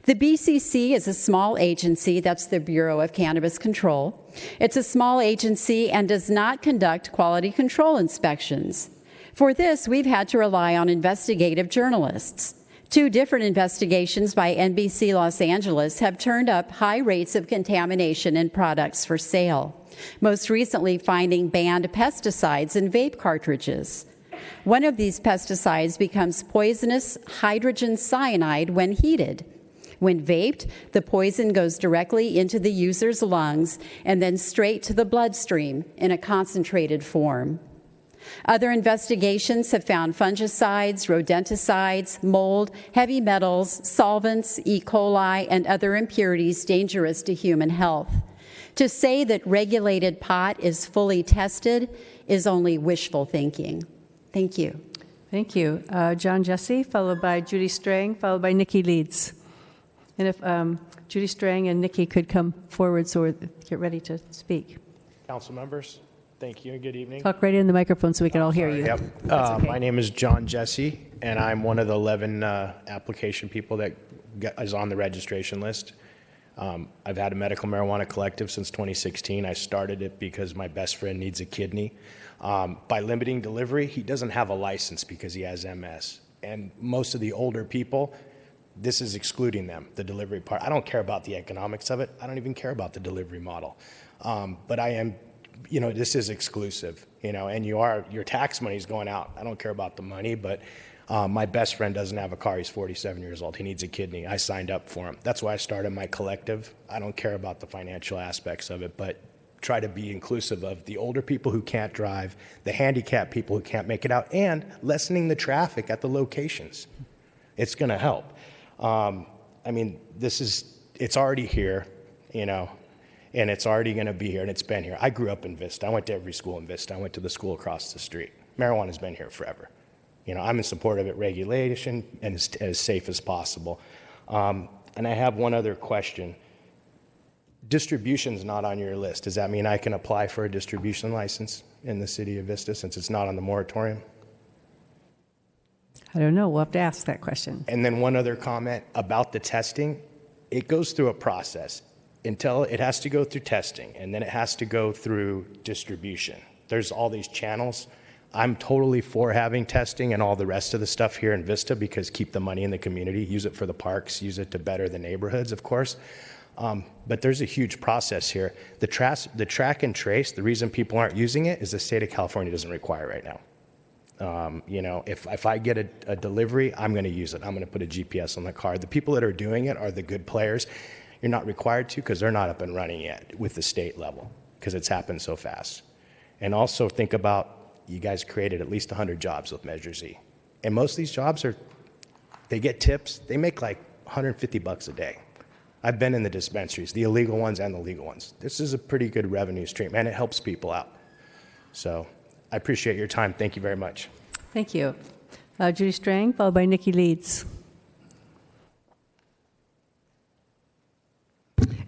The BCC is a small agency, that's the Bureau of Cannabis Control. It's a small agency and does not conduct quality control inspections. For this, we've had to rely on investigative journalists. Two different investigations by NBC Los Angeles have turned up high rates of contamination in products for sale, most recently finding banned pesticides in vape cartridges. One of these pesticides becomes poisonous hydrogen cyanide when heated. When vaped, the poison goes directly into the user's lungs and then straight to the bloodstream in a concentrated form. Other investigations have found fungicides, rodenticides, mold, heavy metals, solvents, E. coli, and other impurities dangerous to human health. To say that regulated pot is fully tested is only wishful thinking. Thank you. Thank you. John Jesse, followed by Judy Strang, followed by Nikki Leeds. And if Judy Strang and Nikki could come forward so we get ready to speak. Council members, thank you and good evening. Talk right in the microphone so we can all hear you. Yep. Okay. My name is John Jesse, and I'm one of the 11 application people that is on the registration list. I've had a medical marijuana collective since 2016. I started it because my best friend needs a kidney. By limiting delivery, he doesn't have a license because he has MS. And most of the older people, this is excluding them, the delivery part. I don't care about the economics of it. I don't even care about the delivery model. But I am, this is exclusive, and your tax money is going out. I don't care about the money, but my best friend doesn't have a car. He's 47 years old. He needs a kidney. I signed up for him. That's why I started my collective. I don't care about the financial aspects of it, but try to be inclusive of the older people who can't drive, the handicapped people who can't make it out, and lessening the traffic at the locations. It's going to help. It's already here, and it's already going to be here, and it's been here. I grew up in Vista. I went to every school in Vista. I went to the school across the street. Marijuana's been here forever. I'm in support of it, regulation, and as safe as possible. And I have one other question. Distribution's not on your list. Does that mean I can apply for a distribution license in the city of Vista since it's not on the moratorium? I don't know. We'll have to ask that question. And then one other comment about the testing. It goes through a process until it has to go through testing, and then it has to go through distribution. There's all these channels. I'm totally for having testing and all the rest of the stuff here in Vista because keep the money in the community, use it for the parks, use it to better the neighborhoods, of course. But there's a huge process here. The track and trace, the reason people aren't using it is the state of California doesn't require it right now. If I get a delivery, I'm going to use it. I'm going to put a GPS on the car. The people that are doing it are the good players. You're not required to because they're not up and running yet with the state level because it's happened so fast. And also think about you guys created at least 100 jobs with Measure Z. And most of these jobs they get tips. They make like $150 a day. I've been in the dispensaries, the illegal ones and the legal ones. This is a pretty good revenue stream, and it helps people out. So I appreciate your time. Thank you very much. Thank you. Judy Strang, followed by Nikki Leeds.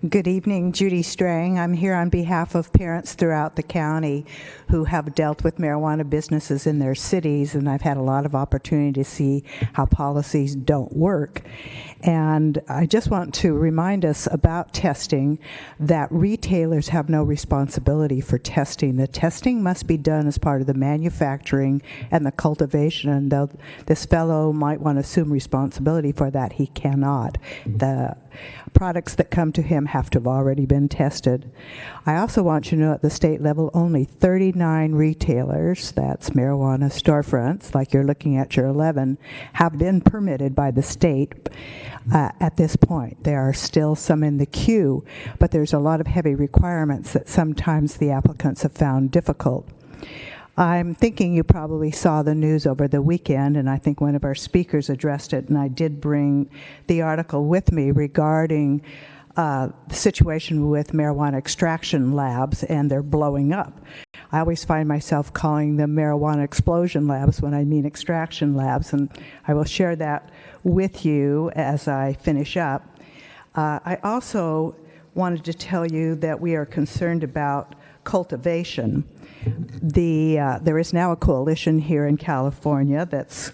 Good evening, Judy Strang. I'm here on behalf of parents throughout the county who have dealt with marijuana businesses in their cities, and I've had a lot of opportunity to see how policies don't work. And I just want to remind us about testing, that retailers have no responsibility for testing. The testing must be done as part of the manufacturing and the cultivation, and though this fellow might want to assume responsibility for that, he cannot. The products that come to him have to have already been tested. I also want you to know at the state level, only 39 retailers, that's marijuana storefronts, like you're looking at your 11, have been permitted by the state at this point. There are still some in the queue, but there's a lot of heavy requirements that sometimes the applicants have found difficult. I'm thinking you probably saw the news over the weekend, and I think one of our speakers addressed it, and I did bring the article with me regarding the situation with marijuana extraction labs, and they're blowing up. I always find myself calling them marijuana explosion labs when I mean extraction labs, and I will share that with you as I finish up. I also wanted to tell you that we are concerned about cultivation. There is now a coalition here in California that's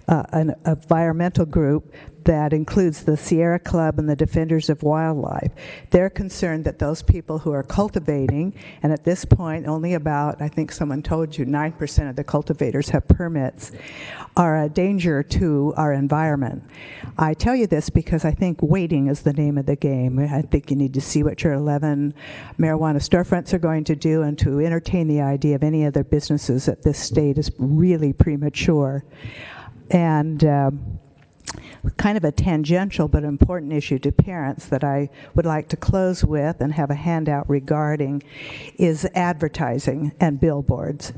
an environmental group that includes the Sierra Club and the Defenders of Wildlife. They're concerned that those people who are cultivating, and at this point only about, I think someone told you, 9% of the cultivators have permits, are a danger to our environment. I tell you this because I think waiting is the name of the game. I think you need to see what your 11 marijuana storefronts are going to do, and to entertain the idea of any other businesses at this state is really premature. And kind of a tangential but important issue to parents that I would like to close with and have a handout regarding is advertising and billboards.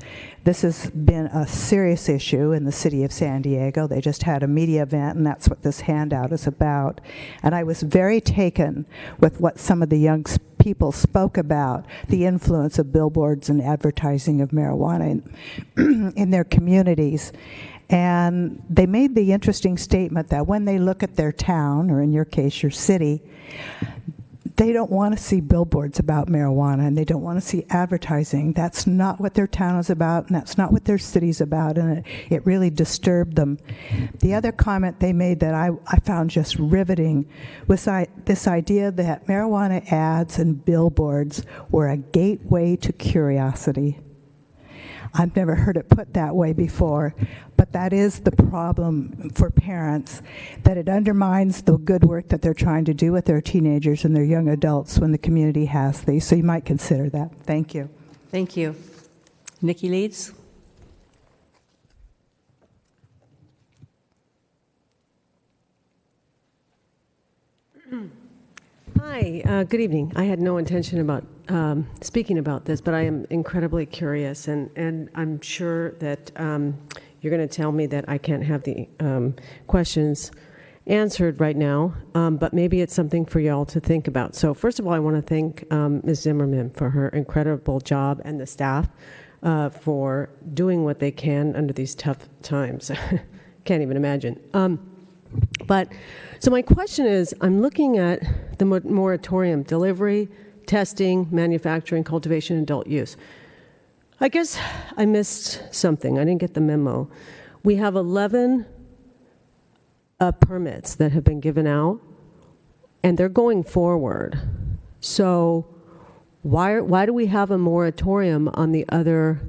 This has been a serious issue in the city of San Diego. They just had a media event, and that's what this handout is about. And I was very taken with what some of the young people spoke about, the influence of billboards and advertising of marijuana in their communities. And they made the interesting statement that when they look at their town, or in your case, your city, they don't want to see billboards about marijuana, and they don't want to see advertising. That's not what their town is about, and that's not what their city's about, and it really disturbed them. The other comment they made that I found just riveting was this idea that marijuana ads and billboards were a gateway to curiosity. I've never heard it put that way before, but that is the problem for parents, that it undermines the good work that they're trying to do with their teenagers and their young adults when the community has these. So you might consider that. Thank you. Thank you. Nikki Leeds. Hi, good evening. I had no intention about speaking about this, but I am incredibly curious, and I'm sure that you're going to tell me that I can't have the questions answered right now, but maybe it's something for y'all to think about. So first of all, I want to thank Ms. Zimmerman for her incredible job, and the staff for doing what they can under these tough times. Can't even imagine. So my question is, I'm looking at the moratorium: delivery, testing, manufacturing, cultivation, adult use. I guess I missed something. I didn't get the memo. We have 11 permits that have been given out, and they're going forward. So why do we have a moratorium on the other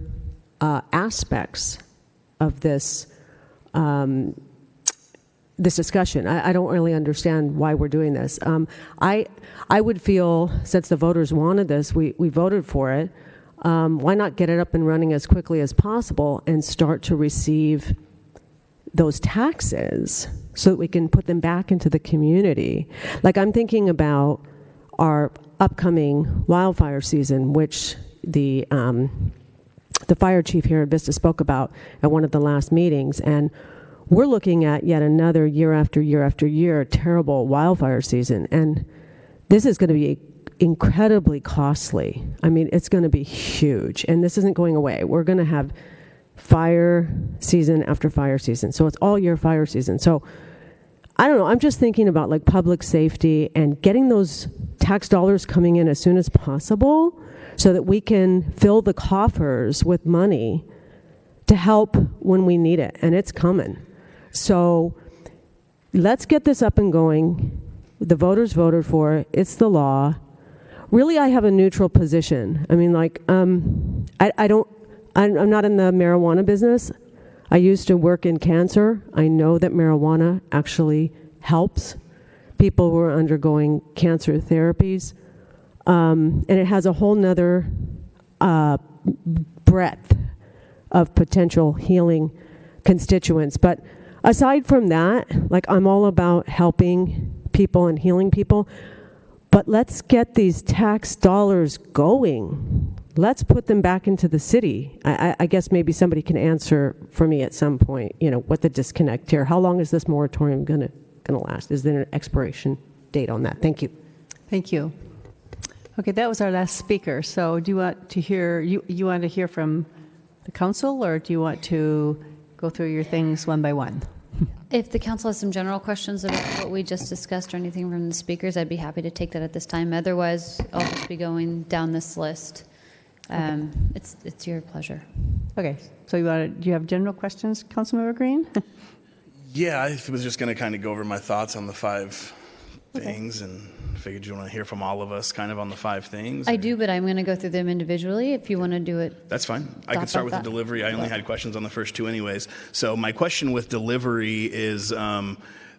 aspects of this this discussion? I don't really understand why we're doing this. I would feel, since the voters wanted this, we voted for it, why not get it up and running as quickly as possible and start to receive those taxes so that we can put them back into the community? Like, I'm thinking about our upcoming wildfire season, which the fire chief here at Vista spoke about at one of the last meetings, and we're looking at yet another year after year after year terrible wildfire season, and this is going to be incredibly costly. I mean, it's going to be huge, and this isn't going away. We're going to have fire season after fire season, so it's all year fire season. So I don't know, I'm just thinking about like public safety and getting those tax dollars coming in as soon as possible so that we can fill the coffers with money to help when we need it, and it's coming. So let's get this up and going. The voters voted for it. It's the law. Really, I have a neutral position. I mean, like, I'm not in the marijuana business. I used to work in cancer. I know that marijuana actually helps people who are undergoing cancer therapies. And it has a whole nother breadth of potential healing constituents. But aside from that, like, I'm all about helping people and healing people, but let's get these tax dollars going. Let's put them back into the city. I guess maybe somebody can answer for me at some point, you know, what the disconnect here. How long is this moratorium gonna last? Is there an expiration date on that? Thank you. Thank you. Okay, that was our last speaker. So do you want to hear, you want to hear from the council, or do you want to go through your things one by one? If the council has some general questions about what we just discussed or anything from the speakers, I'd be happy to take that at this time. Otherwise, I'll just be going down this list. Okay. It's your pleasure. Okay, so do you have general questions, Councilmember Green? Yeah, I was just going to kind of go over my thoughts on the 5 things, and figured you want to hear from all of us kind of on the 5 things. I do, but I'm going to go through them individually if you want to do it. That's fine. I could start with the delivery. I only had questions on the first 2 anyways. So my question with delivery is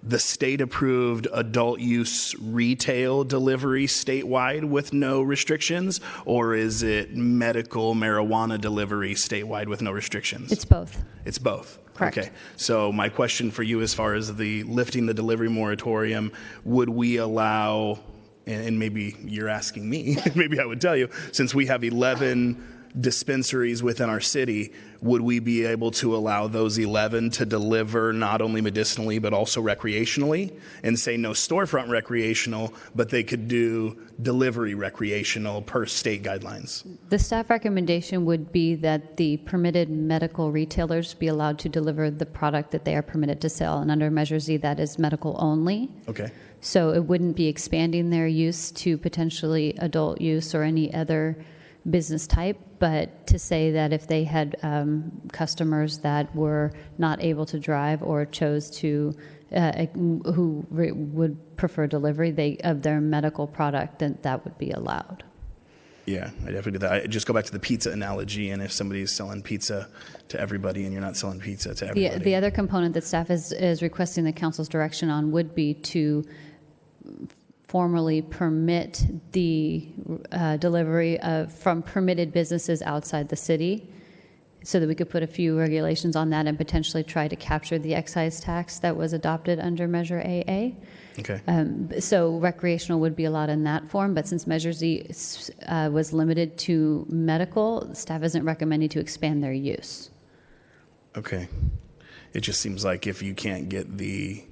the state-approved adult use retail delivery statewide with no restrictions, or is it medical marijuana delivery statewide with no restrictions? It's both. It's both. Correct. Okay. So my question for you, as far as the lifting the delivery moratorium, would we allow, and maybe you're asking me, maybe I would tell you, since we have 11 dispensaries within our city, would we be able to allow those 11 to deliver not only medicinally but also recreationally, and say no storefront recreational, but they could do delivery recreational per state guidelines? The staff recommendation would be that the permitted medical retailers be allowed to deliver the product that they are permitted to sell, and under Measure Z, that is medical only. Okay. So it wouldn't be expanding their use to potentially adult use or any other business type, but to say that if they had customers that were not able to drive or chose to, who would prefer delivery of their medical product, then that would be allowed. Yeah, I definitely do that. I just go back to the pizza analogy, and if somebody's selling pizza to everybody and you're not selling pizza to everybody. The other component that staff is requesting the council's direction on would be to formally permit the delivery from permitted businesses outside the city, so that we could put a few regulations on that and potentially try to capture the excise tax that was adopted under Measure AA. Okay. So recreational would be allowed in that form, but since Measure Z was limited to medical, staff isn't recommending to expand their use. Okay. It just seems like if you can't get the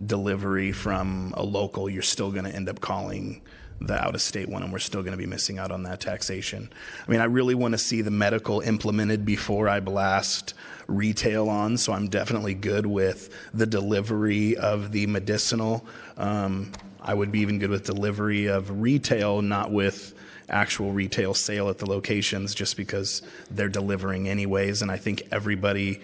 delivery from a local, you're still going to end up calling the out-of-state one, and we're still going to be missing out on that taxation. I mean, I really want to see the medical implemented before I blast retail on, so I'm definitely good with the delivery of the medicinal. I would be even good with delivery of retail, not with actual retail sale at the locations, just because they're delivering anyways, and I think everybody,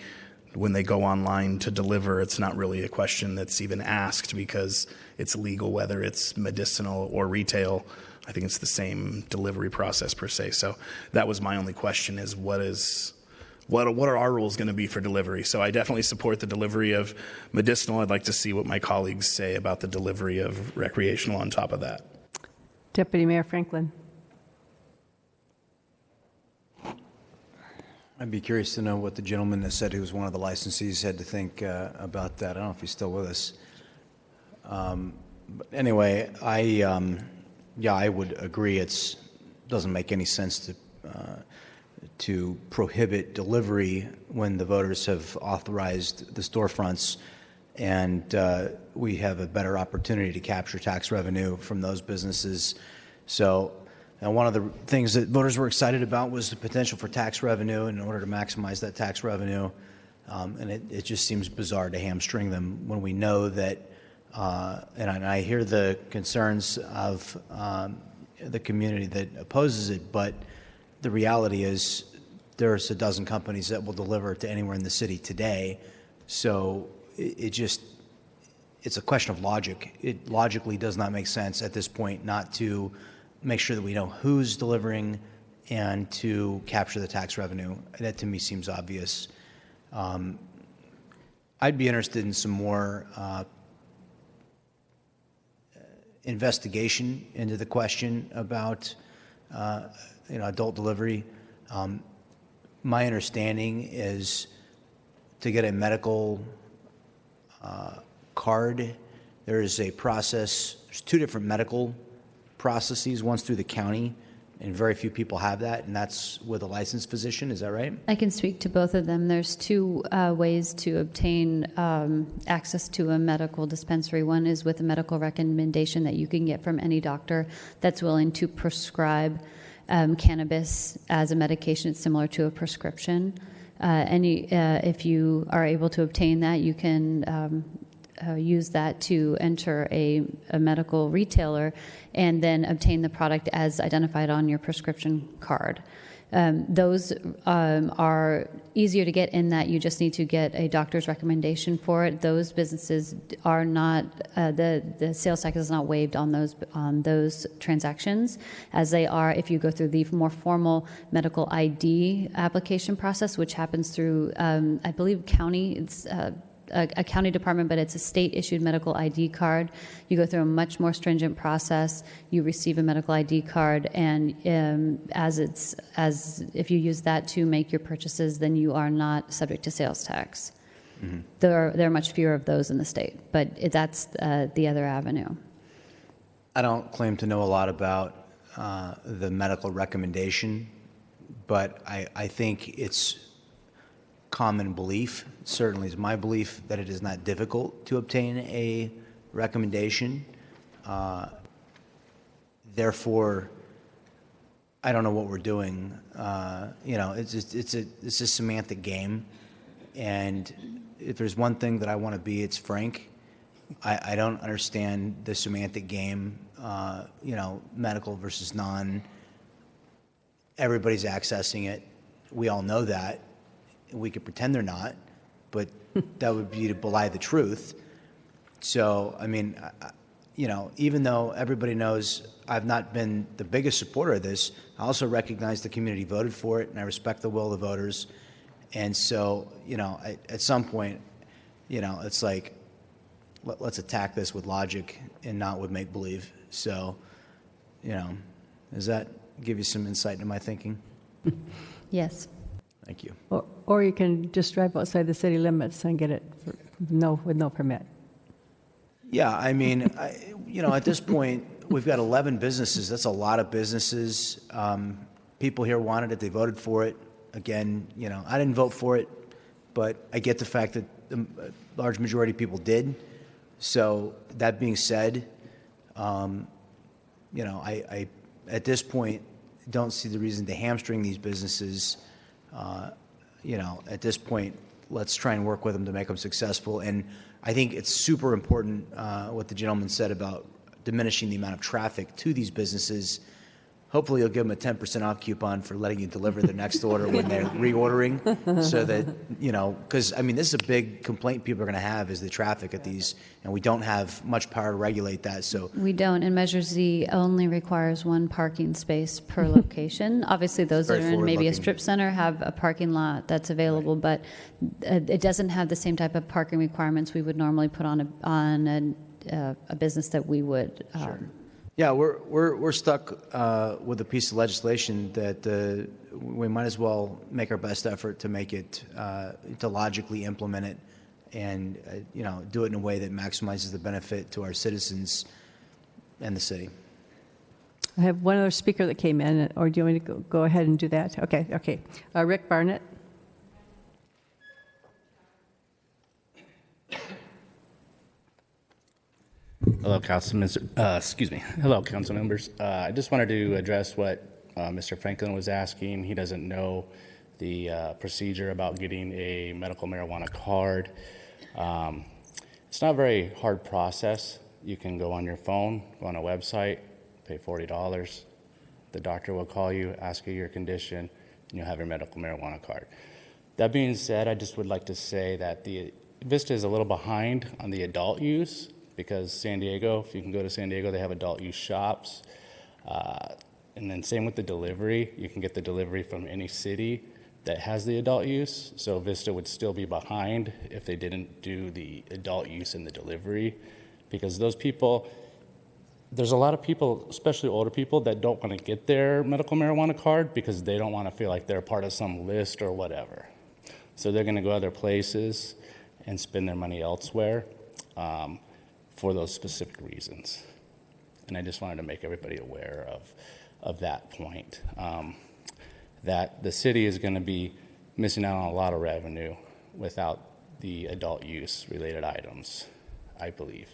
when they go online to deliver, it's not really a question that's even asked because it's legal, whether it's medicinal or retail. I think it's the same delivery process per se. So that was my only question, is what are our rules going to be for delivery? So I definitely support the delivery of medicinal. I'd like to see what my colleagues say about the delivery of recreational on top of that. Deputy Mayor Franklin. I'd be curious to know what the gentleman that said he was one of the licensees had to think about that. I don't know if he's still with us. But anyway, I would agree. It doesn't make any sense to prohibit delivery when the voters have authorized the storefronts, and we have a better opportunity to capture tax revenue from those businesses. So. And one of the things that voters were excited about was the potential for tax revenue, and in order to maximize that tax revenue. And it just seems bizarre to hamstring them when we know that, and I hear the concerns of the community that opposes it, but the reality is there's a dozen companies that will deliver to anywhere in the city today. So it's a question of logic. It logically does not make sense at this point not to make sure that we know who's delivering and to capture the tax revenue. That to me seems obvious. I'd be interested in some more investigation into the question about adult delivery. My understanding is to get a medical card, there is a process. There's 2 different medical processes. One's through the county, and very few people have that, and that's with a licensed physician. Is that right? I can speak to both of them. There's 2 ways to obtain access to a medical dispensary. One is with a medical recommendation that you can get from any doctor that's willing to prescribe cannabis as a medication. It's similar to a prescription. If you are able to obtain that, you can use that to enter a medical retailer and then obtain the product as identified on your prescription card. Those are easier to get in that you just need to get a doctor's recommendation for it. Those businesses are not, the sales tax is not waived on those transactions, as they are if you go through the more formal medical ID application process, which happens through, I believe, county. It's a county department, but it's a state-issued medical ID card. You go through a much more stringent process. You receive a medical ID card, and as if you use that to make your purchases, then you are not subject to sales tax. Mm-hmm. There are much fewer of those in the state, but that's the other avenue. I don't claim to know a lot about the medical recommendation, but I think it's common belief, certainly is my belief, that it is not difficult to obtain a recommendation. Therefore, I don't know what we're doing. It's a semantic game, and if there's one thing that I want to be, it's frank. I don't understand the semantic game. Medical versus non. Everybody's accessing it. We all know that. We could pretend they're not, but that would be to belie the truth. So, I mean, even though everybody knows I've not been the biggest supporter of this, I also recognize the community voted for it, and I respect the will of the voters. And so, at some point, it's like, let's attack this with logic and not with make-believe. So, does that give you some insight into my thinking? Yes. Thank you. Or you can just drive outside the city limits and get it with no permit. Yeah, I mean, at this point, we've got 11 businesses. That's a lot of businesses. People here wanted it. They voted for it. Again, I didn't vote for it, but I get the fact that the large majority of people did. So that being said, I at this point don't see the reason to hamstring these businesses. At this point, let's try and work with them to make them successful. And I think it's super important what the gentleman said about diminishing the amount of traffic to these businesses. Hopefully, you'll give them a 10% off coupon for letting you deliver their next order when they're reordering, so that, because, I mean, this is a big complaint people are going to have is the traffic at these, and we don't have much power to regulate that. So we don't, and Measure Z only requires one parking space per location. Obviously, those that are in maybe a strip center have a parking lot that's available, but it doesn't have the same type of parking requirements we would normally put on a business that we would. Sure. Yeah, we're stuck with a piece of legislation that we might as well make our best effort to make it, to logically implement it and, do it in a way that maximizes the benefit to our citizens and the city. I have one other speaker that came in, or do you want me to go ahead and do that? Okay. Rick Barnett. Hello, council members. I just wanted to address what Mr. Franklin was asking. He doesn't know the procedure about getting a medical marijuana card. It's not a very hard process. You can go on your phone, go on a website, pay $40. The doctor will call you, ask you your condition, and you'll have your medical marijuana card. That being said, I just would like to say that the Vista is a little behind on the adult use, because San Diego, if you can go to San Diego, they have adult use shops. And then same with the delivery. You can get the delivery from any city that has the adult use. So Vista would still be behind if they didn't do the adult use in the delivery. Because those people, there's a lot of people, especially older people, that don't want to get their medical marijuana card because they don't want to feel like they're part of some list or whatever. So they're going to go other places and spend their money elsewhere. For those specific reasons. And I just wanted to make everybody aware of that point, that the city is going to be missing out on a lot of revenue without the adult use related items, I believe.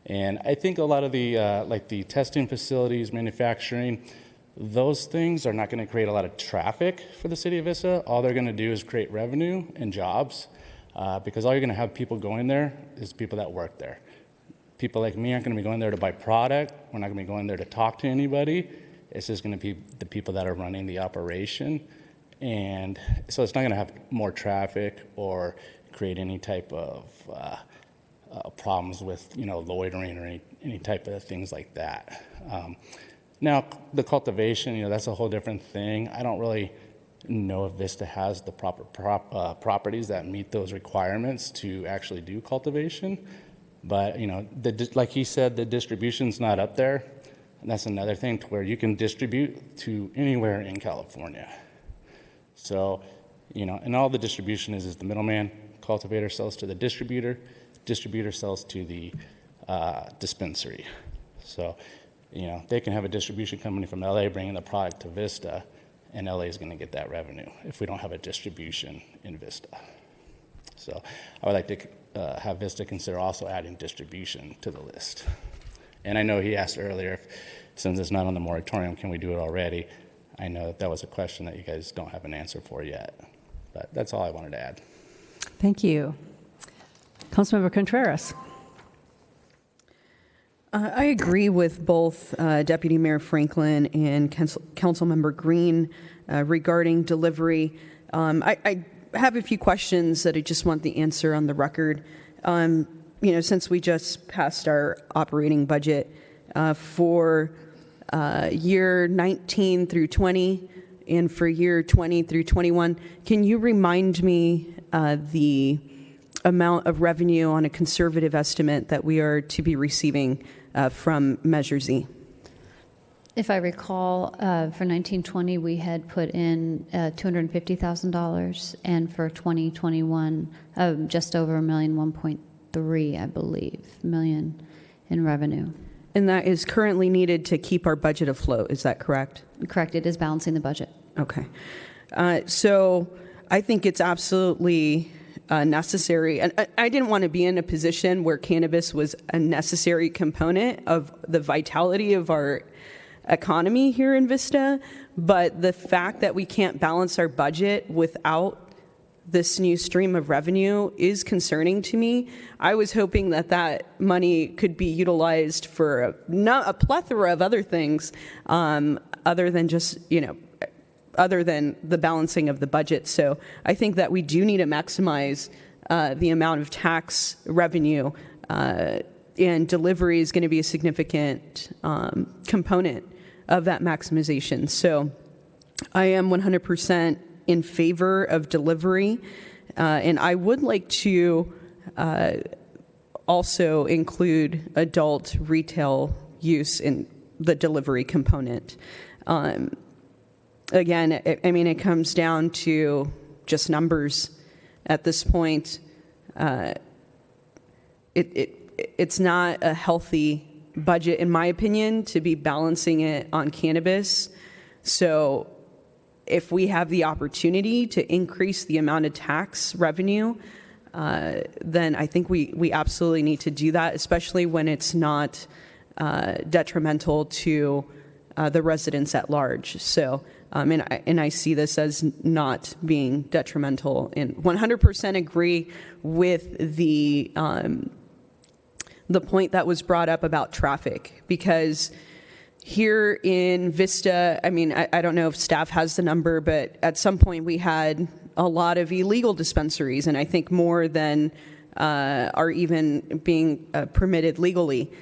And I think a lot of the, like the testing facilities, manufacturing, those things are not going to create a lot of traffic for the city of Vista. All they're going to do is create revenue and jobs, because all you're going to have people going there is people that work there. People like me aren't going to be going there to buy product. We're not going to be going there to talk to anybody. It's just going to be the people that are running the operation. And so it's not going to have more traffic or create any type of problems with, loitering or any type of things like that. Now, the cultivation, that's a whole different thing. I don't really know if Vista has the proper properties that meet those requirements to actually do cultivation. But, like he said, the distribution's not up there. And that's another thing to where you can distribute to anywhere in California. So, and all the distribution is the middleman. Cultivator sells to the distributor sells to the dispensary. So, they can have a distribution company from LA bringing the product to Vista, and LA is going to get that revenue if we don't have a distribution in Vista. So I would like to have Vista consider also adding distribution to the list. And I know he asked earlier, since it's not on the moratorium, can we do it already? I know that was a question that you guys don't have an answer for yet, but that's all I wanted to add. Thank you. Councilmember Contreras. I agree with both Deputy Mayor Franklin and Councilmember Green regarding delivery. I have a few questions that I just want the answer on the record. Since we just passed our operating budget for year 19 through 20 and for year 20 through 21, can you remind me the amount of revenue on a conservative estimate that we are to be receiving from Measure Z? If I recall, for 1920, we had put in $250,000, and for 2021, just over $1.3, I believe, million in revenue. And that is currently needed to keep our budget afloat, is that correct? Correct, it is balancing the budget. Okay. So I think it's absolutely necessary. And I didn't want to be in a position where cannabis was a necessary component of the vitality of our economy here in Vista. But the fact that we can't balance our budget without this new stream of revenue is concerning to me. I was hoping that that money could be utilized for a plethora of other things other than just, other than the balancing of the budget. So I think that we do need to maximize the amount of tax revenue, and delivery is going to be a significant component of that maximization. So I am 100% in favor of delivery, and I would like to also include adult retail use in the delivery component. Again, it comes down to just numbers at this point. It's not a healthy budget, in my opinion, to be balancing it on cannabis. So if we have the opportunity to increase the amount of tax revenue, then I think we absolutely need to do that, especially when it's not detrimental to the residents at large. So, and I see this as not being detrimental, and 100% agree with the point that was brought up about traffic, because here in Vista, I don't know if staff has the number, but at some point we had a lot of illegal dispensaries, and I think more than are even being permitted legally.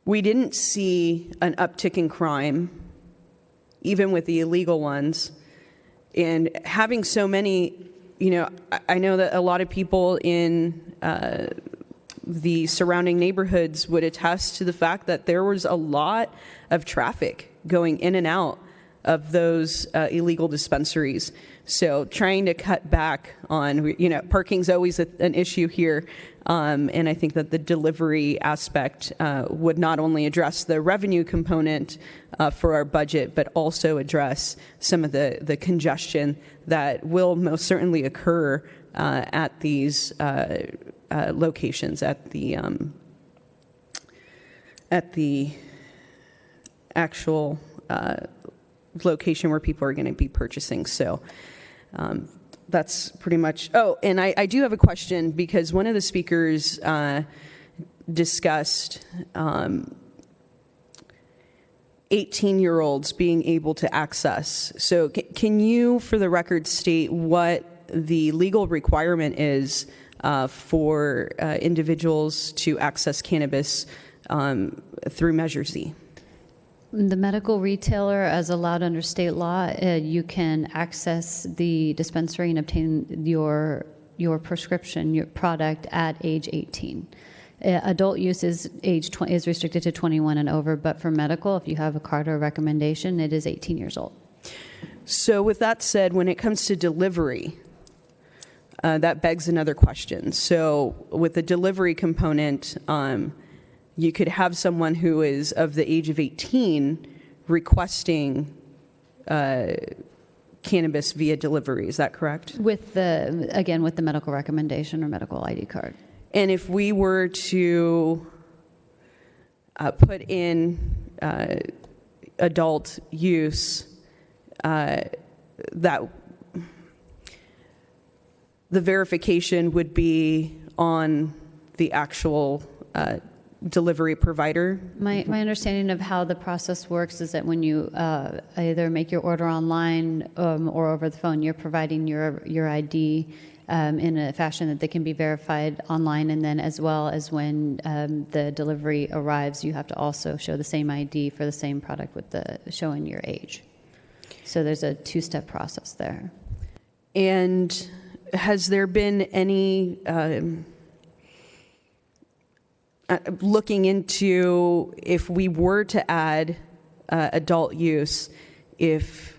We didn't see an uptick in crime, even with the illegal ones. And having so many, I know that a lot of people in the surrounding neighborhoods would attest to the fact that there was a lot of traffic going in and out of those illegal dispensaries. So trying to cut back on, parking's always an issue here. And I think that the delivery aspect would not only address the revenue component for our budget, but also address some of the congestion that will most certainly occur at these locations, at the actual location where people are going to be purchasing. So that's pretty much. Oh, and I do have a question because one of the speakers discussed 18-year-olds being able to access. So can you, for the record, state what the legal requirement is for individuals to access cannabis through Measure Z? The medical retailer, as allowed under state law, you can access the dispensary and obtain your prescription, your product at age 18. Adult use is is restricted to 21 and over, but for medical, if you have a card or a recommendation, it is 18 years old. So with that said, when it comes to delivery, that begs another question. So with the delivery component, you could have someone who is of the age of 18 requesting cannabis via delivery. Is that correct? With the medical recommendation or medical ID card. And if we were to put in adult use, that the verification would be on the actual delivery provider? My understanding of how the process works is that when you either make your order online or over the phone, you're providing your ID in a fashion that they can be verified online, and then as well as when the delivery arrives, you have to also show the same ID for the same product with showing your age. So there's a two-step process there. And has there been any looking into if we were to add adult use, if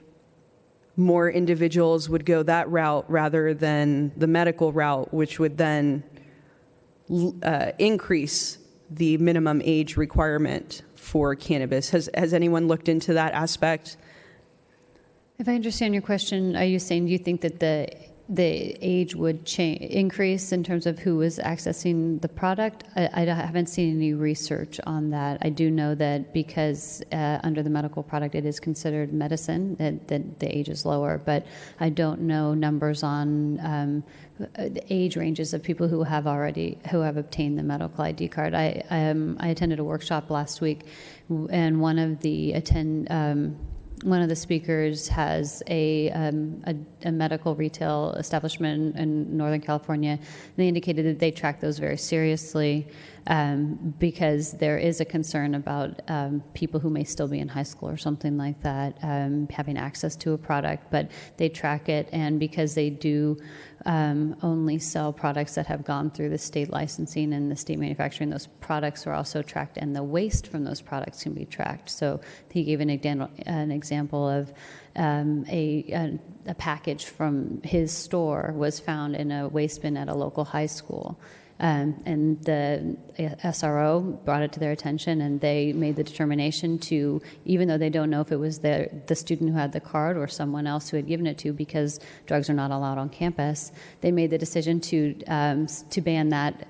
more individuals would go that route rather than the medical route, which would then increase the minimum age requirement for cannabis? Has anyone looked into that aspect? If I understand your question, are you saying, do you think that the age would increase in terms of who was accessing the product? I haven't seen any research on that. I do know that because under the medical product it is considered medicine, that the age is lower, but I don't know numbers on the age ranges of people who have obtained the medical ID card. I attended a workshop last week, and one of the speakers has a medical retail establishment in Northern California. They indicated that they track those very seriously because there is a concern about people who may still be in high school or something like that having access to a product, but they track it, and because they do only sell products that have gone through the state licensing and the state manufacturing, those products are also tracked, and the waste from those products can be tracked. So he gave an example of a package from his store was found in a waste bin at a local high school. And the SRO brought it to their attention, and they made the determination to, even though they don't know if it was the student who had the card or someone else who had given it to, because drugs are not allowed on campus, they made the decision to ban that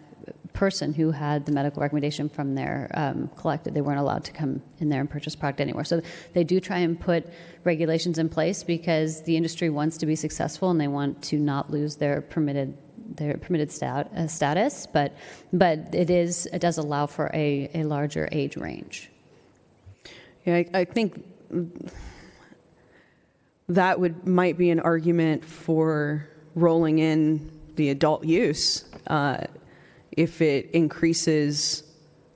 person who had the medical recommendation from their collected. They weren't allowed to come in there and purchase product anywhere. So they do try and put regulations in place because the industry wants to be successful and they want to not lose their permitted status, but it does allow for a larger age range. Yeah, I think that might be an argument for rolling in the adult use if it increases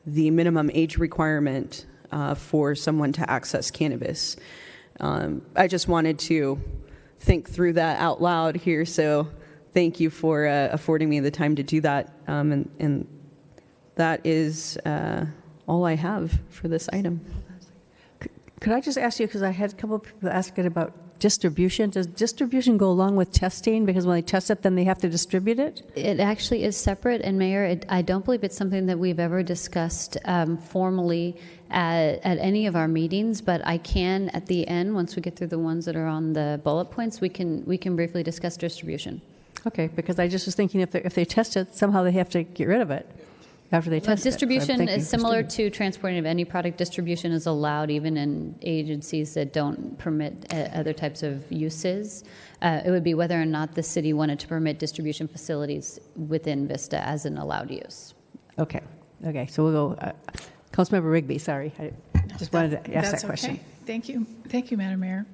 the minimum age requirement for someone to access cannabis. I just wanted to think through that out loud here, so thank you for affording me the time to do that. And that is all I have for this item. Could I just ask you, because I had a couple of people asking about distribution. Does distribution go along with testing? Because when they test it, then they have to distribute it? It actually is separate, and Mayor, I don't believe it's something that we've ever discussed formally at any of our meetings, but I can, at the end, once we get through the ones that are on the bullet points, we can briefly discuss distribution. Okay, because I just was thinking if they test it, somehow they have to get rid of it. after they Well, test it. So I'm distribution thinking is for similar students. to transporting of any product. Distribution is allowed even in agencies that don't permit other types of uses. It would be whether or not the city wanted to permit distribution facilities within Vista as an allowed use. Okay. Okay. So we'll go. Councilmember Rigby, sorry. I just wanted to ask That's that question. okay. Thank you. Thank you, Madam Mayor.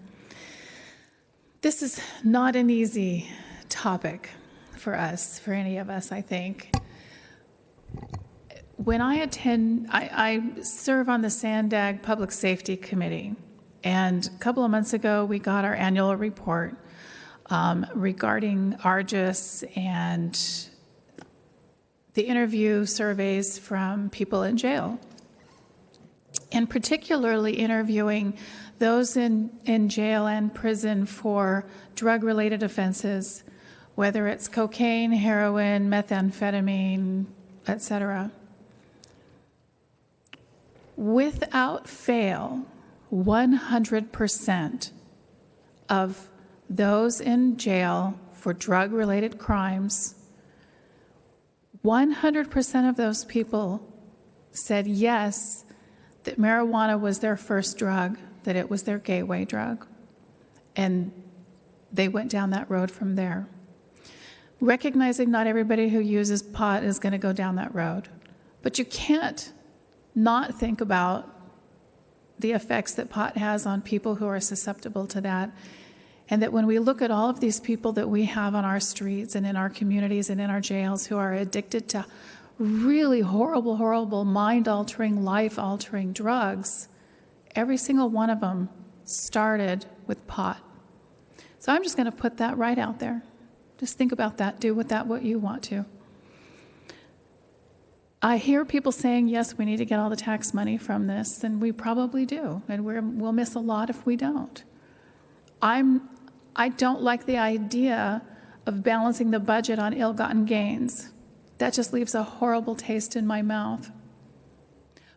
This is not an easy topic for us, for any of us, I think. When I serve on the Sandag Public Safety Committee, and a couple of months ago we got our annual report regarding Argus and the interview surveys from people in jail, and particularly interviewing those in jail and prison for drug-related offenses, whether it's cocaine, heroin, methamphetamine, etc. Without fail, 100% of those in jail for drug-related crimes, 100% of those people said yes, that marijuana was their first drug, that it was their gateway drug, and they went down that road from there. Recognizing not everybody who uses pot is going to go down that road, but you can't not think about the effects that pot has on people who are susceptible to that. And that when we look at all of these people that we have on our streets and in our communities and in our jails who are addicted to really horrible, horrible, mind-altering, life-altering drugs, every single one of them started with pot. So I'm just going to put that right out there. Just think about that. Do with that what you want to. I hear people saying, yes, we need to get all the tax money from this, and we probably do, and we'll miss a lot if we don't. I don't like the idea of balancing the budget on ill-gotten gains. That just leaves a horrible taste in my mouth.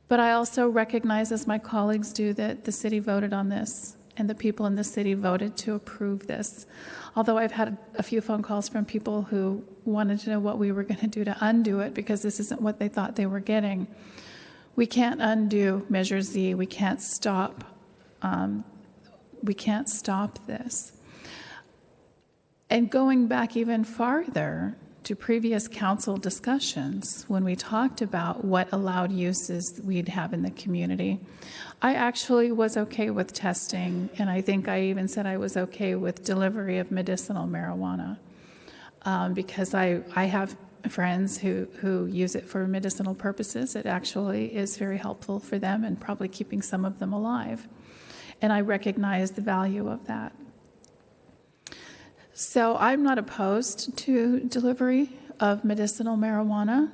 But I also recognize, as my colleagues do, that the city voted on this, and the people in the city voted to approve this. Although I've had a few phone calls from people who wanted to know what we were going to do to undo it because this isn't what they thought they were getting. We can't undo Measure Z. We can't stop. We can't stop this. And going back even farther to previous council discussions, when we talked about what allowed uses we'd have in the community, I actually was okay with testing, and I think I even said I was okay with delivery of medicinal marijuana, because I have friends who use it for medicinal purposes. It actually is very helpful for them and probably keeping some of them alive. And I recognize the value of that. So I'm not opposed to delivery of medicinal marijuana.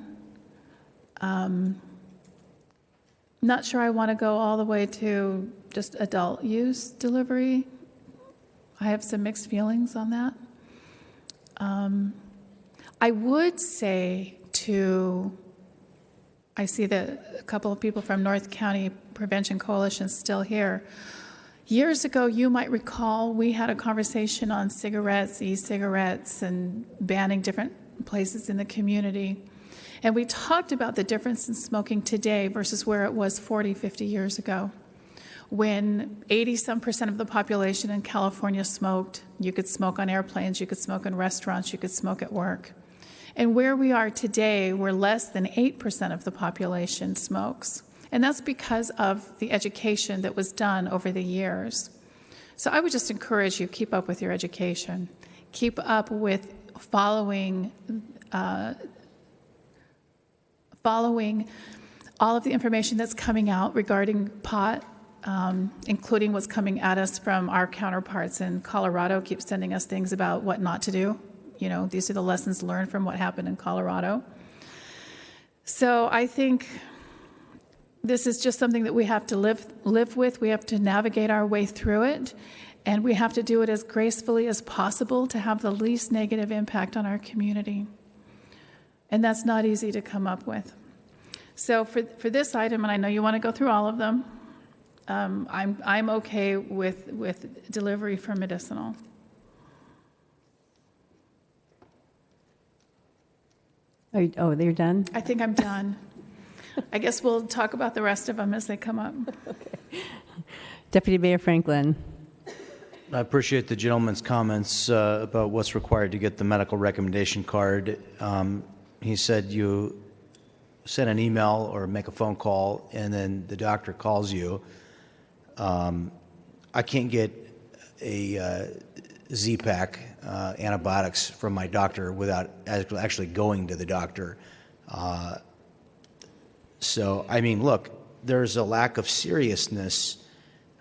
Not sure I want to go all the way to just adult use delivery. I have some mixed feelings on that. I would say I see that a couple of people from North County Prevention Coalition still here. Years ago, you might recall, we had a conversation on cigarettes, e-cigarettes, and banning different places in the community. And we talked about the difference in smoking today versus where it was 40, 50 years ago, when 80-some% of the population in California smoked. You could smoke on airplanes, you could smoke in restaurants, you could smoke at work. And where we are today, where less than 8% of the population smokes. And that's because of the education that was done over the years. So I would just encourage you, keep up with your education. Keep up with following all of the information that's coming out regarding pot, including what's coming at us from our counterparts in Colorado. Keep sending us things about what not to do. You know, these are the lessons learned from what happened in Colorado. So I think this is just something that we have to live with. We have to navigate our way through it, and we have to do it as gracefully as possible to have the least negative impact on our community. And that's not easy to come up with. So for this item, and I know you want to go through all of them, I'm okay with delivery for medicinal. Oh, they're done? I think I'm done. I guess we'll talk about the rest of them as they come up. Deputy Mayor Franklin. I appreciate the gentleman's comments about what's required to get the medical recommendation card. He said you send an email or make a phone call and then the doctor calls you. I can't get a Z-Pack antibiotics from my doctor without actually going to the doctor. So, I mean, look, there's a lack of seriousness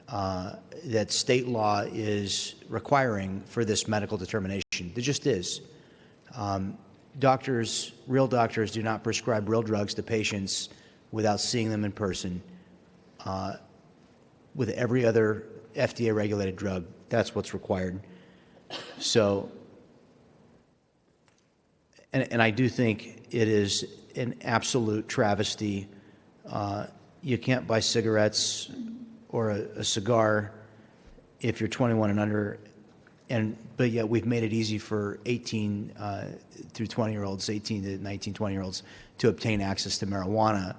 that state law is requiring for this medical determination. There just is. Doctors, real doctors, do not prescribe real drugs to patients without seeing them in person. With every other FDA-regulated drug, that's what's required. So, and I do think it is an absolute travesty. You can't buy cigarettes or a cigar if you're 21 and under, but yet we've made it easy for 18 through 20-year-olds, 18 to 19, 20-year-olds to obtain access to marijuana.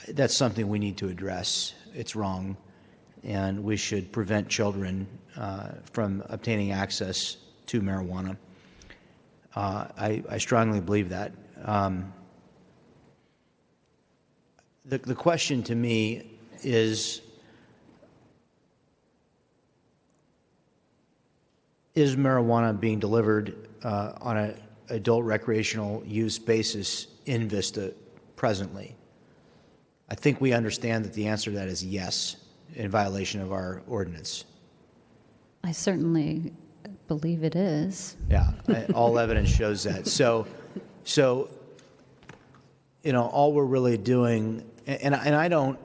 That's something we need to address. It's wrong, and we should prevent children from obtaining access to marijuana. I strongly believe that. The question to me is marijuana being delivered on an adult recreational use basis in Vista presently? I think we understand that the answer to that is yes, in violation of our ordinance. I certainly believe it is. Yeah, all evidence shows that. So, you know, all we're really doing, and I don't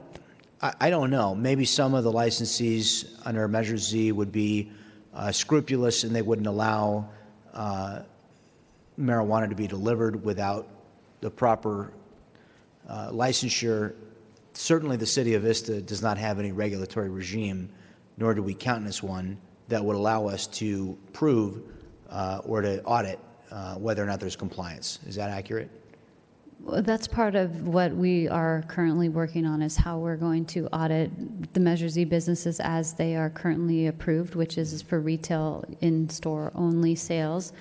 know. Maybe some of the licensees under Measure Z would be scrupulous and they wouldn't allow marijuana to be delivered without the proper licensure. Certainly the city of Vista does not have any regulatory regime, nor do we countenance one that would allow us to prove or to audit whether or not there's compliance. Is that accurate? Well, that's part of what we are currently working on, is how we're going to audit the Measure Z businesses as they are currently approved, which is for retail in-store only sales.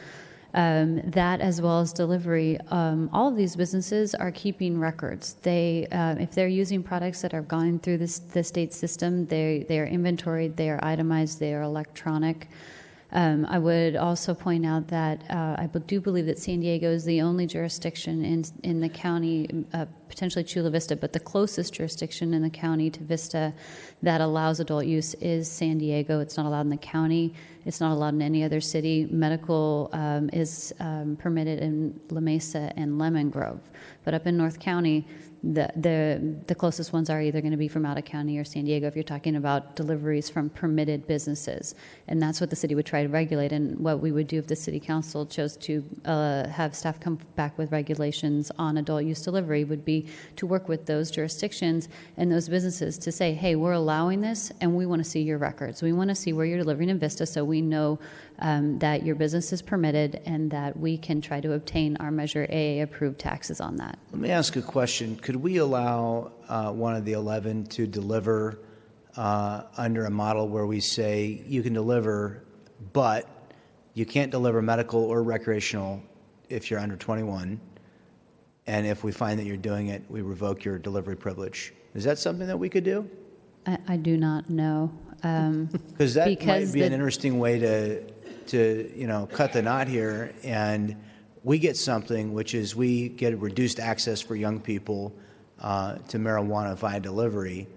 That, as well as delivery, all of these businesses are keeping records. They, if they're using products that are going through the state system, they are inventoried, they are itemized, they are electronic. I would also point out that I do believe that San Diego is the only jurisdiction in the county, potentially Chula Vista, but the closest jurisdiction in the county to Vista that allows adult use is San Diego. It's not allowed in the county. It's not allowed in any other city. Medical is permitted in La Mesa and Lemon Grove. But up in North County, the closest ones are either going to be from out of county or San Diego if you're talking about deliveries from permitted businesses. And that's what the city would try to regulate. And what we would do if the city council chose to have staff come back with regulations on adult use delivery would be to work with those jurisdictions and those businesses to say, hey, we're allowing this and we want to see your records. We want to see where you're delivering in Vista so we know that your business is permitted and that we can try to obtain our Measure A approved taxes on that. Let me ask a question. Could we allow one of the 11 to deliver under a model where we say you can deliver, but you can't deliver medical or recreational if you're under 21, and if we find that you're doing it, we revoke your delivery privilege? Is that something that we could do? I do not know. Because that might be an interesting way to cut the knot here, and we get something, which is we get reduced access for young people to marijuana via delivery,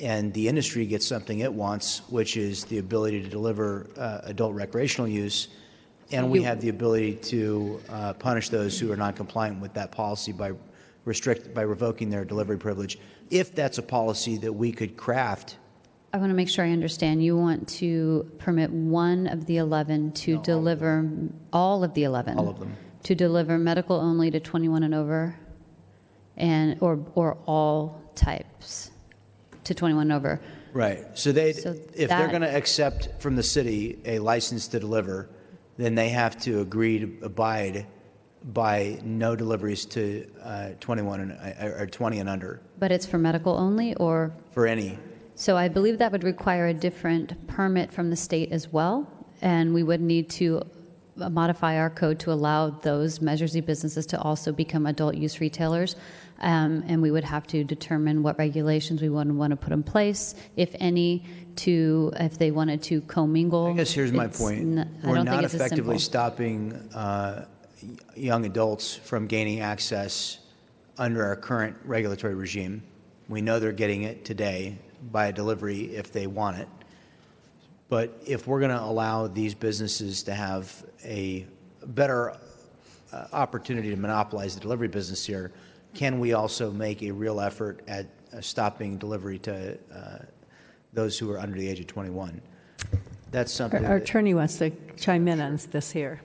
and the industry gets something it wants, which is the ability to deliver adult recreational use, and we have the ability to punish those who are not compliant with that policy by revoking their delivery privilege. If that's a policy that we could craft. I want to make sure I understand. You want to permit one of the 11 to deliver, all of the 11? All of them. To deliver medical only to 21 and over, or all types to 21 and over. Right. So if they're going to accept from the city a license to deliver, then they have to agree to abide by no deliveries to 21 or 20 and under But it's for medical only, or? for any. So I believe that would require a different permit from the state as well, and we would need to modify our code to allow those Measure Z businesses to also become adult use retailers. And we would have to determine what regulations we would want to put in place, if any, if they wanted to commingle. I guess here's my point. We're not effectively stopping young adults from gaining access under our current regulatory regime. We know they're getting it today by a delivery if they want it. But if we're going to allow these businesses to have a better opportunity to monopolize the delivery business here, can we also make a real effort at stopping delivery to those who are under the age of 21? That's something. Our attorney wants to chime in on this here.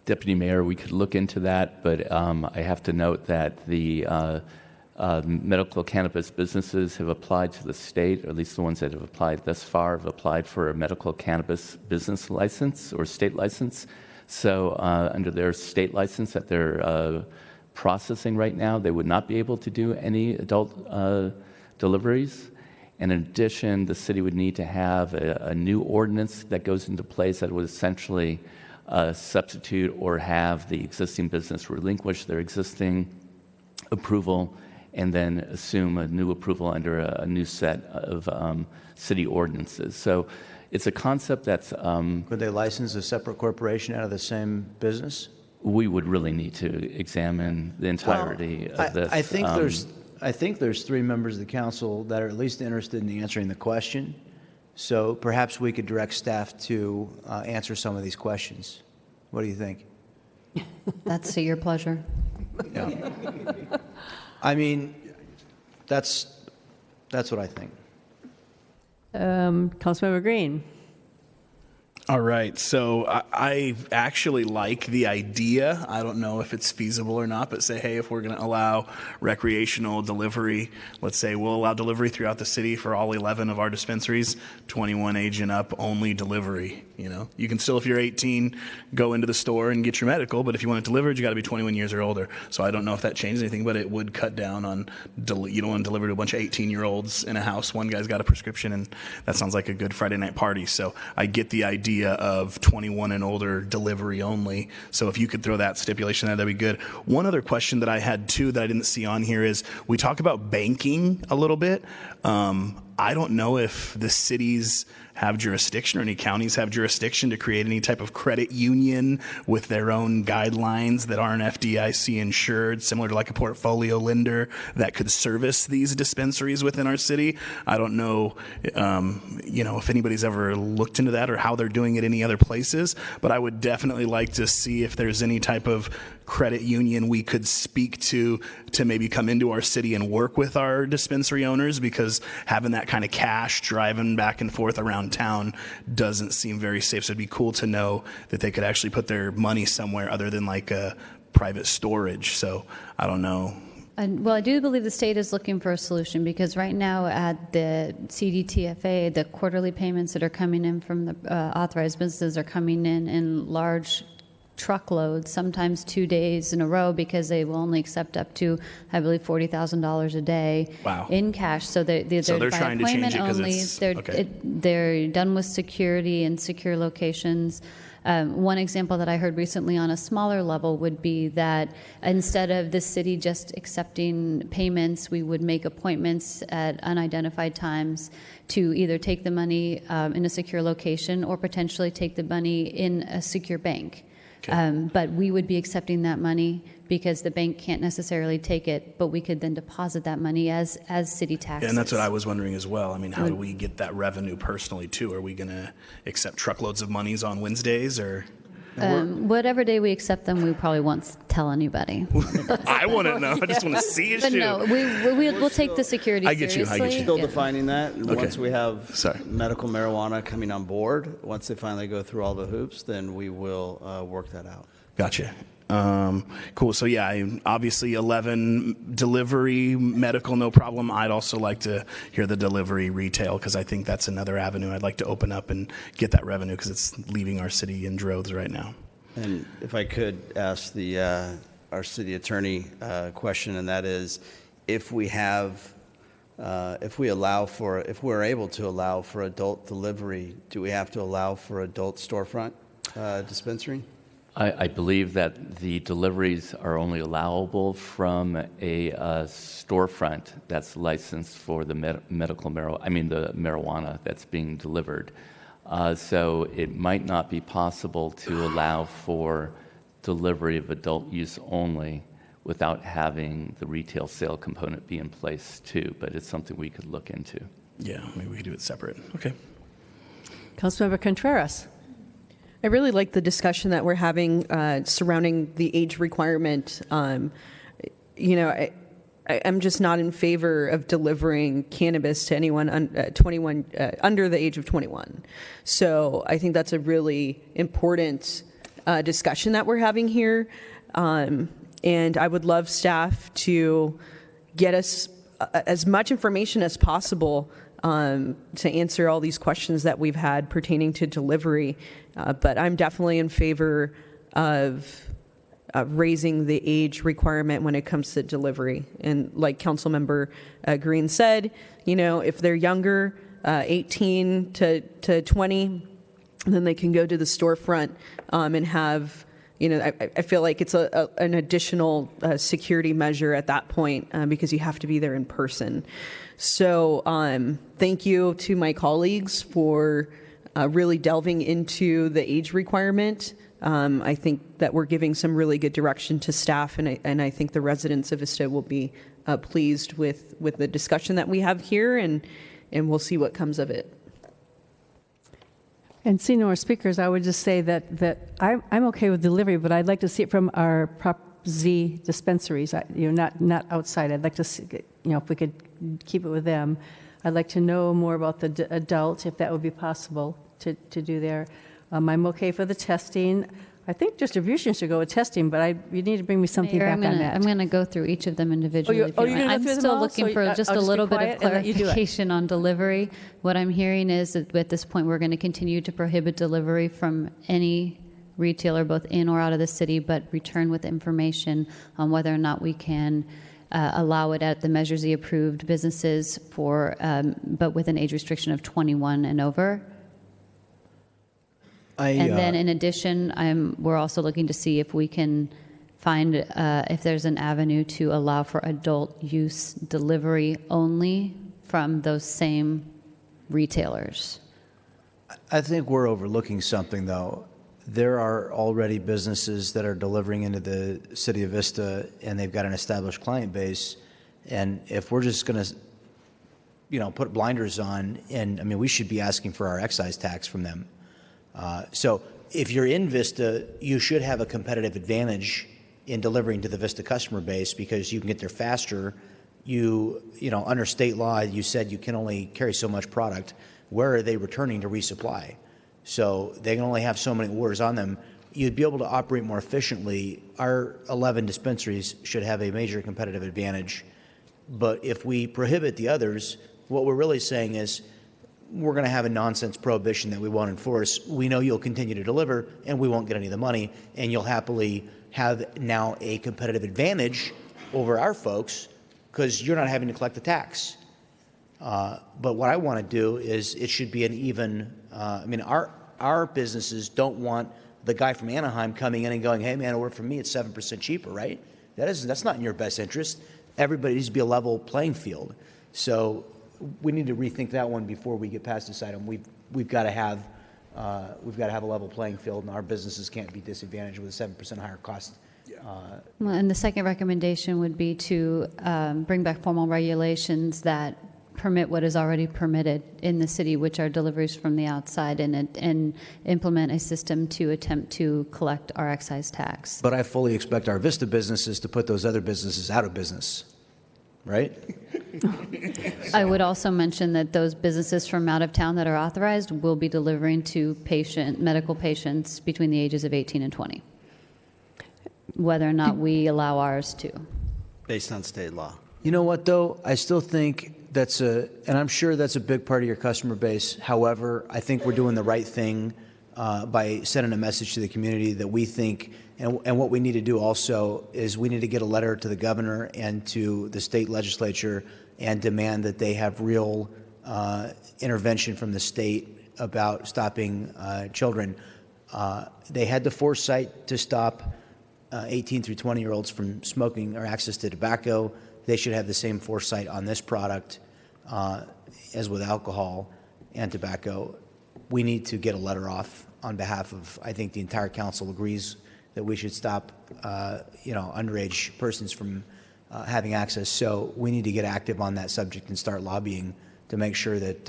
Deputy Mayor, we could look into that, but I have to note that the medical cannabis businesses have applied to the state, or at least the ones that have applied thus far have applied for a medical cannabis business license or state license. So under their state license that they're processing right now, they would not be able to do any adult deliveries. And in addition, the city would need to have a new ordinance that goes into place that would essentially substitute or have the existing business relinquish their existing approval and then assume a new approval under a new set of city ordinances. So it's a concept that's... Could they license a separate corporation out of the same business? We would really need to examine the entirety of this. I think there's 3 members of the council that are at least interested in answering the question. So perhaps we could direct staff to answer some of these questions. What do you think? That's to your pleasure. Yeah. I mean, that's what I think. Councilmember Green. All right, so I actually like the idea. I don't know if it's feasible or not, but say, hey, if we're going to allow recreational delivery, let's say we'll allow delivery throughout the city for all 11 of our dispensaries, 21 age and up, only delivery. You know, you can still, if you're 18, go into the store and get your medical, but if you want it delivered, you got to be 21 years or older. So I don't know if that changes anything, but it would cut down on, you don't want to deliver to a bunch of 18-year-olds in a house. One guy's got a prescription, and that sounds like a good Friday night party. So I get the idea of 21 and older delivery only. So if you could throw that stipulation there, that'd be good. One other question that I had too that I didn't see on here is we talk about banking a little bit. I don't know if the cities have jurisdiction or any counties have jurisdiction to create any type of credit union with their own guidelines that aren't FDIC insured, similar to like a portfolio lender that could service these dispensaries within our city. I don't know, if anybody's ever looked into that or how they're doing it any other places, but I would definitely like to see if there's any type of credit union we could speak to maybe come into our city and work with our dispensary owners, because having that kind of cash driving back and forth around town doesn't seem very safe. So it'd be cool to know that they could actually put their money somewhere other than like a private storage. So I don't know. Well, I do believe the state is looking for a solution, because right now at the CDTFA, the quarterly payments that are coming in from the authorized businesses are coming in large truckloads, sometimes 2 days in a row, because they will only accept up to, I believe, $40,000 a day in cash. So they're trying to change it because they're done with security and secure locations. One example that I heard recently on a smaller level would be that instead of the city just accepting payments, we would make appointments at unidentified times to either take the money in a secure location or potentially take the money in a secure bank. But we would be accepting that money because the bank can't necessarily take it, but we could then deposit that money as city taxes. Yeah, and that's what I was wondering as well. I mean, how do we get that revenue personally too? Are we going to accept truckloads of monies on Wednesdays or? Whatever day we accept them, we probably won't tell anybody. I want to know. I just want to see it. But no, we'll take the security seriously. I get you. Still defining that. Okay. Once we have medical marijuana coming on board, once they finally go through all the hoops, then we will work that out. Gotcha. Cool. So yeah, obviously 11 delivery, medical, no problem. I'd also like to hear the delivery retail, because I think that's another avenue I'd like to open up and get that revenue, because it's leaving our city in droves right now. And if I could ask our city attorney a question, and that is, if we're able to allow for adult delivery, do we have to allow for adult storefront dispensary? I believe that the deliveries are only allowable from a storefront that's licensed for the the marijuana that's being delivered. So it might not be possible to allow for delivery of adult use only without having the retail sale component be in place too, but it's something we could look into. Yeah, maybe we could do it separate. Okay. Councilmember Contreras. I really like the discussion that we're having surrounding the age requirement. I'm just not in favor of delivering cannabis to anyone under the age of 21. So I think that's a really important discussion that we're having here. And I would love staff to get us as much information as possible to answer all these questions that we've had pertaining to delivery. But I'm definitely in favor of raising the age requirement when it comes to delivery. And like Councilmember Green said, if they're younger, 18 to 20, then they can go to the storefront and have, I feel like it's an additional security measure at that point because you have to be there in person. So thank you to my colleagues for really delving into the age requirement. I think that we're giving some really good direction to staff, and I think the residents of Vista will be pleased with the discussion that we have here, and we'll see what comes of it. And seeing no more speakers, I would just say that I'm okay with delivery, but I'd like to see it from our Prop Z dispensaries, not outside. I'd like to see, if we could keep it with them. I'd like to know more about the adult, if that would be possible to do there. I'm okay for the testing. I think distribution should go with testing, but you need to bring me something Mayor, back on that. I'm going to go through each of them individually. you're going to go I'm through them still all? looking So for just I'll a little be bit of quiet and let you do it. clarification on delivery. What I'm hearing is that at this point we're going to continue to prohibit delivery from any retailer, both in or out of the city, but return with information on whether or not we can allow it at the Measure Z approved businesses but with an age restriction of 21 and over. And then in addition, we're also looking to see if we can find if there's an avenue to allow for adult use delivery only from those same retailers. I think we're overlooking something, though. There are already businesses that are delivering into the city of Vista, and they've got an established client base. And if we're just going to, put blinders on, we should be asking for our excise tax from them. So if you're in Vista, you should have a competitive advantage in delivering to the Vista customer base because you can get there faster. Under state law, you said you can only carry so much product. Where are they returning to resupply? So they can only have so many orders on them. You'd be able to operate more efficiently. Our 11 dispensaries should have a major competitive advantage. But if we prohibit the others, what we're really saying is we're going to have a nonsense prohibition that we won't enforce. We know you'll continue to deliver, and we won't get any of the money, and you'll happily have now a competitive advantage over our folks because you're not having to collect the tax. But what I want to do is it should be an even. Our businesses don't want the guy from Anaheim coming in and going, "Hey, man, order from me, it's 7% cheaper," right? That's not in your best interest. Everybody needs to be a level playing field. So we need to rethink that one before we get past this item. We've got to have a level playing field, and our businesses can't be disadvantaged with a 7% higher cost. Well, and the second recommendation would be to bring back formal regulations that permit what is already permitted in the city, which are deliveries from the outside, and implement a system to attempt to collect our excise tax. But I fully expect our Vista businesses to put those other businesses out of business, right? I would also mention that those businesses from out of town that are authorized will be delivering to medical patients between the ages of 18 and 20, whether or not we allow ours to. Based on state law. You know what, though? I still think and I'm sure that's a big part of your customer base. However, I think we're doing the right thing by sending a message to the community that we think, and what we need to do also is we need to get a letter to the governor and to the state legislature and demand that they have real intervention from the state about stopping children. They had the foresight to stop 18 through 20-year-olds from smoking or access to tobacco. They should have the same foresight on this product as with alcohol and tobacco. We need to get a letter off on behalf of, I think the entire council agrees that we should stop, underage persons from having access. So we need to get active on that subject and start lobbying to make sure that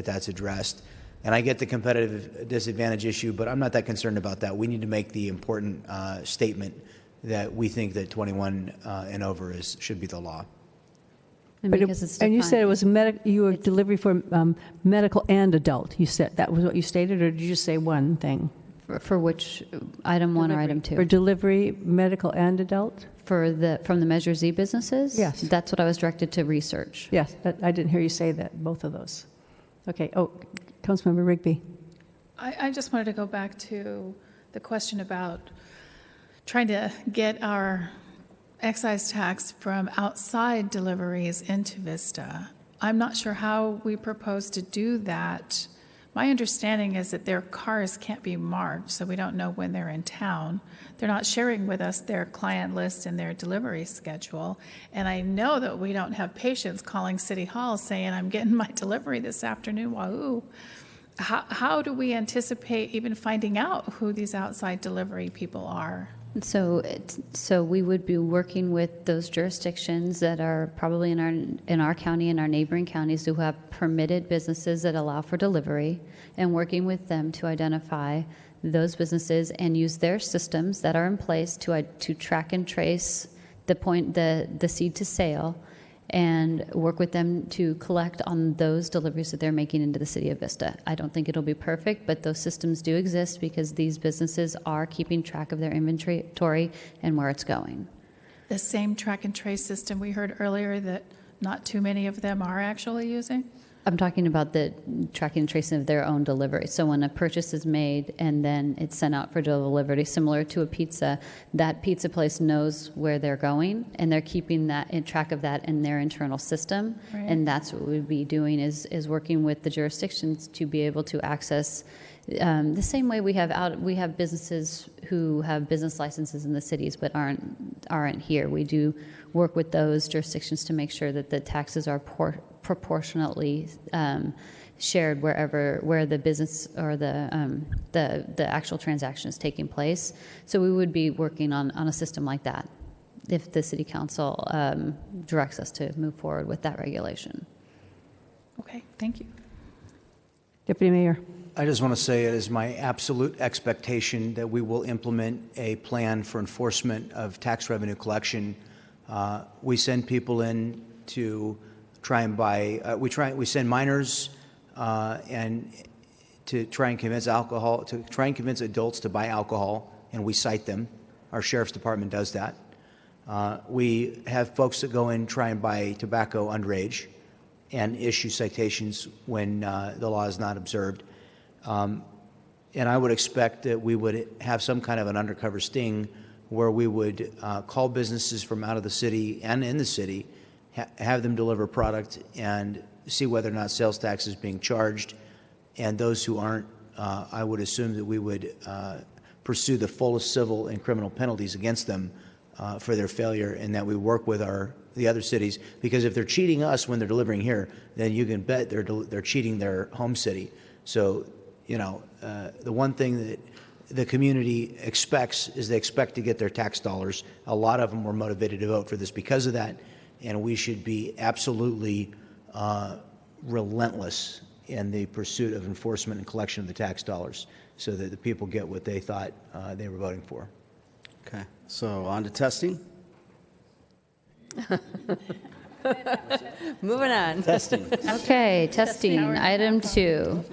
that's addressed. And I get the competitive disadvantage issue, but I'm not that concerned about that. We need to make the important statement that we think that 21 and over should be the law. And, and you said it was you were delivery for medical and adult. You said that was what you stated, or did you just say one thing? For which item one or item two? For delivery, medical and adult? From the Measure Z businesses? Yes. That's what I was directed to research. Yes, I didn't hear you say that, both of those. Okay. Oh, Councilmember Rigby. I just wanted to go back to the question about trying to get our excise tax from outside deliveries into Vista. I'm not sure how we propose to do that. My understanding is that their cars can't be marked, so we don't know when they're in town. They're not sharing with us their client list and their delivery schedule. And I know that we don't have patients calling City Hall saying, I'm getting my delivery this afternoon, wahoo. How do we anticipate even finding out who these outside delivery people are? So we would be working with those jurisdictions that are probably in our county and our neighboring counties who have permitted businesses that allow for delivery, and working with them to identify those businesses and use their systems that are in place to track and trace the seed to sale, and work with them to collect on those deliveries that they're making into the city of Vista. I don't think it'll be perfect, but those systems do exist because these businesses are keeping track of their inventory and where it's going. The same track and trace system we heard earlier that not too many of them are actually using? I'm talking about the tracking and tracing of their own delivery. So when a purchase is made and then it's sent out for delivery, similar to a pizza, that pizza place knows where they're going, and they're keeping that in track of that in their internal system. Right. And that's what we'd be doing is working with the jurisdictions to be able to access the same way we have businesses who have business licenses in the cities but aren't here. We do work with those jurisdictions to make sure that the taxes are proportionately shared where the business or the actual transaction is taking place. So we would be working on a system like that if the City Council directs us to move forward with that regulation. Okay, thank you. Deputy Mayor. I just want to say it is my absolute expectation that we will implement a plan for enforcement of tax revenue collection. We send people in to try and buy. We send minors and to try and convince adults to buy alcohol, and we cite them. Our sheriff's department does that. We have folks that go in and try and buy tobacco underage, and issue citations when the law is not observed. And I would expect that we would have some kind of an undercover sting where we would call businesses from out of the city and in the city, have them deliver product and see whether or not sales tax is being charged. And those who aren't, I would assume that we would pursue the fullest civil and criminal penalties against them for their failure, and that we work with the other cities. Because if they're cheating us when they're delivering here, then you can bet they're cheating their home city. So, the one thing that the community expects is they expect to get their tax dollars. A lot of them were motivated to vote for this because of that, and we should be absolutely relentless in the pursuit of enforcement and collection of the tax dollars so that the people get what they thought they were voting for. Okay, so on to testing. Moving on. Testing. Okay, testing. Item 2.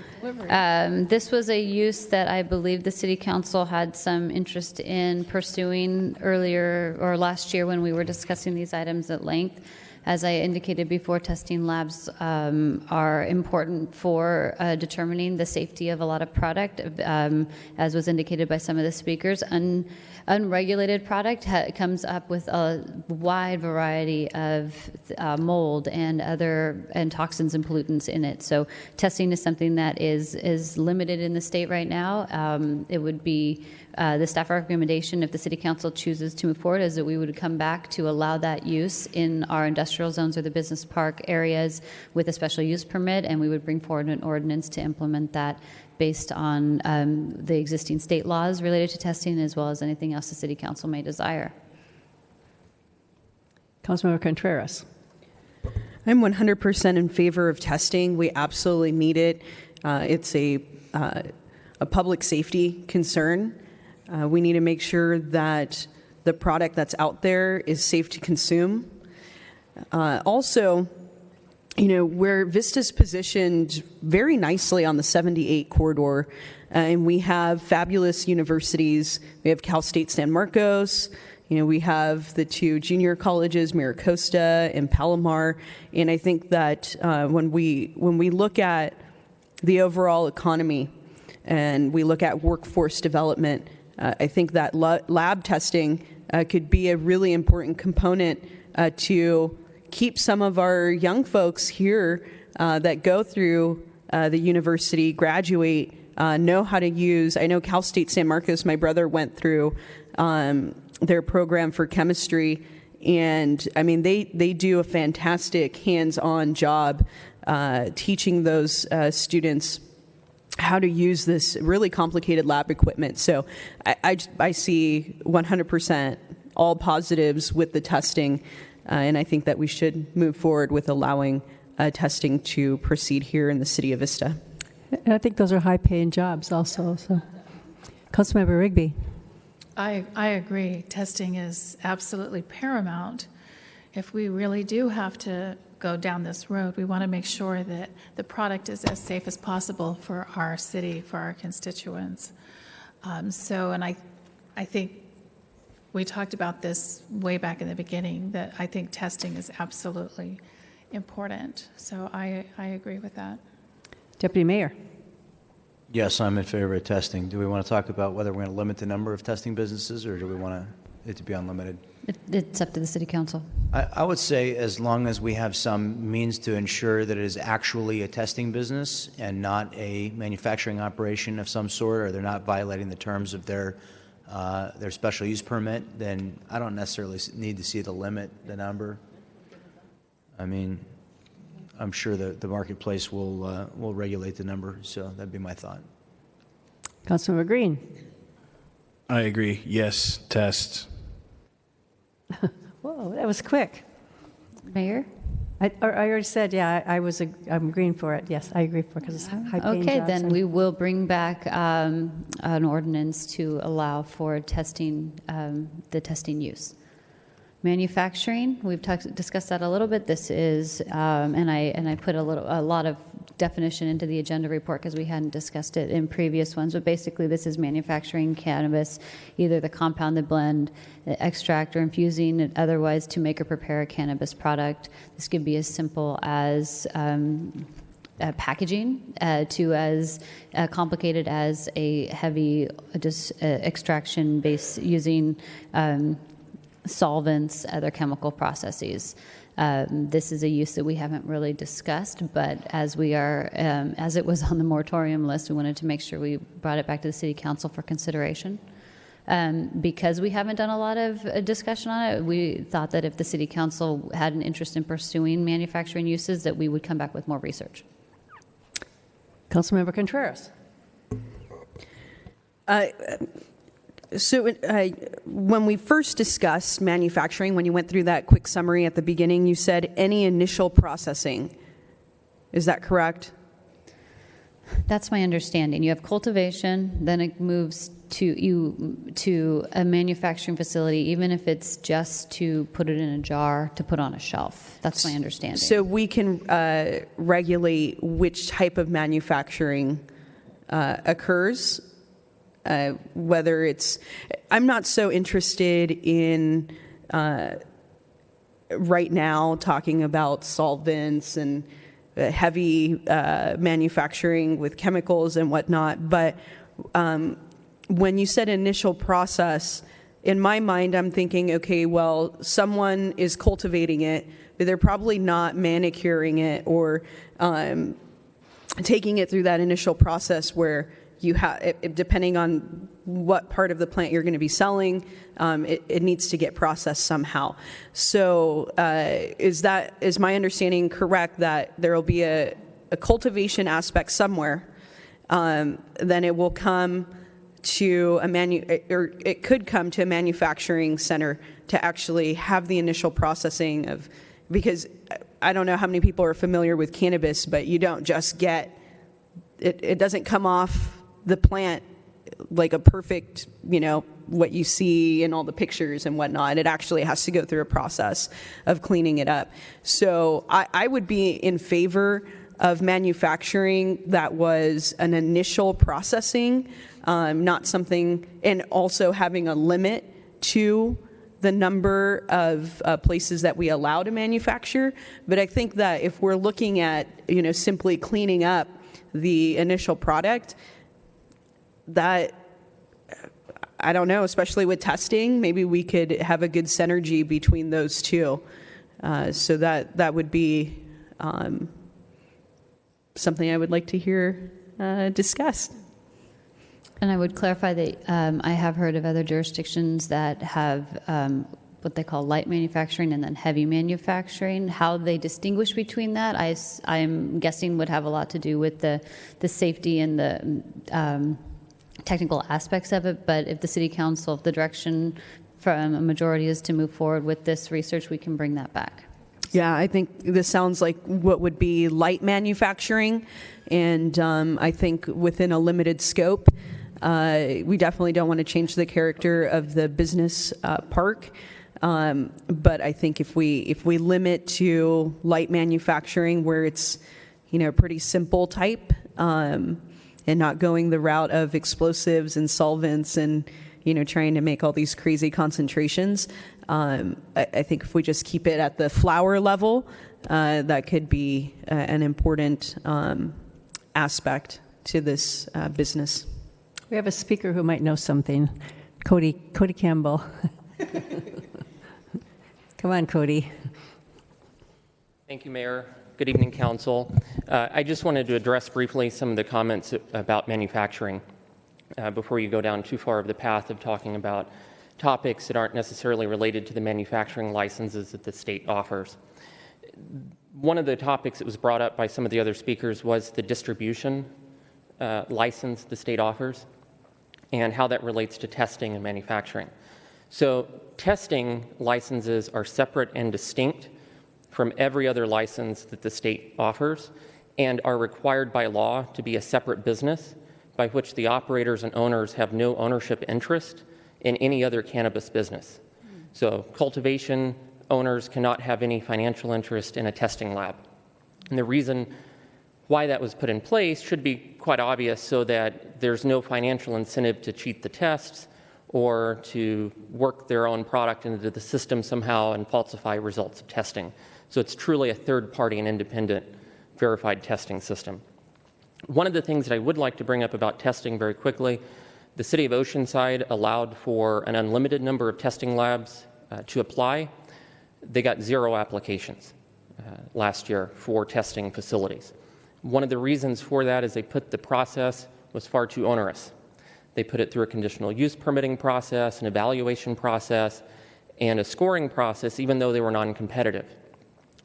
This was a use that I believe the City Council had some interest in pursuing earlier or last year when we were discussing these items at length. As I indicated before, testing labs are important for determining the safety of a lot of product, as was indicated by some of the speakers. Unregulated product comes up with a wide variety of mold and toxins and pollutants in it. So testing is something that is limited in the state right now. It would be the staff recommendation, if the City Council chooses to move forward, is that we would come back to allow that use in our industrial zones or the business park areas with a special use permit, and we would bring forward an ordinance to implement that based on the existing state laws related to testing, as well as anything else the City Council may desire. Councilmember Contreras. I'm 100% in favor of testing. We absolutely need it. It's a public safety concern. We need to make sure that the product that's out there is safe to consume. Also, where Vista's positioned very nicely on the 78 corridor, and we have fabulous universities. We have Cal State San Marcos. We have the two junior colleges, Maricosta and Palomar. And I think that when we look at the overall economy and we look at workforce development, I think that lab testing could be a really important component to keep some of our young folks here that go through the university, graduate, know how to use. I know Cal State San Marcos, my brother went through their program for chemistry, and I mean they do a fantastic hands-on job teaching those students how to use this really complicated lab equipment. So I see 100% all positives with the testing, and I think that we should move forward with allowing testing to proceed here in the city of Vista. And I think those are high-paying jobs also. So, Councilmember Rigby. I agree. Testing is absolutely paramount. If we really do have to go down this road, we want to make sure that the product is as safe as possible for our city, for our constituents. And I think we talked about this way back in the beginning, that I think testing is absolutely important. So I agree with that. Deputy Mayor. Yes, I'm in favor of testing. Do we want to talk about whether we're going to limit the number of testing businesses, or do we want it to be unlimited? It's up to the City Council. I would say as long as we have some means to ensure that it is actually a testing business and not a manufacturing operation of some sort, or they're not violating the terms of their special use permit, then I don't necessarily need to see the limit, the number. I mean, I'm sure that the marketplace will regulate the number, so that'd be my thought. Councilmember Green. I agree. Yes, test. Whoa, that was quick. Mayor? I already said, yeah, I'm agreeing for it. Yes, I agree for it because it's high-paying Okay, jobs. then we will bring back an ordinance to allow for testing, the testing use. Manufacturing, we've discussed that a little bit. This is, and I put a lot of definition into the agenda report because we hadn't discussed it in previous ones. But basically, this is manufacturing cannabis, either the compounded blend, the extract, or infusing it otherwise to make or prepare a cannabis product. This could be as simple as packaging to as complicated as a heavy extraction base using solvents, other chemical processes. This is a use that we haven't really discussed, but as it was on the moratorium list, we wanted to make sure we brought it back to the City Council for consideration. Because we haven't done a lot of discussion on it, we thought that if the City Council had an interest in pursuing manufacturing uses, that we would come back with more research. Councilmember Contreras. So when we first discussed manufacturing, when you went through that quick summary at the beginning, you said any initial processing. Is that correct? That's my understanding. You have cultivation, then it moves to a manufacturing facility, even if it's just to put it in a jar to put on a shelf. That's my understanding. So we can regulate which type of manufacturing occurs. Whether it's, I'm not so interested in right now talking about solvents and heavy manufacturing with chemicals and whatnot. But when you said initial process, in my mind, I'm thinking, okay, well, someone is cultivating it, but they're probably not manicuring it or taking it through that initial process where you have, depending on what part of the plant you're going to be selling, it needs to get processed somehow. So is my understanding correct that there will be a cultivation aspect somewhere, then it will come to or it could come to a manufacturing center to actually have the initial processing of, because I don't know how many people are familiar with cannabis, but you don't just get, it doesn't come off the plant like a perfect, what you see in all the pictures and whatnot. It actually has to go through a process of cleaning it up. So I would be in favor of manufacturing that was an initial processing, not something, and also having a limit to the number of places that we allow to manufacture. But I think that if we're looking at, simply cleaning up the initial product, that, I don't know, especially with testing, maybe we could have a good synergy between those two. So that would be something I would like to hear discussed. And I would clarify that I have heard of other jurisdictions that have what they call light manufacturing and then heavy manufacturing. How they distinguish between that, I'm guessing would have a lot to do with the safety and the technical aspects of it. But if the City Council, if the direction from a majority is to move forward with this research, we can bring that back. Yeah, I think this sounds like what would be light manufacturing, and I think within a limited scope. We definitely don't want to change the character of the business park, but I think if we limit to light manufacturing, where it's pretty simple type, and not going the route of explosives and solvents and trying to make all these crazy concentrations. I think if we just keep it at the flower level, that could be an important aspect to this business. We have a speaker who might know something. Cody Campbell. Come on, Cody. Thank you, Mayor. Good evening, Council. I just wanted to address briefly some of the comments about manufacturing before you go down too far of the path of talking about topics that aren't necessarily related to the manufacturing licenses that the state offers. One of the topics that was brought up by some of the other speakers was the distribution license the state offers and how that relates to testing and manufacturing. So testing licenses are separate and distinct from every other license that the state offers and are required by law to be a separate business by which the operators and owners have no ownership interest in any other cannabis business. So cultivation owners cannot have any financial interest in a testing lab. And the reason why that was put in place should be quite obvious, so that there's no financial incentive to cheat the tests or to work their own product into the system somehow and falsify results of testing. So it's truly a third-party and independent verified testing system. One of the things that I would like to bring up about testing very quickly, the City of Oceanside allowed for an unlimited number of testing labs to apply. They got 0 applications last year for testing facilities. One of the reasons for that is they put the process was far too onerous. They put it through a conditional use permitting process, an evaluation process, and a scoring process, even though they were non-competitive.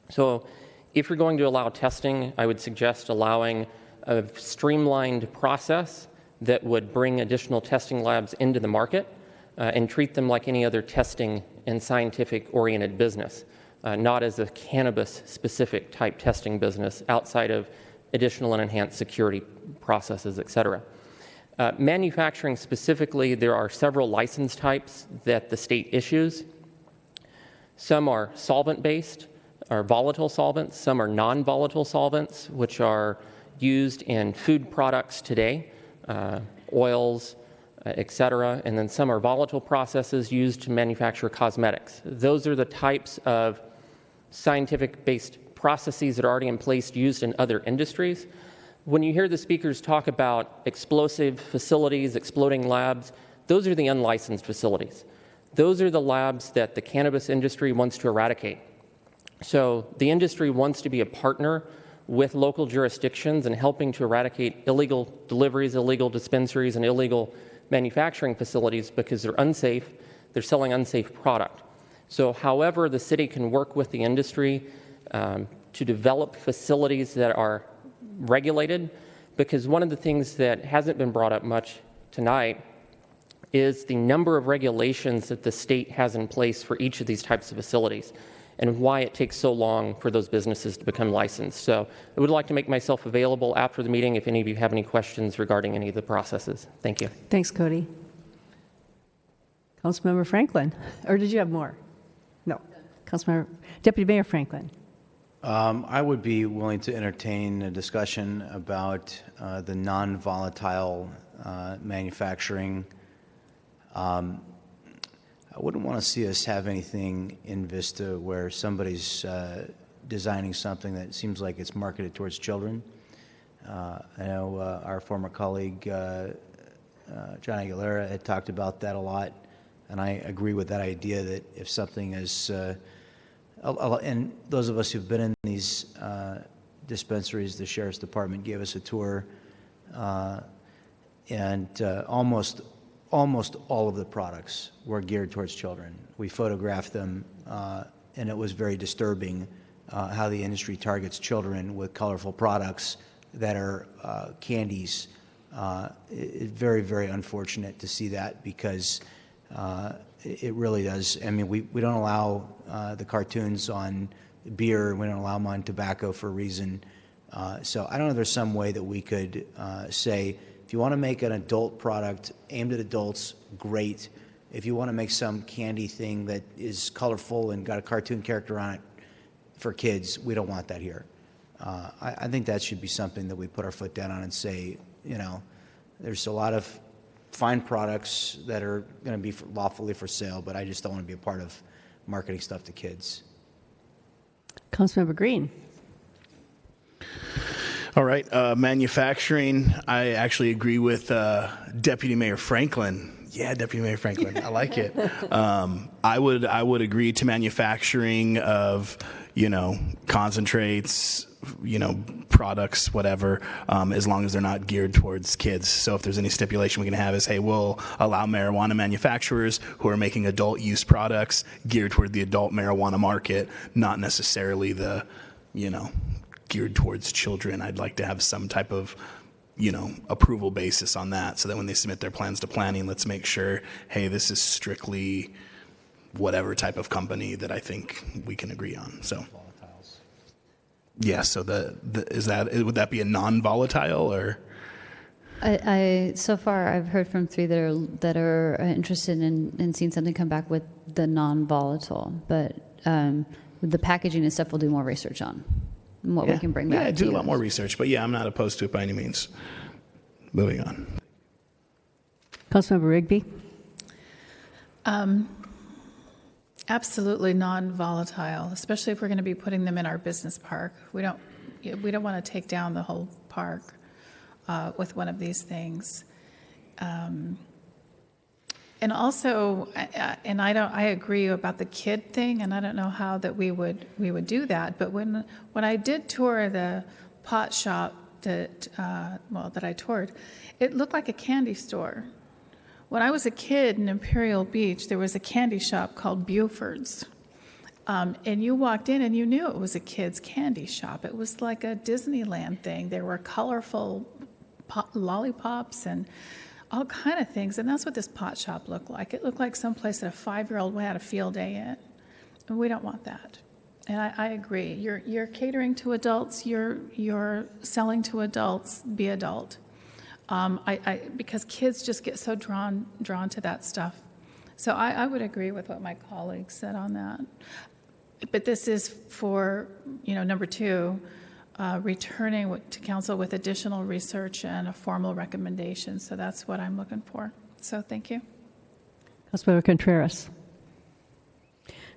So if you're going to allow testing, I would suggest allowing a streamlined process that would bring additional testing labs into the market and treat them like any other testing and scientific-oriented business, not as a cannabis-specific type testing business outside of additional and enhanced security processes, et cetera. Manufacturing specifically, there are several license types that the state issues. Some are solvent-based, or volatile solvents. Some are non-volatile solvents, which are used in food products today, oils, et cetera. And then some are volatile processes used to manufacture cosmetics. Those are the types of scientific-based processes that are already in place used in other industries. When you hear the speakers talk about explosive facilities, exploding labs, those are the unlicensed facilities. Those are the labs that the cannabis industry wants to eradicate. So the industry wants to be a partner with local jurisdictions in helping to eradicate illegal deliveries, illegal dispensaries, and illegal manufacturing facilities because they're unsafe, they're selling unsafe product. So however the city can work with the industry to develop facilities that are regulated, because one of the things that hasn't been brought up much tonight is the number of regulations that the state has in place for each of these types of facilities and why it takes so long for those businesses to become licensed. So I would like to make myself available after the meeting if any of you have any questions regarding any of the processes. Thank you. Thanks, Cody. Councilmember Franklin, or did you have more? No. Councilmember, Deputy Mayor Franklin. I would be willing to entertain a discussion about the non-volatile manufacturing. I wouldn't want to see us have anything in Vista where somebody's designing something that seems like it's marketed towards children. I know our former colleague, John Aguilera, had talked about that a lot, and I agree with that idea that if something is and those of us who've been in these dispensaries, the Sheriff's Department gave us a tour, and almost all of the products were geared towards children. We photographed them, and it was very disturbing how the industry targets children with colorful products that are candies. It's very, very unfortunate to see that because it really does. I mean, we don't allow the cartoons on beer. We don't allow them on tobacco for a reason. So I don't know if there's some way that we could say, if you want to make an adult product aimed at adults, great. If you want to make some candy thing that is colorful and got a cartoon character on it for kids, we don't want that here. I think that should be something that we put our foot down on and say, you know, there's a lot of fine products that are going to be lawfully for sale, but I just don't want to be a part of marketing stuff to kids. Councilmember Green. All right, manufacturing, I actually agree with Deputy Mayor Franklin. Yeah, Deputy Mayor Franklin, I like it. I would agree to manufacturing of, you know, concentrates, you know, products, whatever, as long as they're not geared towards kids. So if there's any stipulation we can have is, hey, we'll allow marijuana manufacturers who are making adult use products geared toward the adult marijuana market, not necessarily the, you know, geared towards children. I'd like to have some type of, you know, approval basis on that so that when they submit their plans to planning, let's make sure, hey, this is strictly whatever type of company that I think we can agree on. So, yeah. So would that be a non-volatile or? I so far I've heard from three that are interested in seeing something come back with the non-volatile, but the packaging and stuff we'll do more research on. And what we can bring back. Yeah, do a lot more research, but yeah, I'm not opposed to it by any means. Moving on. Councilmember Rigby. Absolutely non-volatile, especially if we're going to be putting them in our business park. We don't want to take down the whole park with one of these things. And also, I agree about the kid thing, and I don't know how that we would do that. But when I did tour the pot shop that I toured, it looked like a candy store. When I was a kid in Imperial Beach, there was a candy shop called Buford's, and you walked in and you knew it was a kid's candy shop. It was like a Disneyland thing. There were colorful lollipops and all kind of things, and that's what this pot shop looked like. It looked like someplace that a 5-year-old had a field day in, and we don't want that. And I agree. You're catering to adults. You're selling to adults. Be adult. Because kids just get so drawn to that stuff. So I would agree with what my colleagues said on that. But this is for number 2. Returning to council with additional research and a formal recommendation. So that's what I'm looking for. So thank you. Councilmember Contreras.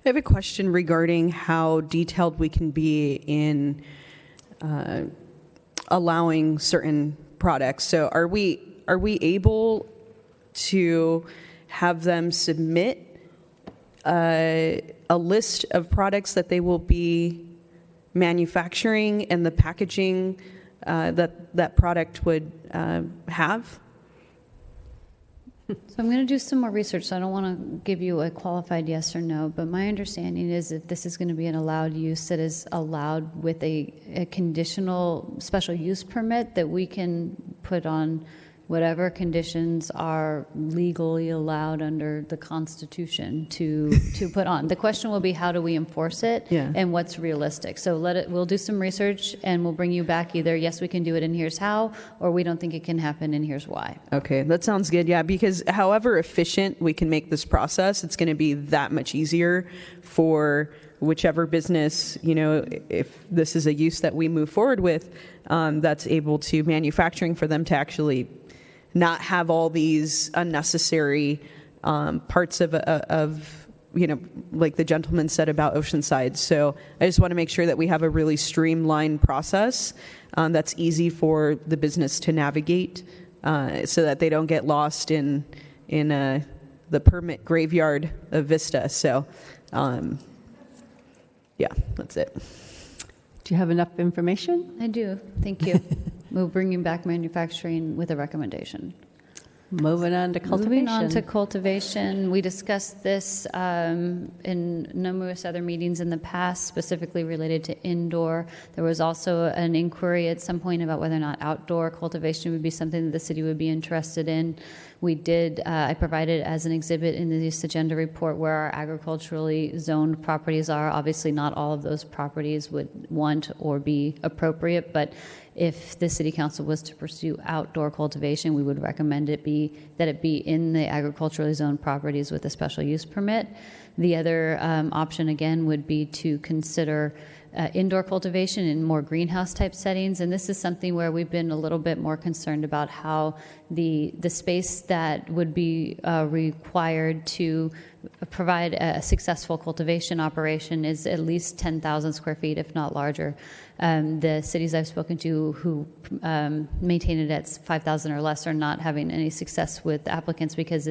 I have a question regarding how detailed we can be in allowing certain products. So are we able to have them submit a list of products that they will be manufacturing and the packaging that product would have? So I'm going to do some more research, so I don't want to give you a qualified yes or no, but my understanding is that this is going to be an allowed use that is allowed with a conditional special use permit that we can put on whatever conditions are legally allowed under the Constitution to put on. The question will be, how do we enforce it, and what's realistic? So we'll do some research, and we'll bring you back either, yes, we can do it, and here's how, or we don't think it can happen, and here's why. Okay, that sounds good. Yeah, because however efficient we can make this process, it's going to be that much easier for whichever business, if this is a use that we move forward with, that's able to manufacturing, for them to actually not have all these unnecessary parts of like the gentleman said about Oceanside. So I just want to make sure that we have a really streamlined process that's easy for the business to navigate, so that they don't get lost in the permit graveyard of Vista. So yeah, that's it. Do you have enough information? I do. Thank you. We'll bring you back manufacturing with a recommendation. Moving on to cultivation. Moving on to cultivation. We discussed this in numerous other meetings in the past, specifically related to indoor. There was also an inquiry at some point about whether or not outdoor cultivation would be something that the city would be interested in. I provided as an exhibit in the use agenda report where our agriculturally zoned properties are. Obviously, not all of those properties would want or be appropriate, but if the city council was to pursue outdoor cultivation, we would recommend that it be in the agriculturally zoned properties with a special use permit. The other option, again, would be to consider indoor cultivation in more greenhouse type settings, and this is something where we've been a little bit more concerned about how the space that would be required to provide a successful cultivation operation is at least 10,000 square feet, if not larger. The cities I've spoken to who maintain it at 5,000 or less are not having any success with applicants because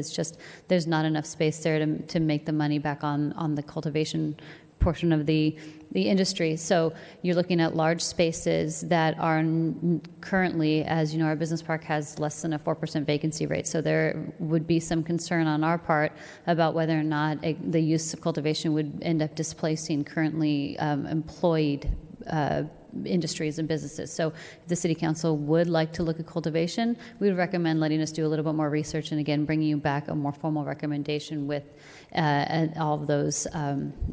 there's not enough space there to make the money back on the cultivation portion of the industry. So you're looking at large spaces that are currently, as you know, our business park has less than a 4% vacancy rate. So there would be some concern on our part about whether or not the use of cultivation would end up displacing currently employed industries and businesses. So if the city council would like to look at cultivation, we would recommend letting us do a little bit more research and again bringing you back a more formal recommendation with all of those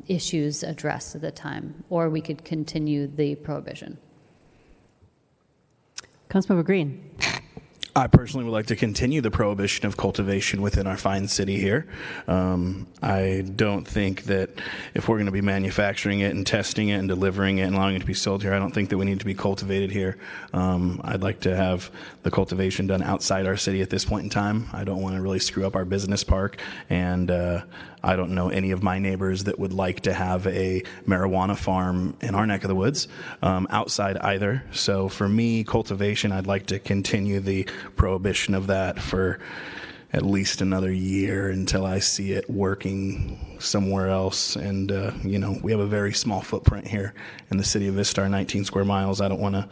issues addressed at the time, or we could continue the prohibition. Councilmember Green. I personally would like to continue the prohibition of cultivation within our fine city here. I don't think that if we're going to be manufacturing it and testing it and delivering it and allowing it to be sold here, I don't think that we need to be cultivated here. I'd like to have the cultivation done outside our city at this point in time. I don't want to really screw up our business park, and I don't know any of my neighbors that would like to have a marijuana farm in our neck of the woods outside either. So for me, cultivation, I'd like to continue the prohibition of that for at least another year until I see it working somewhere else. And, we have a very small footprint here in the city of Vista, 19 square miles. I don't want to,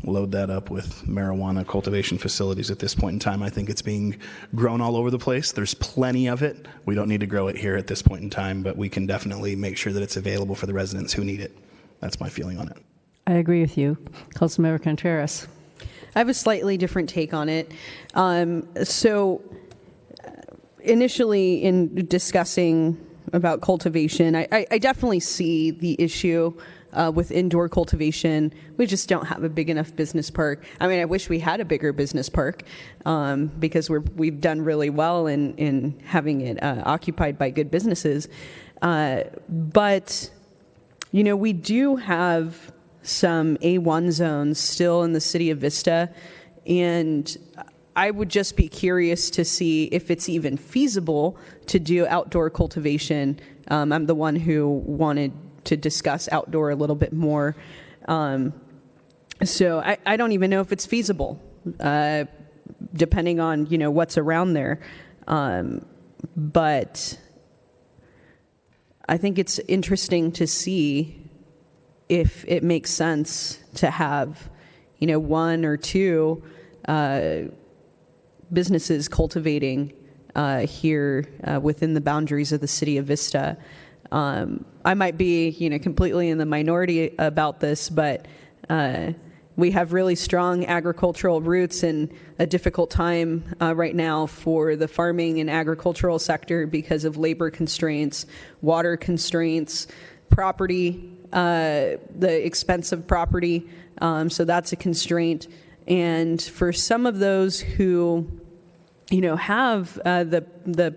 load that up with marijuana cultivation facilities at this point in time. I think it's being grown all over the place. There's plenty of it. We don't need to grow it here at this point in time, but we can definitely make sure that it's available for the residents who need it. That's my feeling on it. I agree with you. Councilmember Contreras. I have a slightly different take on it. So initially in discussing about cultivation, I definitely see the issue with indoor cultivation. We just don't have a big enough business park. I mean, I wish we had a bigger business park because we've done really well in having it occupied by good businesses. But, we do have some A1 zones still in the city of Vista, and I would just be curious to see if it's even feasible to do outdoor cultivation. I'm the one who wanted to discuss outdoor a little bit more. So I don't even know if it's feasible, depending on, what's around there. But I think it's interesting to see if it makes sense to have, one or two businesses cultivating here within the boundaries of the city of Vista. I might be, completely in the minority about this, but we have really strong agricultural roots and a difficult time right now for the farming and agricultural sector because of labor constraints, water constraints, property, the expense of property. So that's a constraint. And for some of those who, have the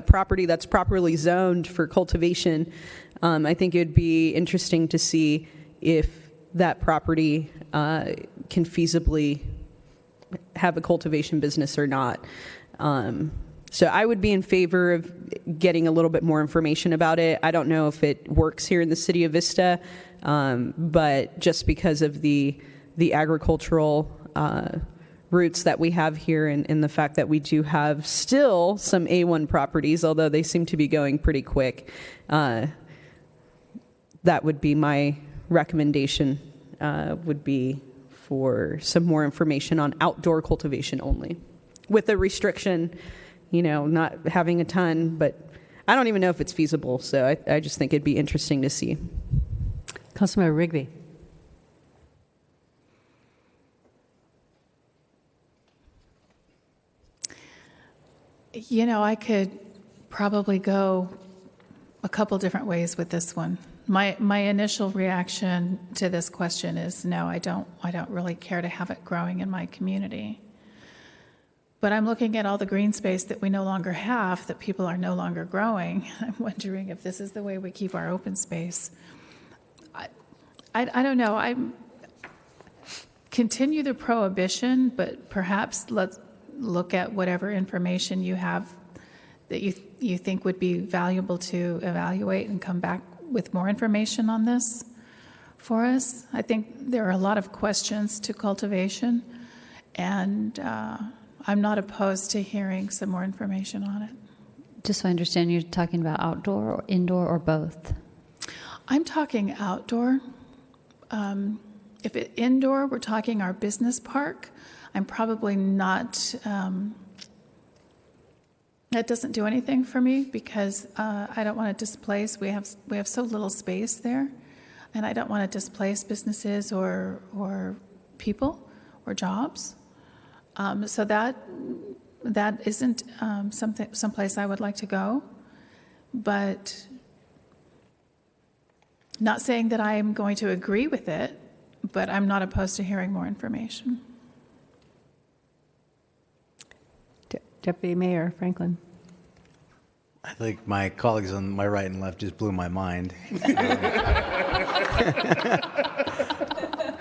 property that's properly zoned for cultivation, I think it would be interesting to see if that property can feasibly have a cultivation business or not. So I would be in favor of getting a little bit more information about it. I don't know if it works here in the city of Vista, but just because of the agricultural roots that we have here and the fact that we do have still some A1 properties, although they seem to be going pretty quick, that would be my recommendation, would be for some more information on outdoor cultivation only, with a restriction, not having a ton, but I don't even know if it's feasible, so I just think it'd be interesting to see. Councilmember Rigby. I could probably go a couple different ways with this one. My initial reaction to this question is no, I don't really care to have it growing in my community. But I'm looking at all the green space that we no longer have, that people are no longer growing. I'm wondering if this is the way we keep our open space. I don't know. I continue the prohibition, but perhaps let's look at whatever information you have that you think would be valuable to evaluate and come back with more information on this for us. I think there are a lot of questions to cultivation, and I'm not opposed to hearing some more information on it. Just so I understand, you're talking about outdoor or indoor or both? I'm talking outdoor. If it indoor, we're talking our business park. I'm probably not, that doesn't do anything for me because I don't want to displace, we have so little space there, and I don't want to displace businesses or people or jobs. So that isn't someplace I would like to go, but not saying that I am going to agree with it, but I'm not opposed to hearing more information. Deputy Mayor Franklin. I think my colleagues on my right and left just blew my mind.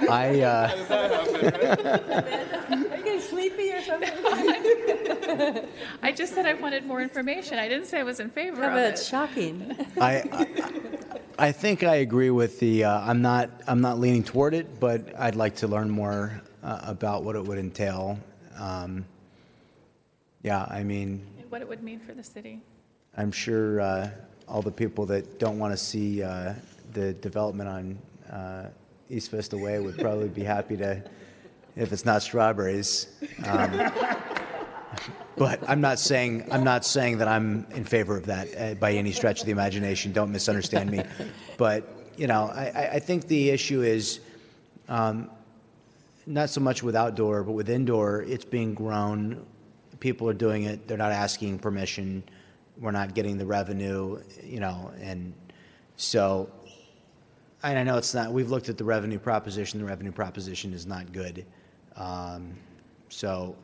Are you getting sleepy or something? I just said I wanted more information. I didn't say I was in favor of it. It's shocking. I think I agree with the. I'm not leaning toward it, but I'd like to learn more about what it would entail. Yeah, I mean, And what it would mean for the city. I'm sure all the people that don't want to see the development on East Vista Way would probably be happy to, if it's not strawberries. But I'm not saying that I'm in favor of that by any stretch of the imagination. Don't misunderstand me. But I think the issue is not so much with outdoor, but with indoor. It's being grown. People are doing it. They're not asking permission. We're not getting the revenue, and so. And I know it's not. We've looked at the revenue proposition. The revenue proposition is not good. So,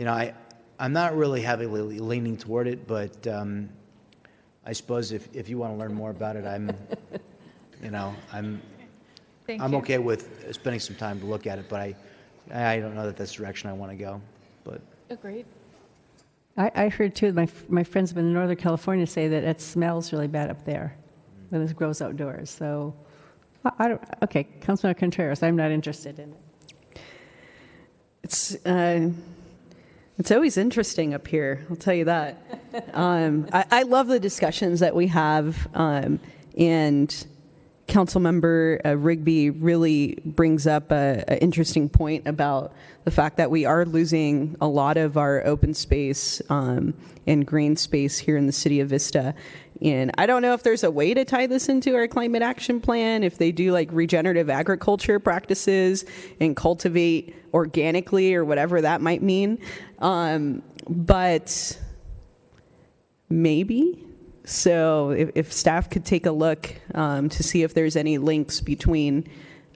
I'm not really heavily leaning toward it, but I suppose if you want to learn more about it, I'm okay with spending some time to look at it. But I don't know that that's the direction I want to go. But Agreed. I heard too, my friends have been in Northern California say that it smells really bad up there when this grows outdoors. So, I don't, okay, Councilmember Contreras, I'm not interested in it. It's always interesting up here, I'll tell you that. I love the discussions that we have, and Councilmember Rigby really brings up an interesting point about the fact that we are losing a lot of our open space and green space here in the city of Vista. And I don't know if there's a way to tie this into our climate action plan, if they do like regenerative agriculture practices and cultivate organically or whatever that might mean. But maybe. So if staff could take a look to see if there's any links between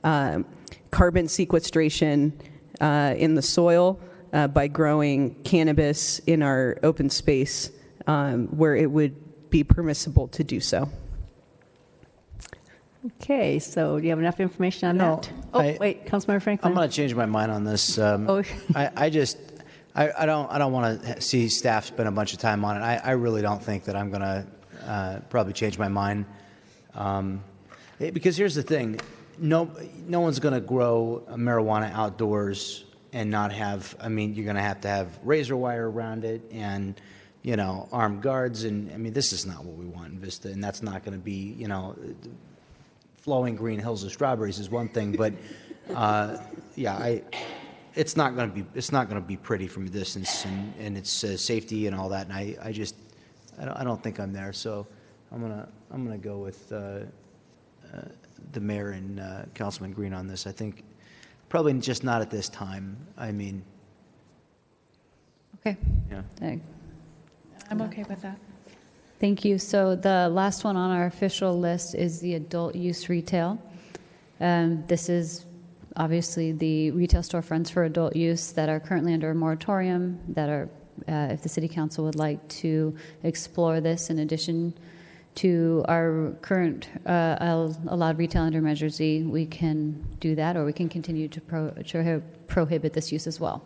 carbon sequestration in the soil by growing cannabis in our open space where it would be permissible to do so. Okay, so do you have enough information on that? Wait, Councilmember Franklin. I'm going to change my mind on this. I don't want to see staff spend a bunch of time on it. I really don't think that I'm going to probably change my mind. Because here's the thing. No one's going to grow marijuana outdoors and not have, I mean, you're going to have razor wire around it and, you know, armed guards. And I mean, this is not what we want in Vista. And that's not going to be, you know, flowing green hills of strawberries is one thing, but it's not going to be pretty from a distance, and it's safety and all that. And I don't think I'm there. So I'm gonna go with the mayor and Councilman Green on this. I think probably just not at this time. I mean, okay. Yeah. I'm okay with that. Thank you. So the last one on our official list is the adult use retail. This is obviously the retail storefronts for adult use that are currently under a moratorium, that are, if the city council would like to explore this in addition to our current allowed retail under Measure Z, we can do that, or we can continue to prohibit this use as well.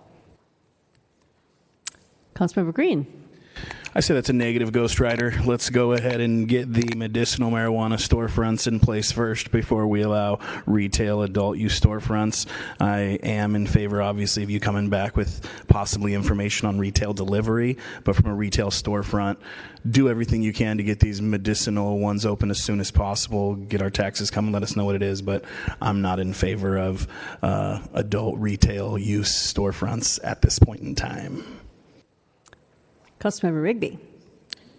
Councilmember Green. I say that's a negative, Ghost Rider. Let's go ahead and get the medicinal marijuana storefronts in place first before we allow retail adult use storefronts. I am in favor, obviously, of you coming back with possibly information on retail delivery, but from a retail storefront, do everything you can to get these medicinal ones open as soon as possible. Get our taxes coming, let us know what it is, but I'm not in favor of adult retail use storefronts at this point in time. Councilmember Rigby.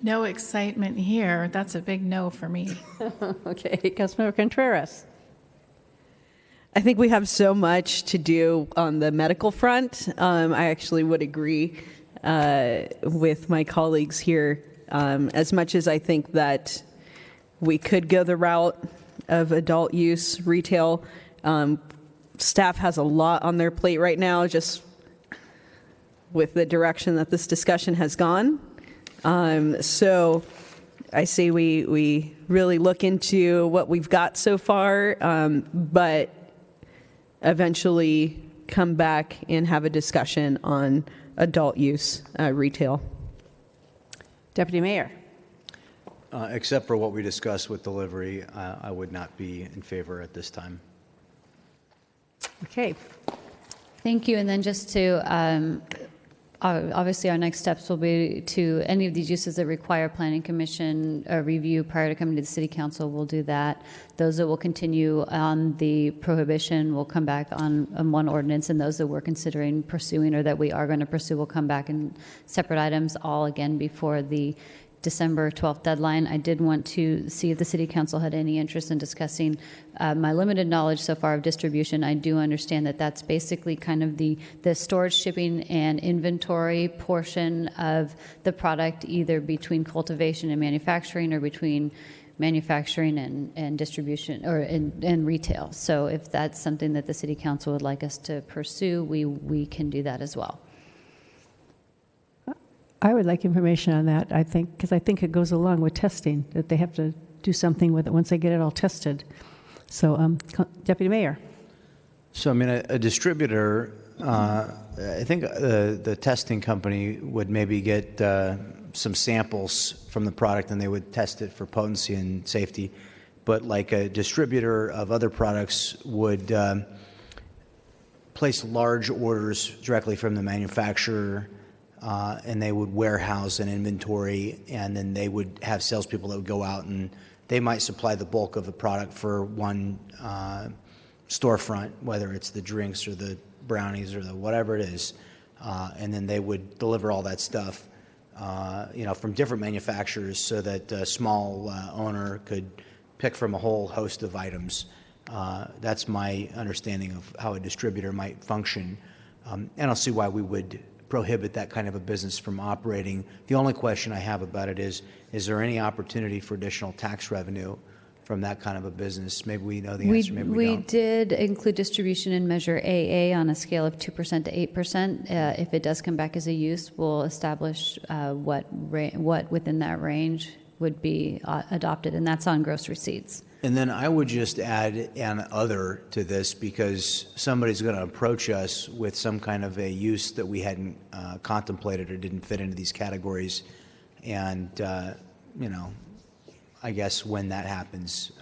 No excitement here. That's a big no for me. Okay, Councilmember Contreras. I think we have so much to do on the medical front. I actually would agree with my colleagues here. As much as I think that we could go the route of adult use retail, staff has a lot on their plate right now, just with the direction that this discussion has gone. So I say we really look into what we've got so far, but eventually come back and have a discussion on adult use retail. Deputy Mayor. Except for what we discussed with delivery, I would not be in favor at this time. Okay. Thank you. And then just to obviously, our next steps will be to any of these uses that require Planning Commission review prior to coming to the City Council. We'll do that. Those that will continue on the prohibition will come back on one ordinance, and those that we're considering pursuing or that we are going to pursue will come back in separate items, all again before the December 12th deadline. I did want to see if the City Council had any interest in discussing my limited knowledge so far of distribution. I do understand that that's basically kind of the storage, shipping, and inventory portion of the product, either between cultivation and manufacturing or between manufacturing and distribution or and retail. So if that's something that the City Council would like us to pursue, we can do that as well. I would like information on that, I think, because I think it goes along with testing, that they have to do something with it once they get it all tested. So, Deputy Mayor. So, I mean, a distributor I think the testing company would maybe get some samples from the product and they would test it for potency and safety. But like a distributor of other products would place large orders directly from the manufacturer, and they would warehouse an inventory, and then they would have salespeople that would go out and they might supply the bulk of the product for one storefront, whether it's the drinks or the brownies or the whatever it is, and then they would deliver all that stuff, from different manufacturers, so that a small owner could pick from a whole host of items. That's my understanding of how a distributor might function. And I'll see why we would prohibit that kind of a business from operating. The only question I have about it is there any opportunity for additional tax revenue from that kind of a business? Maybe we know the answer, maybe we don't. We did include distribution in Measure AA on a scale of 2% to 8%. If it does come back as a use, we'll establish what within that range would be adopted, and that's on gross receipts. And then I would just add an other to this, because somebody's going to approach us with some kind of a use that we hadn't contemplated or didn't fit into these categories. And, I guess when that happens,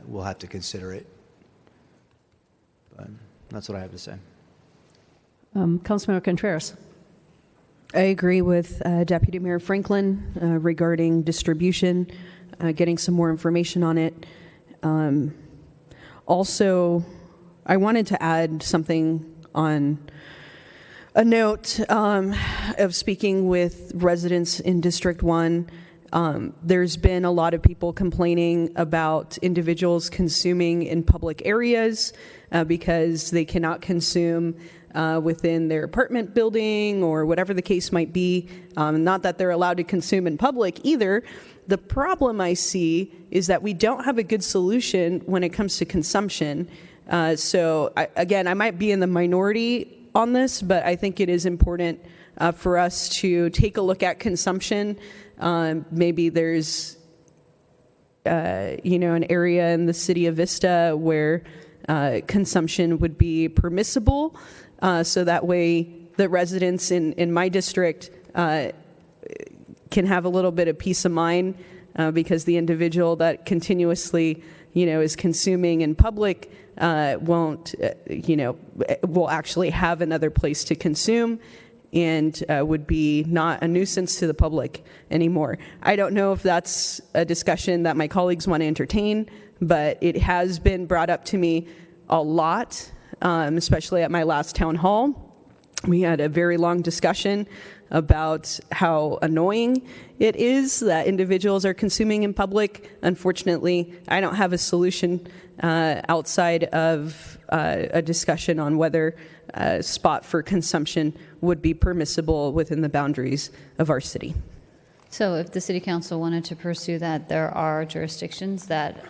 we'll have to consider it. But that's what I have to say. Councilmember Contreras. I agree with Deputy Mayor Franklin regarding distribution, getting some more information on it. Also, I wanted to add something on a note of speaking with residents in District 1. There's been a lot of people complaining about individuals consuming in public areas because they cannot consume within their apartment building or whatever the case might be. Not that they're allowed to consume in public either. The problem I see is that we don't have a good solution when it comes to consumption. So I might be in the minority on this, but I think it is important for us to take a look at consumption. Maybe there's, an area in the city of Vista where consumption would be permissible. So that way the residents in my district can have a little bit of peace of mind because the individual that continuously, is consuming in public won't, will actually have another place to consume and would be not a nuisance to the public anymore. I don't know if that's a discussion that my colleagues want to entertain, but it has been brought up to me a lot, especially at my last town hall. We had a very long discussion about how annoying it is that individuals are consuming in public. Unfortunately, I don't have a solution outside of a discussion on whether a spot for consumption would be permissible within the boundaries of our city. So if the City Council wanted to pursue that, there are jurisdictions that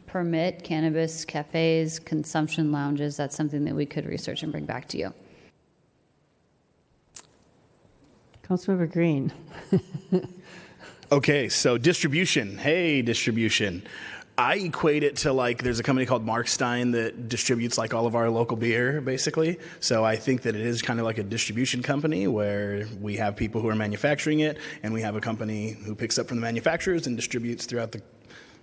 permit cannabis cafes, consumption lounges. That's something that we could research and bring back to you. Councilmember Green. Okay, so distribution. Hey, distribution. I equate it to there's a company called Markstein that distributes all of our local beer, basically. So I think that it is kind of like a distribution company where we have people who are manufacturing it, and we have a company who picks up from the manufacturers and distributes throughout the,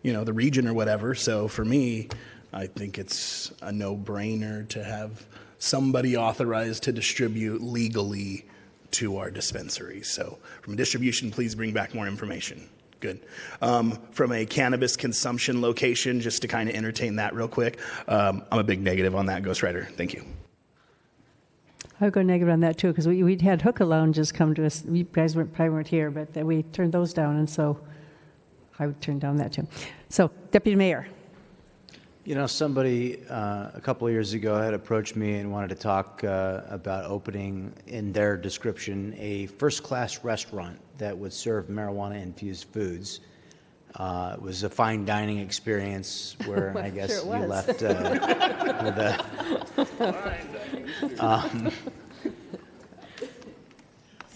the region or whatever. So for me, I think it's a no-brainer to have somebody authorized to distribute legally to our dispensaries. So from distribution, please bring back more information. Good. From a cannabis consumption location, just to kind of entertain that real quick, I'm a big negative on that, Ghost Rider. Thank you. I would go negative on that too, because we'd had hookah lounges come to us. You guys probably weren't here, but we turned those down, and so I would turn down that too. So, Deputy Mayor. Somebody a couple of years ago had approached me and wanted to talk about opening, in their description, a first-class restaurant that would serve marijuana-infused foods. It was a fine dining experience where I guess sure you left with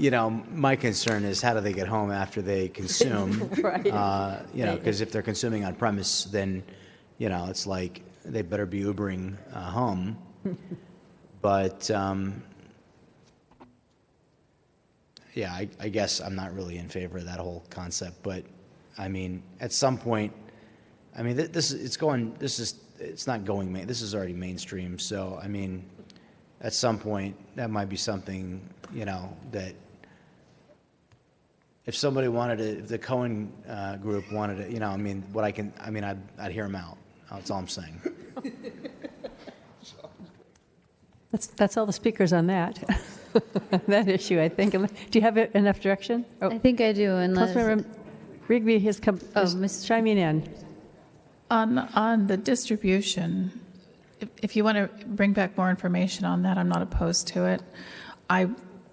a... my concern is how do they get home after they consume? Right. Because if they're consuming on premise, then... it's like they better be Ubering home. But yeah, I guess I'm not really in favor of that whole concept. But I mean, at some point, I mean, it's not going main. This is already mainstream. So I mean, at some point, that might be something, that if somebody wanted to, if the Cohen group wanted to, I'd hear them out. That's all I'm saying. That's all the speakers on that. That issue, I think. Do you have enough direction? Oh. I think I do. Councilmember Rigby is chiming in. On the distribution, if you want to bring back more information on that, I'm not opposed to it. I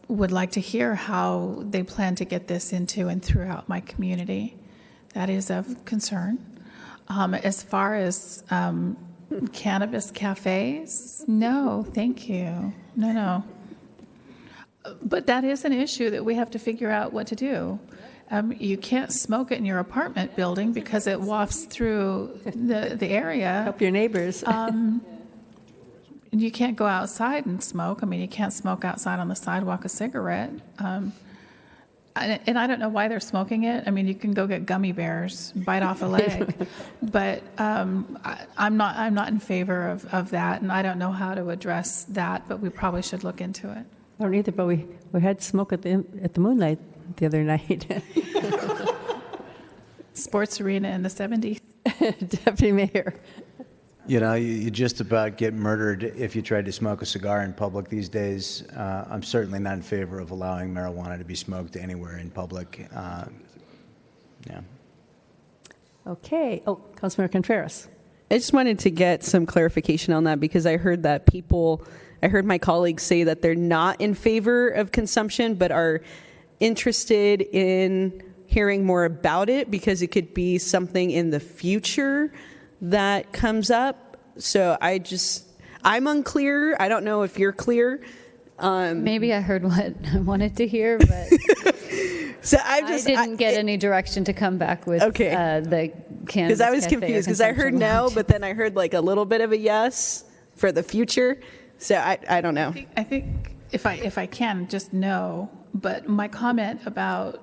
would like to hear how they plan to get this into and throughout my community. That is of concern. As far as cannabis cafes, no, thank you. No. But that is an issue that we have to figure out what to do. You can't smoke it in your apartment building because it wafts through the area. Help your neighbors. You can't go outside and smoke. I mean, you can't smoke outside on the sidewalk a cigarette. And I don't know why they're smoking it. I mean, you can go get gummy bears, bite off a leg. But I'm not in favor of that, and I don't know how to address that, but we probably should look into it. I don't either, but we had smoke at the Moonlight the other night. Sports arena in the 70s. Deputy Mayor. You just about get murdered if you tried to smoke a cigar in public these days. I'm certainly not in favor of allowing marijuana to be smoked anywhere in public. Yeah. Okay. Oh, Councilmember Contreras. I just wanted to get some clarification on that because I heard my colleagues say that they're not in favor of consumption, but are interested in hearing more about it because it could be something in the future that comes up. So I'm unclear. I don't know if you're clear. Maybe I heard what I wanted to hear, but so I didn't get any direction to come back with the cannabis. Because I was confused because I heard no, but then I heard like a little bit of a yes for the future. So I don't know. I think if I can just know, but my comment about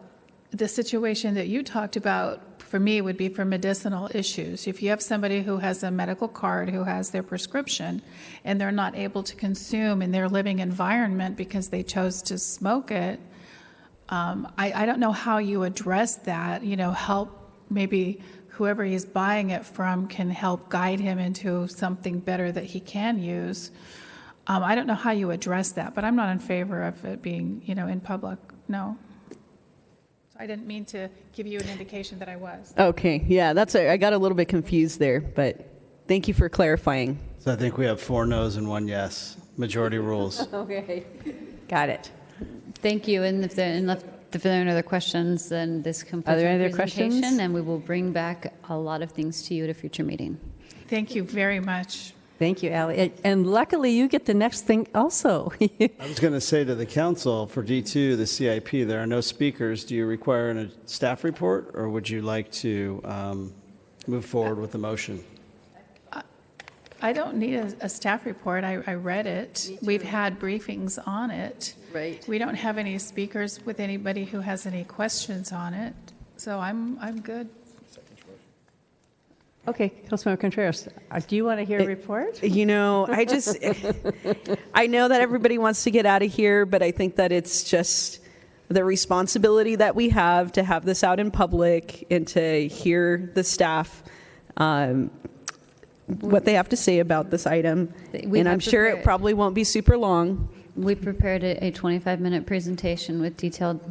the situation that you talked about for me would be for medicinal issues. If you have somebody who has a medical card, who has their prescription, and they're not able to consume in their living environment because they chose to smoke it, I don't know how you address that. Help maybe whoever he's buying it from can help guide him into something better that he can use. I don't know how you address that, but I'm not in favor of it being, in public. No. I didn't mean to give you an indication that I was. Okay, yeah, I got a little bit confused there, but thank you for clarifying. So I think we have 4 no's and 1 yes. Majority rules. Okay, got it. Thank you. And if there are no other questions, then this completes Are there our any other presentation, questions? and we will bring back a lot of things to you at a future meeting. Thank you very much. Thank you, Allie. And luckily, you get the next thing also. I was going to say to the council for D2, the CIP, there are no speakers. Do you require a staff report, or would you like to move forward with the motion? I don't need a staff report. I read it. We've had briefings on it. Right. We don't have any speakers with anybody who has any questions on it. So I'm good. Okay, Councilmember Contreras, do you want to hear a report? I know that everybody wants to get out of here, but I think that it's just the responsibility that we have to have this out in public and to hear the staff what they have to say about this item. And I'm sure it probably won't be super long. We prepared a 25-minute presentation with detailed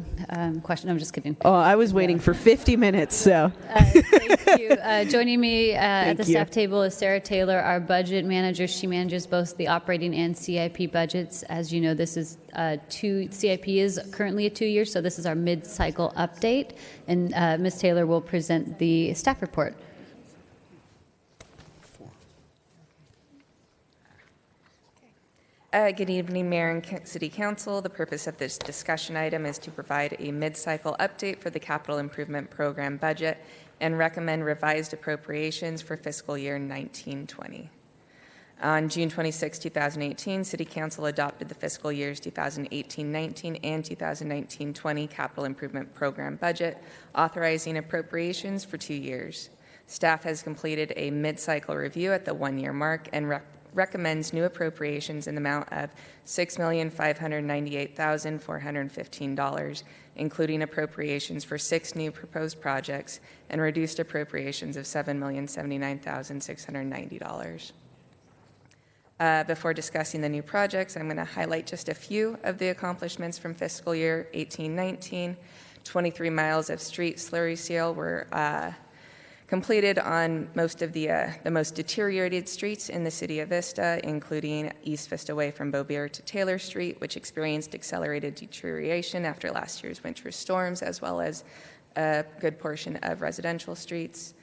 questions. I'm just kidding. Oh, I was waiting for 50 minutes, so. Thank you. Joining me at the you. staff table is Sarah Taylor, our budget manager. She manages both the operating and CIP budgets. As you know, this is CIP is currently a 2-year, so this is our mid-cycle update. And Ms. Taylor will present the staff report. Good evening, Mayor and City Council. The purpose of this discussion item is to provide a mid-cycle update for the Capital Improvement Program budget and recommend revised appropriations for fiscal year 1920. On June 26, 2018, City Council adopted the fiscal years 2018-19 and 2019-20 Capital Improvement Program budget, authorizing appropriations for 2 years. Staff has completed a mid-cycle review at the 1-year mark and recommends new appropriations in the amount of $6,598,415, including appropriations for 6 new proposed projects and reduced appropriations of $7,079,690. Before discussing the new projects, I'm going to highlight just a few of the accomplishments from fiscal year 18-19. 23 miles of street slurry seal were completed on most of the most deteriorated streets in the city of Vista, including East Vista Way from Beaubier to Taylor Street, which experienced accelerated deterioration after last year's winter storms, as well as a good portion of residential streets.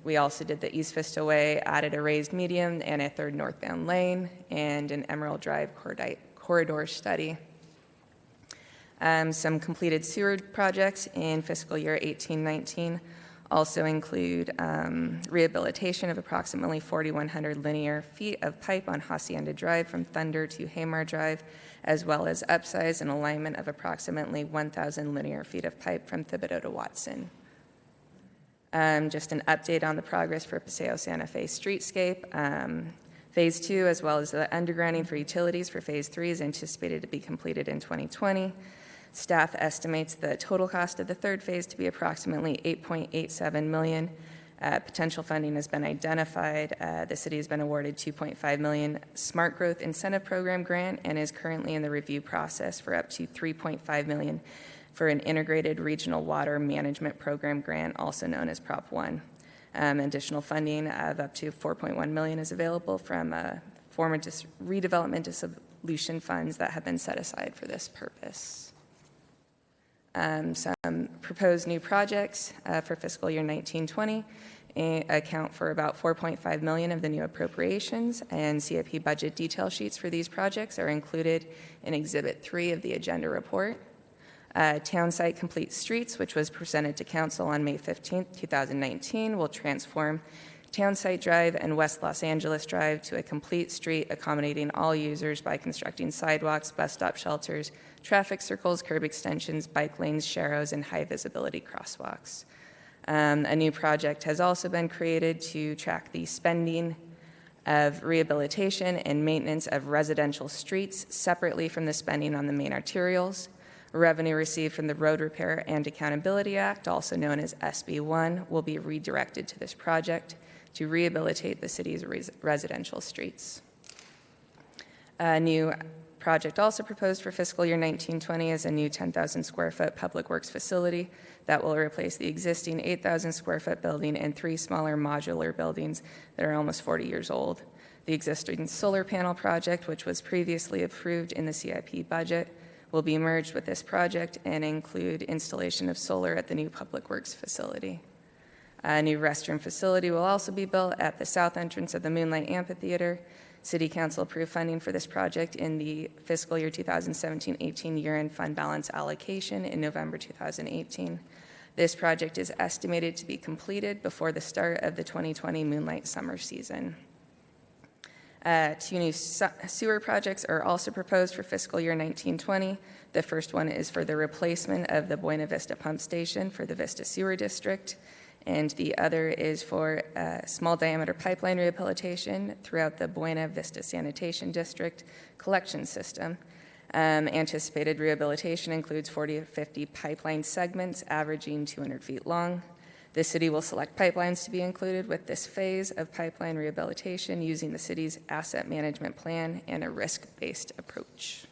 We also did the East Vista Way, added a raised median and a third northbound lane, and an Emerald Drive corridor study. Some completed sewer projects in fiscal year 18-19 also include rehabilitation of approximately 4,100 linear feet of pipe on Hacienda Drive from Thunder to Haymar Drive, as well as upsize and alignment of approximately 1,000 linear feet of pipe from Thibodaux to Watson. Just an update on the progress for Paseo Santa Fe streetscape. Phase 2, as well as the undergrounding for utilities for Phase 3, is anticipated to be completed in 2020. Staff estimates the total cost of the third phase to be approximately $8.87 million. Potential funding has been identified. The city has been awarded $2.5 million Smart Growth Incentive Program grant and is currently in the review process for up to $3.5 million for an Integrated Regional Water Management Program grant, also known as Prop 1. Additional funding of up to $4.1 million is available from former redevelopment dissolution funds that have been set aside for this purpose. Some proposed new projects for fiscal year 19-20 account for about $4.5 million of the new appropriations, and CIP budget detail sheets for these projects are included in Exhibit 3 of the agenda report. Town Site Complete Streets, which was presented to Council on May 15, 2019, will transform Townsite Drive and West Los Angeles Drive to a complete street accommodating all users by constructing sidewalks, bus stop shelters, traffic circles, curb extensions, bike lanes, sharrows, and high visibility crosswalks. A new project has also been created to track the spending of rehabilitation and maintenance of residential streets separately from the spending on the main arterials. Revenue received from the Road Repair and Accountability Act, also known as SB1, will be redirected to this project to rehabilitate the city's residential streets. A new project also proposed for fiscal year 19-20 is a new 10,000 square foot public works facility that will replace the existing 8,000 square foot building and 3 smaller modular buildings that are almost 40 years old. The existing solar panel project, which was previously approved in the CIP budget, will be merged with this project and include installation of solar at the new public works facility. A new restroom facility will also be built at the south entrance of the Moonlight Amphitheater. City Council approved funding for this project in the fiscal year 2017-18 year-end fund balance allocation in November 2018. This project is estimated to be completed before the start of the 2020 Moonlight summer season. 2 new sewer projects are also proposed for fiscal year 19-20. The first one is for the replacement of the Buena Vista pump station for the Vista Sewer District, and the other is for small diameter pipeline rehabilitation throughout the Buena Vista Sanitation District collection system. Anticipated rehabilitation includes 40 to 50 pipeline segments averaging 200 feet long. The city will select pipelines to be included with this phase of pipeline rehabilitation using the city's asset management plan and a risk-based approach.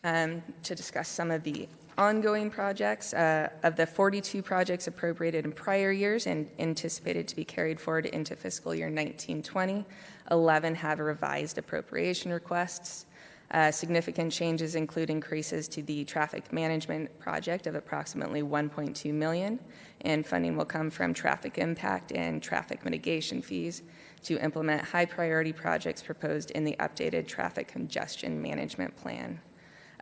To discuss some of the ongoing projects, of the 42 projects appropriated in prior years and anticipated to be carried forward into fiscal year 19-20, 11 have revised appropriation requests. Significant changes include increases to the traffic management project of approximately $1.2 million, and funding will come from traffic impact and traffic mitigation fees to implement high priority projects proposed in the updated traffic congestion management plan.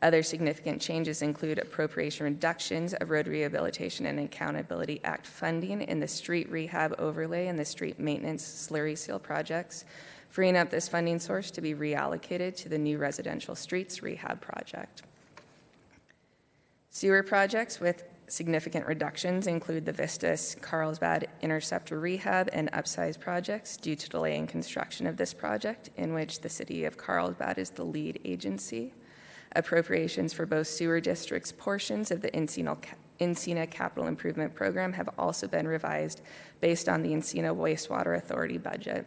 Other significant changes include appropriation reductions of Road Rehabilitation and Accountability Act funding in the street rehab overlay and the street maintenance slurry seal projects, freeing up this funding source to be reallocated to the new residential streets rehab project. Sewer projects with significant reductions include the Vista Carlsbad Interceptor Rehab and Upsize projects due to delay in construction of this project, in which the City of Carlsbad is the lead agency. Appropriations for both sewer districts' portions of the Encina Capital Improvement Program have also been revised based on the Encina Wastewater Authority budget.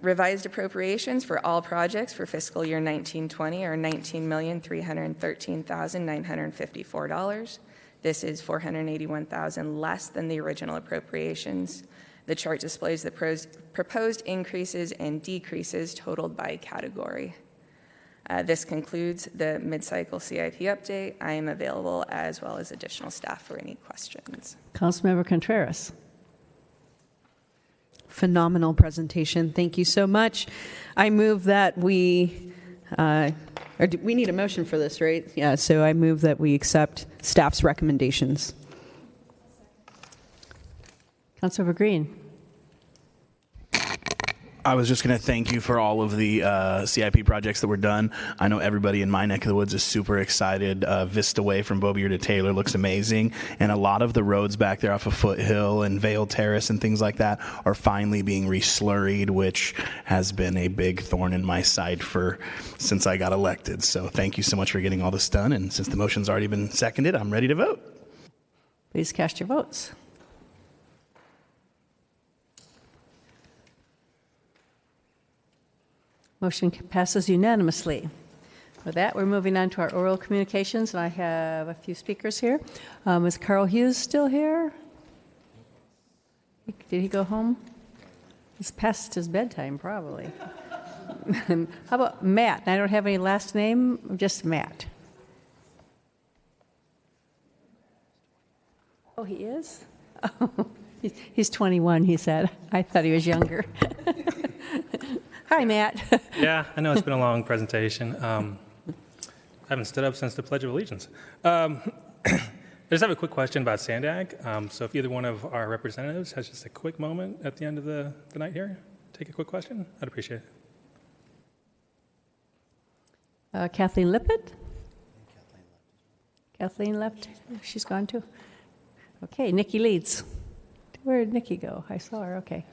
Revised appropriations for all projects for fiscal year 1920 are $19,313,954. This is $481,000 less than the original appropriations. The chart displays the proposed increases and decreases totaled by category. This concludes the mid-cycle CIP update. I am available, as well as additional staff, for any questions. Councilmember Contreras. Phenomenal presentation. Thank you so much. I move that we need a motion for this, right? Yeah, so I move that we accept staff's recommendations. Councilmember Green. I was just going to thank you for all of the CIP projects that were done. I know everybody in my neck of the woods is super excited. Vista Way from Bovier to Taylor looks amazing. And a lot of the roads back there off of Foothill and Vale Terrace and things like that are finally being re-slurried, which has been a big thorn in my side since I got elected. So thank you so much for getting all this done. And since the motion's already been seconded, I'm ready to vote. Please cast your votes. Motion passes unanimously. With that, we're moving on to our oral communications, and I have a few speakers here. Is Carl Hughes still here? Did he go home? It's past his bedtime, probably. How about Matt? I don't have any last name, just Matt. Oh, he is? Oh, he's 21, he said. I thought he was younger. Hi, Matt. Yeah, I know it's been a long presentation. I haven't stood up since the Pledge of Allegiance. I just have a quick question about Sandag. So if either one of our representatives has just a quick moment at the end of the night here, take a quick question, I'd appreciate it. Kathleen Lippett? Kathleen left? She's gone too? Okay, Nikki Leeds. Where did Nikki go? I saw her, okay.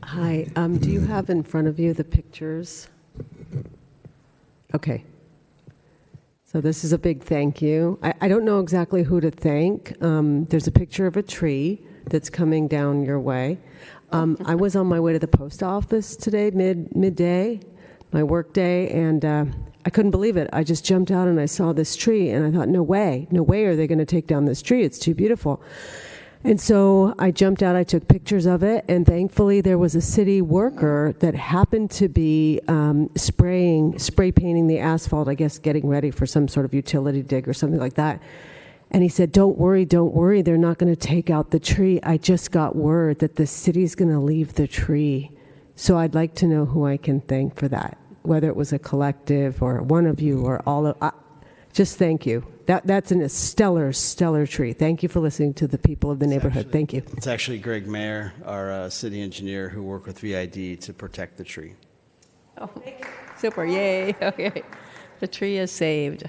Hi, do you have in front of you the pictures? Okay. So this is a big thank you. I don't know exactly who to thank. There's a picture of a tree that's coming down your way. I was on my way to the post office today, midday, my work day, and I couldn't believe it. I just jumped out and I saw this tree, and I thought, no way are they going to take down this tree. It's too beautiful. And so I jumped out, I took pictures of it, and thankfully there was a city worker that happened to be spray painting the asphalt, I guess getting ready for some sort of utility dig or something like that. And he said, don't worry, they're not going to take out the tree. I just got word that the city's going to leave the tree. So I'd like to know who I can thank for that, whether it was a collective or one of you or all of just thank you. That's a stellar tree. Thank you for listening to the people of the neighborhood. Thank you. It's actually Greg Mayer, our city engineer, who worked with VID to protect the tree. Oh, super. Yay. Okay. The tree is saved.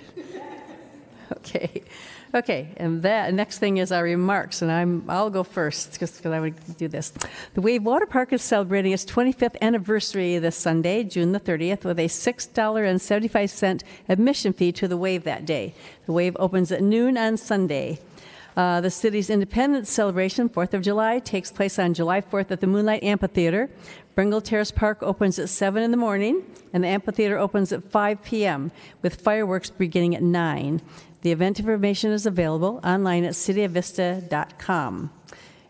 Okay, and that next thing is our remarks, and I'll go first just because I would do this. The Wave Water Park is celebrating its 25th anniversary this Sunday, June the 30th, with a $6.75 admission fee to the Wave that day. The Wave opens at noon on Sunday. The city's Independence Celebration, 4th of July, takes place on July 4th at the Moonlight Amphitheater. Bringle Terrace Park opens at 7 in the morning, and the amphitheater opens at 5 p.m., with fireworks beginning at 9. The event information is available online at cityofvista.com.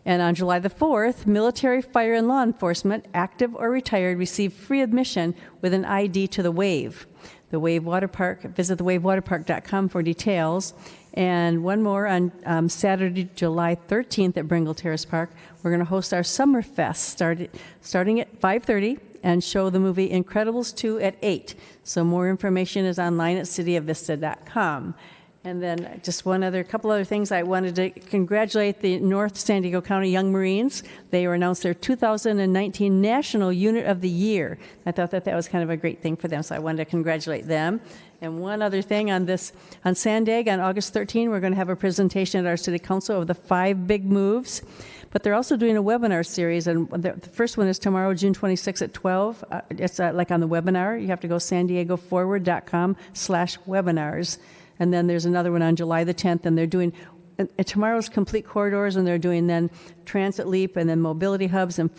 And on July the 4th, military, fire, and law enforcement, active or retired, receive free admission with an ID to the Wave. the Wave Water Park. Visit thewavewaterpark.com for details. And one more on Saturday, July 13th at Bringle Terrace Park. We're going to host our Summer Fest starting at 5:30 and show the movie Incredibles 2 at 8. So more information is online at cityofvista.com. And then just couple other things. I wanted to congratulate the North San Diego County Young Marines. They announced their 2019 National Unit of the Year. I thought that was kind of a great thing for them, so I wanted to congratulate them. And one other thing on Sandag, on August 13, we're going to have a presentation at our City Council of the 5 big moves. But they're also doing a webinar series, and the first one is tomorrow, June 26 at 12. It's like on the webinar. You have to go sandiegoforward.com/webinars. And then there's another one on July the 10th, and they're doing tomorrow's complete corridors, and they're doing then transit leap, and then mobility hubs and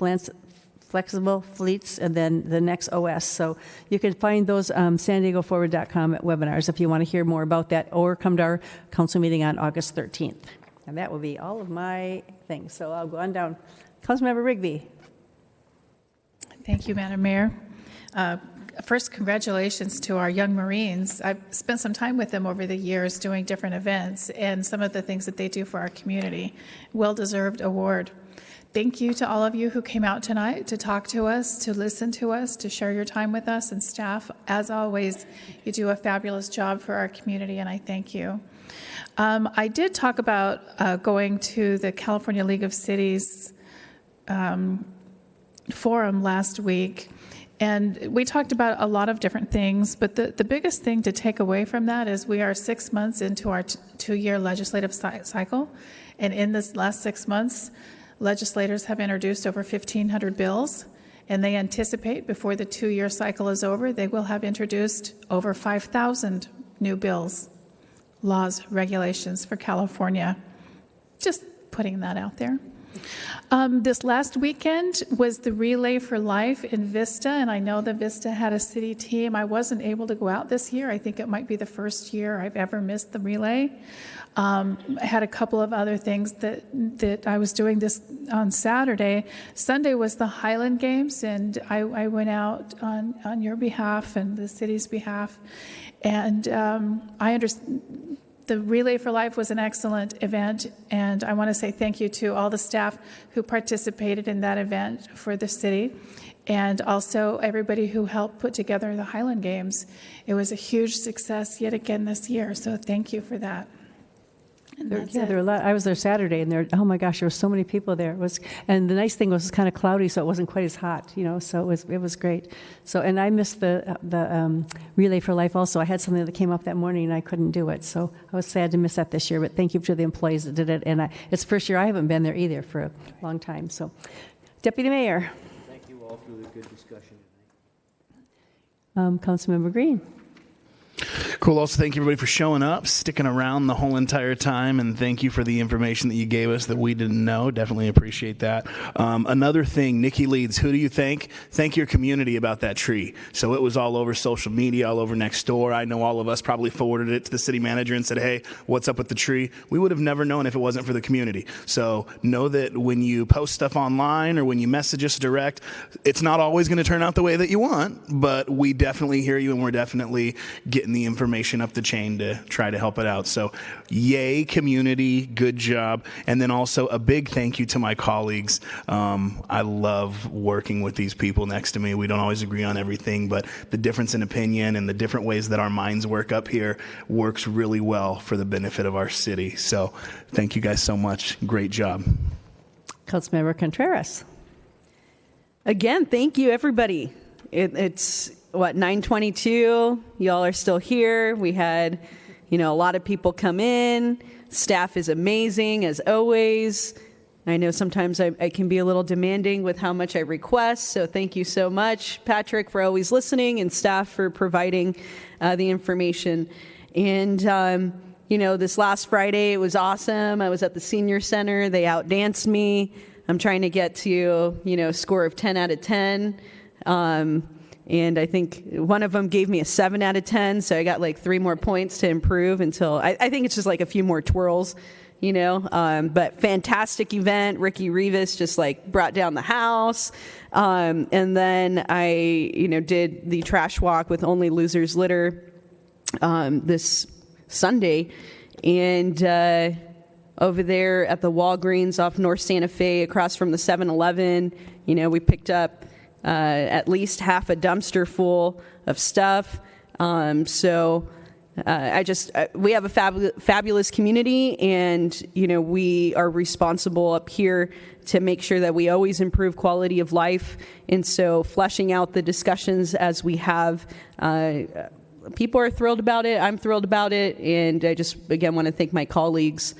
flexible fleets, and then the next OS. So you can find those sandiegoforward.com at webinars if you want to hear more about that, or come to our council meeting on August 13th. And that will be all of my things. So I'll go on down. Councilmember Rigby. Thank you, Madam Mayor. First, congratulations to our young Marines. I've spent some time with them over the years doing different events and some of the things that they do for our community. Well-deserved award. Thank you to all of you who came out tonight to talk to us, to listen to us, to share your time with us, and staff. As always, you do a fabulous job for our community, and I thank you. I did talk about going to the California League of Cities forum last week. And we talked about a lot of different things, but the biggest thing to take away from that is we are 6 months into our 2-year legislative cycle. And in this last 6 months, legislators have introduced over 1,500 bills. And they anticipate before the 2-year cycle is over, they will have introduced over 5,000 new bills, laws, regulations for California. Just putting that out there. This last weekend was the Relay for Life in Vista, and I know that Vista had a city team. I wasn't able to go out this year. I think it might be the first year I've ever missed the relay. I had a couple of other things that I was doing this on Saturday. Sunday was the Highland Games, and I went out on your behalf and the city's behalf. And I understand the Relay for Life was an excellent event, and I want to say thank you to all the staff who participated in that event for the city, and also everybody who helped put together the Highland Games. It was a huge success yet again this year, so thank you for that. There were a lot. I was there Saturday, and oh my gosh, there were so many people there. And the nice thing was it was kind of cloudy, so it wasn't quite as hot, So it was great. So, and I missed the Relay for Life also. I had something that came up that morning, and I couldn't do it. So I was sad to miss that this year. But thank you to the employees that did it. And it's the first year I haven't been there either for a long time. So, Deputy Mayor. Thank you all for the good discussion tonight. Councilmember Green. Cool. Also, thank you everybody for showing up, sticking around the whole entire time, and thank you for the information that you gave us that we didn't know. Definitely appreciate that. Another thing, Nikki Leeds, who do you thank? Thank your community about that tree. So it was all over social media, all over next door. I know all of us probably forwarded it to the city manager and said, hey, what's up with the tree? We would have never known if it wasn't for the community. So know that when you post stuff online or when you message us direct, it's not always going to turn out the way that you want, but we definitely hear you, and we're definitely getting the information up the chain to try to help it out. So yay, community, good job. And then also a big thank you to my colleagues. I love working with these people next to me. We don't always agree on everything, but the difference in opinion and the different ways that our minds work up here works really well for the benefit of our city. So thank you guys so much. Great job. Councilmember Contreras. Again, thank you, everybody. It's 9:22. Y'all are still here. We had, a lot of people come in. Staff is amazing, as always. I know sometimes I can be a little demanding with how much I request, so thank you so much, Patrick, for always listening, and staff for providing the information. And, this last Friday, it was awesome. I was at the Senior Center. They outdanced me. I'm trying to get to, a score of 10 out of 10. And I think one of them gave me a 7 out of 10, so I got like 3 more points to improve until I think it's just like a few more twirls, but fantastic event. Ricky Rivas just like brought down the house. And then I, did the trash walk with Only Losers Litter this Sunday. And over there at the Walgreens off North Santa Fe across from the 7-Eleven, we picked up at least half a dumpster full of stuff. We have a fabulous community, and we are responsible up here to make sure that we always improve quality of life. And so, fleshing out the discussions as we have, people are thrilled about it. I'm thrilled about it, and I just again want to thank my colleagues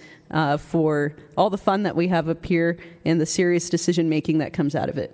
for all the fun that we have up here and the serious decision making that comes out of it.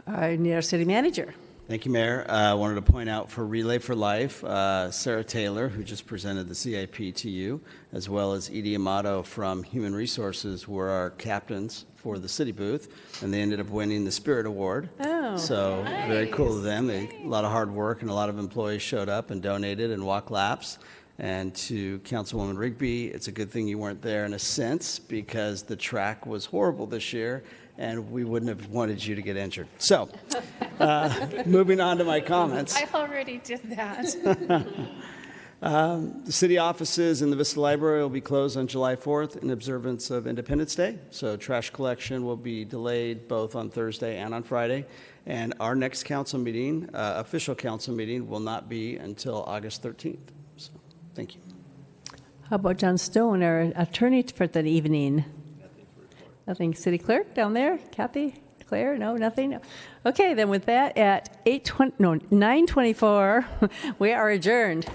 New York City Manager. Thank you, Mayor. I wanted to point out for Relay for Life, Sarah Taylor, who just presented the CIP to you, as well as Edie Amato from Human Resources, were our captains for the city booth, and they ended up winning the Spirit Award. Oh, so nice. Very cool of them. A lot of hard work, and a lot of employees showed up and donated and walked laps. And to Councilwoman Rigby, it's a good thing you weren't there in a sense, because the track was horrible this year, and we wouldn't have wanted you to get injured. So, moving on to my comments. I already did that. The city offices in the Vista Library will be closed on July 4th in observance of Independence Day. So trash collection will be delayed both on Thursday and on Friday. And our next council meeting, official council meeting, will not be until August 13th. So, thank you. How about John Stone, our attorney for the evening? Nothing. City Clerk down there? Kathy? Claire? No, nothing? No. Okay, then with that, at 9:24, we are adjourned.